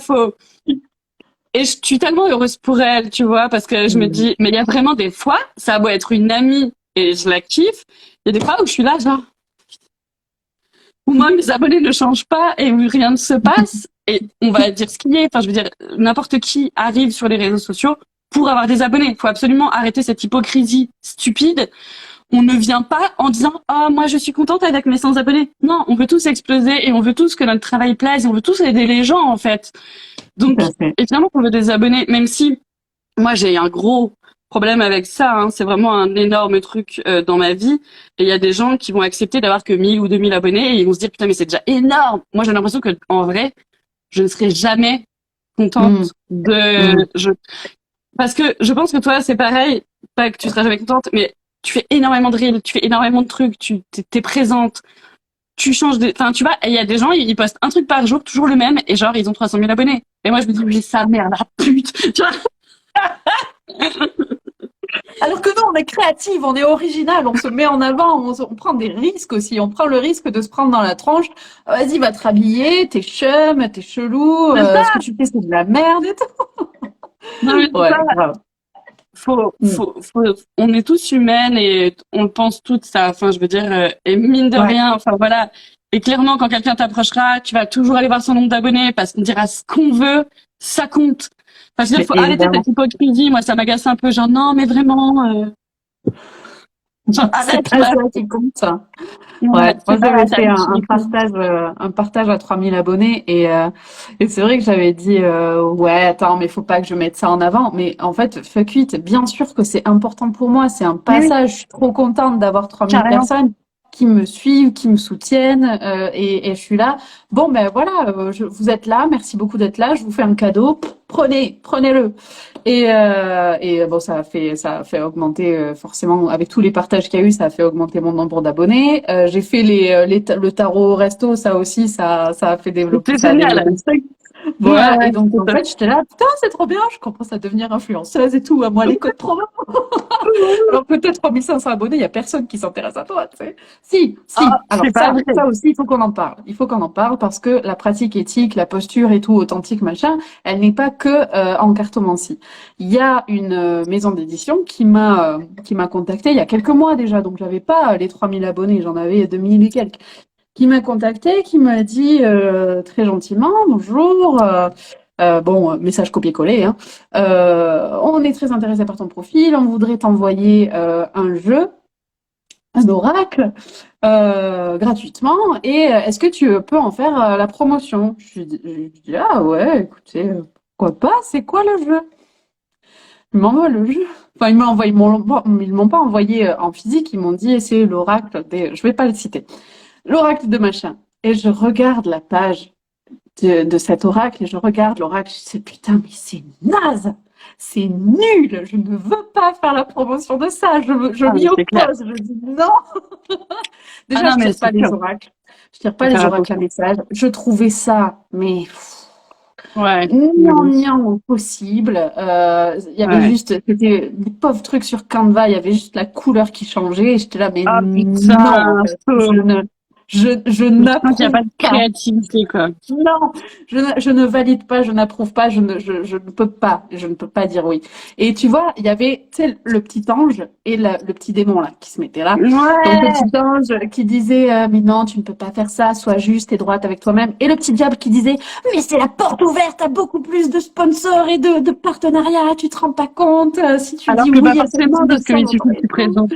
et je suis tellement heureuse pour elle, tu vois, parce que je me Mm. dis, mais il y a vraiment des fois, ça a beau être une amie et je la kiffe, il y a des fois où je suis là, genre, où moi, mes abonnés ne changent pas et où rien ne se passe, et on va dire ce qui est, enfin, je veux dire, n'importe qui arrive sur les réseaux sociaux pour avoir des abonnés. Il faut absolument arrêter cette hypocrisie stupide. On ne vient pas en disant, oh, moi, je suis contente avec mes 100 abonnés. Non, on veut tous exploser et on veut tous que notre travail plaise et on veut tous aider les gens, en fait. Tout Donc, à fait. évidemment qu'on veut des abonnés, même si moi j'ai un gros problème avec ça, hein. C'est vraiment un énorme truc dans ma vie. Et il y a des gens qui vont accepter d'avoir que 1000 ou 2000 abonnés et ils vont se dire putain mais c'est déjà énorme. Moi j'ai l'impression que en vrai, je ne serai jamais Mm. contente Mm. parce que je pense que toi c'est pareil, pas que tu seras jamais contente, mais tu fais énormément de reels, tu fais énormément de trucs, t'es présente, tu changes enfin tu vois, et il y a des gens ils postent un truc par jour, toujours le même, et genre ils ont 300 000 abonnés. Et moi je me dis mais sa mère la pute, tu vois. Alors que nous, on est créative, on est original, on se met en avant, on prend des risques aussi. On prend le risque de se prendre dans la tronche. Vas-y, va te rhabiller, t'es chum, t'es chelou, C'est ce ça. que tu fais, c'est de la merde et tout. Non, mais c'est Ouais, ça. grave. Mm. On est tous humaines et on le pense toutes ça. Enfin, je veux dire, et mine de Ouais. rien, enfin voilà. Et clairement, quand quelqu'un t'approchera, tu vas toujours aller voir son nombre d'abonnés parce qu'on dira ce qu'on veut, ça compte. Enfin, je veux dire, Mais faut arrêter évidemment, cette hypocrisie. Moi, ça m'agace un peu. Genre, non, mais vraiment, genre, c'est arrête pas là. ça qui compte, ça. Ouais, Ouais, moi c'est pas j'avais ta fait vie qui compte. un partage à 3000 abonnés et c'est vrai que j'avais dit ouais attends mais faut pas que je mette ça en avant mais en fait fuck it bien sûr que c'est important pour moi c'est un Mais oui, passage je suis trop contente d'avoir 3000 carrément. personnes qui me suivent qui me soutiennent et je suis là bon ben voilà vous êtes là merci beaucoup d'être là je vous fais un cadeau prenez-le et bon, ça a fait augmenter forcément avec tous les partages qu'il y a eu, ça a fait augmenter mon nombre d'abonnés. J'ai fait le tarot au resto, ça aussi, ça a fait développer, C'était ça a génial. développé le truc. Ouais, Voilà. Et donc c'est en fait, j'étais là, putain, c'est trop bien, je commence à devenir influenceuse et tout. À moi les codes promo. top. Alors peut-être 3500 abonnés, il y a personne qui s'intéresse à toi, tu sais. Si, Ah, si. Alors c'est pas vrai. ça aussi, il faut qu'on en parle. Il faut qu'on en parle parce que la pratique éthique, la posture et tout, authentique, machin, elle n'est pas que en cartomancie. Il y a une maison d'édition qui m'a contactée il y a quelques mois déjà, donc j'avais pas les 3000 abonnés, j'en avais 2000 et quelques. Qui m'a contacté, qui m'a dit très gentiment, bonjour. Bon, message copié-collé. Hein. On est très intéressé par ton profil. On voudrait t'envoyer un jeu, un oracle, gratuitement. Et est-ce que tu peux en faire la promotion? Je dis ah ouais, écoutez, pourquoi pas? C'est quoi le jeu? Ils m'envoient le jeu. Enfin, ils m'ont pas envoyé en physique, ils m'ont dit, c'est l'oracle je vais pas le citer. L'oracle de machin. Et je regarde la page de cet oracle et je regarde l'oracle, je dis, putain, mais c'est naze! C'est nul! Je ne veux pas faire la promotion de ça. Je m'y oppose. Je dis non! Déjà, non, je mais tire pas c'est les sûr. oracles. Je tire pas les Faire oracles à attention. message. Je trouvais ça, mais Ouais. gnangnan possible. Il y avait Ouais. juste, c'était des pauvres trucs sur Canva, il y avait juste la couleur qui changeait. Et j'étais là, mais Ah non, en putain, fait, je je sens qu'il n'y a n'approuve pas de pas. créativité, quoi. Non, je ne valide pas, je n'approuve pas, je ne peux pas dire oui. Et tu vois, il y avait, tu sais, le petit ange et le petit démon là qui se mettait là. Donc le Ouais. petit ange qui disait mais non, tu ne peux pas faire ça, sois juste et droite avec toi-même. Et le petit diable qui disait mais c'est la porte ouverte à beaucoup plus de sponsors et de partenariats, tu te rends pas compte si tu Alors dis que pas oui à cette forcément, parce qu'il dessin. suffit que tu présentes.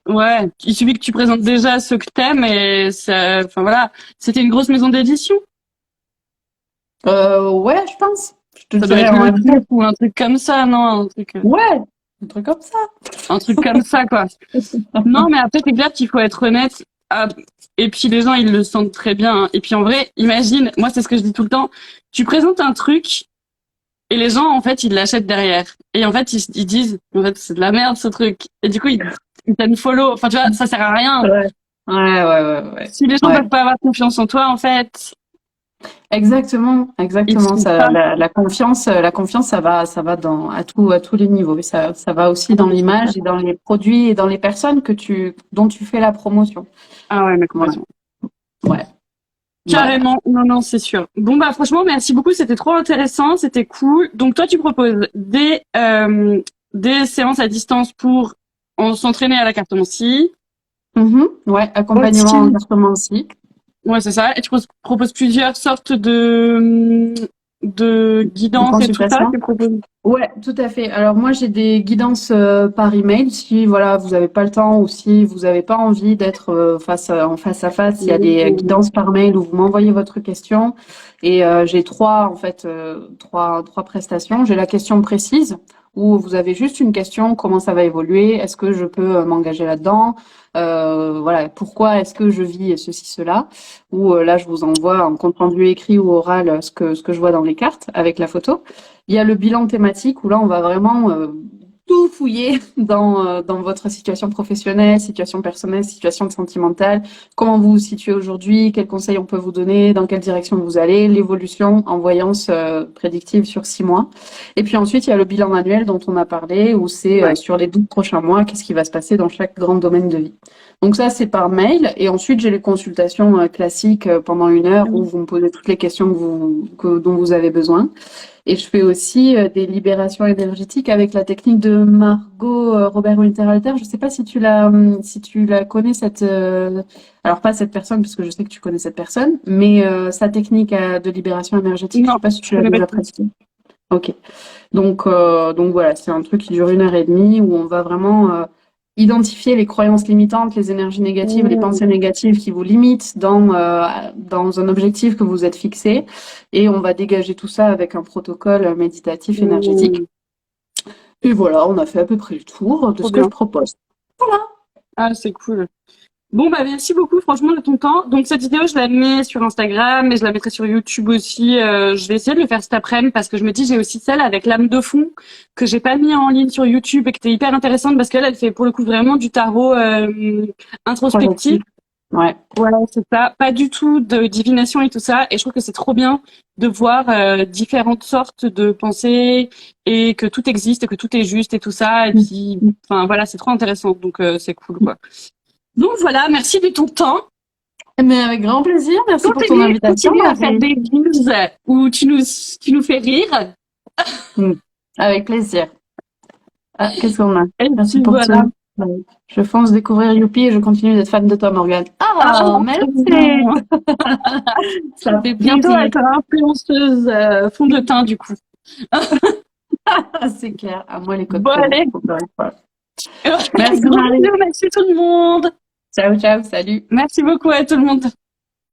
Ouais, il suffit que tu présentes déjà ce que t'aimes et ça, enfin voilà, c'était une grosse maison d'édition. Ouais, je pense. Je te Ça doit dirais être en le même temps. groupe ou un truc comme ça, non? Ouais, un truc comme ça. Un truc comme ça, quoi. Non, mais après, c'est clair qu'il faut être honnête. Ah, et puis les gens, ils le sentent très bien, hein. Et puis en vrai, imagine, moi, c'est ce que je dis tout le temps. Tu présentes un truc et les gens, en fait, ils l'achètent derrière. Et en fait, ils disent, en fait, c'est de la merde, ce truc. Et du coup, ils follow. Enfin, tu vois, ça sert à rien. Ouais. Ouais. Si les gens Ouais. peuvent pas avoir confiance en toi, en fait, Exactement, ils te exactement. suivent Ça, pas. la confiance, ça va à tous les niveaux. Et ça va aussi dans l'image et dans les produits et dans les personnes dont tu fais la promotion. Ah ouais, mais Ouais, complètement. ouais, voilà. Carrément. Non, non, c'est sûr. Bon, bah, franchement, merci beaucoup. C'était trop intéressant. C'était cool. Donc, toi, tu proposes des séances à distance pour s'entraîner à la cartomancie. Ouais, accompagnement en Aussi. versement aussi. Ouais, c'est ça. Et tu proposes plusieurs sortes de Une guidance et tout ça. consultation. Tu proposes. Ouais, tout à fait. Alors moi, j'ai des guidances par email. Si voilà, vous n'avez pas le temps ou si vous n'avez pas envie d'être en face à face, il y a des guidances par mail où vous m'envoyez votre question. Et j'ai trois prestations. J'ai la question précise où vous avez juste une question, comment ça va évoluer, est-ce que je peux m'engager là-dedans, voilà, pourquoi est-ce que je vis ceci, cela. Ou là, je vous envoie en compte rendu écrit ou oral ce que je vois dans les cartes avec la photo. Il y a le bilan thématique où là, on va vraiment tout fouiller dans votre situation professionnelle, situation personnelle, situation sentimentale, comment vous vous situez aujourd'hui, quels conseils on peut vous donner, dans quelle direction vous allez, l'évolution en voyance prédictive sur 6 mois. Et puis ensuite, il y a le bilan annuel dont on a parlé, où c'est Ouais. sur les 12 prochains mois, qu'est-ce qui va se passer dans chaque grand domaine de vie. Donc ça, c'est par mail. Et ensuite, j'ai les consultations classiques pendant 1 heure où vous me posez toutes les questions dont vous avez besoin. Et je fais aussi des libérations énergétiques avec la technique de Margot Robert Winterhalter. Je ne sais pas si tu la connais alors pas cette personne puisque je sais que tu connais cette personne, mais sa technique de libération énergétique. Je ne Non, sais pas si je tu l'as connais pas déjà tout. pratiquée. Ok. Donc voilà, c'est un truc qui dure 1 heure et demie où on va vraiment identifier les croyances limitantes, les énergies négatives, les pensées négatives qui vous limitent dans un objectif que vous êtes fixé. Et on va dégager tout ça avec un protocole méditatif énergétique. Et voilà, on a fait à peu près le tour de Trop ce que je bien. propose. Ah, c'est cool. Bon, bah, merci beaucoup, franchement, de ton temps. Donc, cette vidéo, je la mets sur Instagram et je la mettrai sur YouTube aussi. Je vais essayer de le faire cet après-midi parce que je me dis, j'ai aussi celle avec l'âme de fond que j'ai pas mis en ligne sur YouTube et qui était hyper intéressante parce qu'elle, elle fait pour le coup vraiment du tarot introspectif. Projetif. Ouais. Voilà, c'est ça. Pas du tout de divination et tout ça. Et je trouve que c'est trop bien de voir différentes sortes de pensées et que tout existe et que tout est juste et tout ça. Et puis, enfin, voilà, c'est trop intéressant. Donc, c'est cool, quoi. Donc voilà, merci de ton temps. Mais avec grand plaisir. Merci pour ton invitation, Continue à faire Marie. des views où tu nous fais rire. Avec plaisir. Ah, qu'est-ce qu'on a? Et Merci puis pour voilà. tout. Ouais. Je fonce découvrir Youpi et je continue d'être fan de toi, Morgane. Ah, merci. Bon. Ça fait Bientôt plaisir. être influenceuse fond de teint du coup. C'est clair. À moi les codes Bon promo. allez. Encore une fois. Merci, Gros Marie. bisous, merci tout le monde. Ciao, ciao. Salut. Merci beaucoup à tout le monde.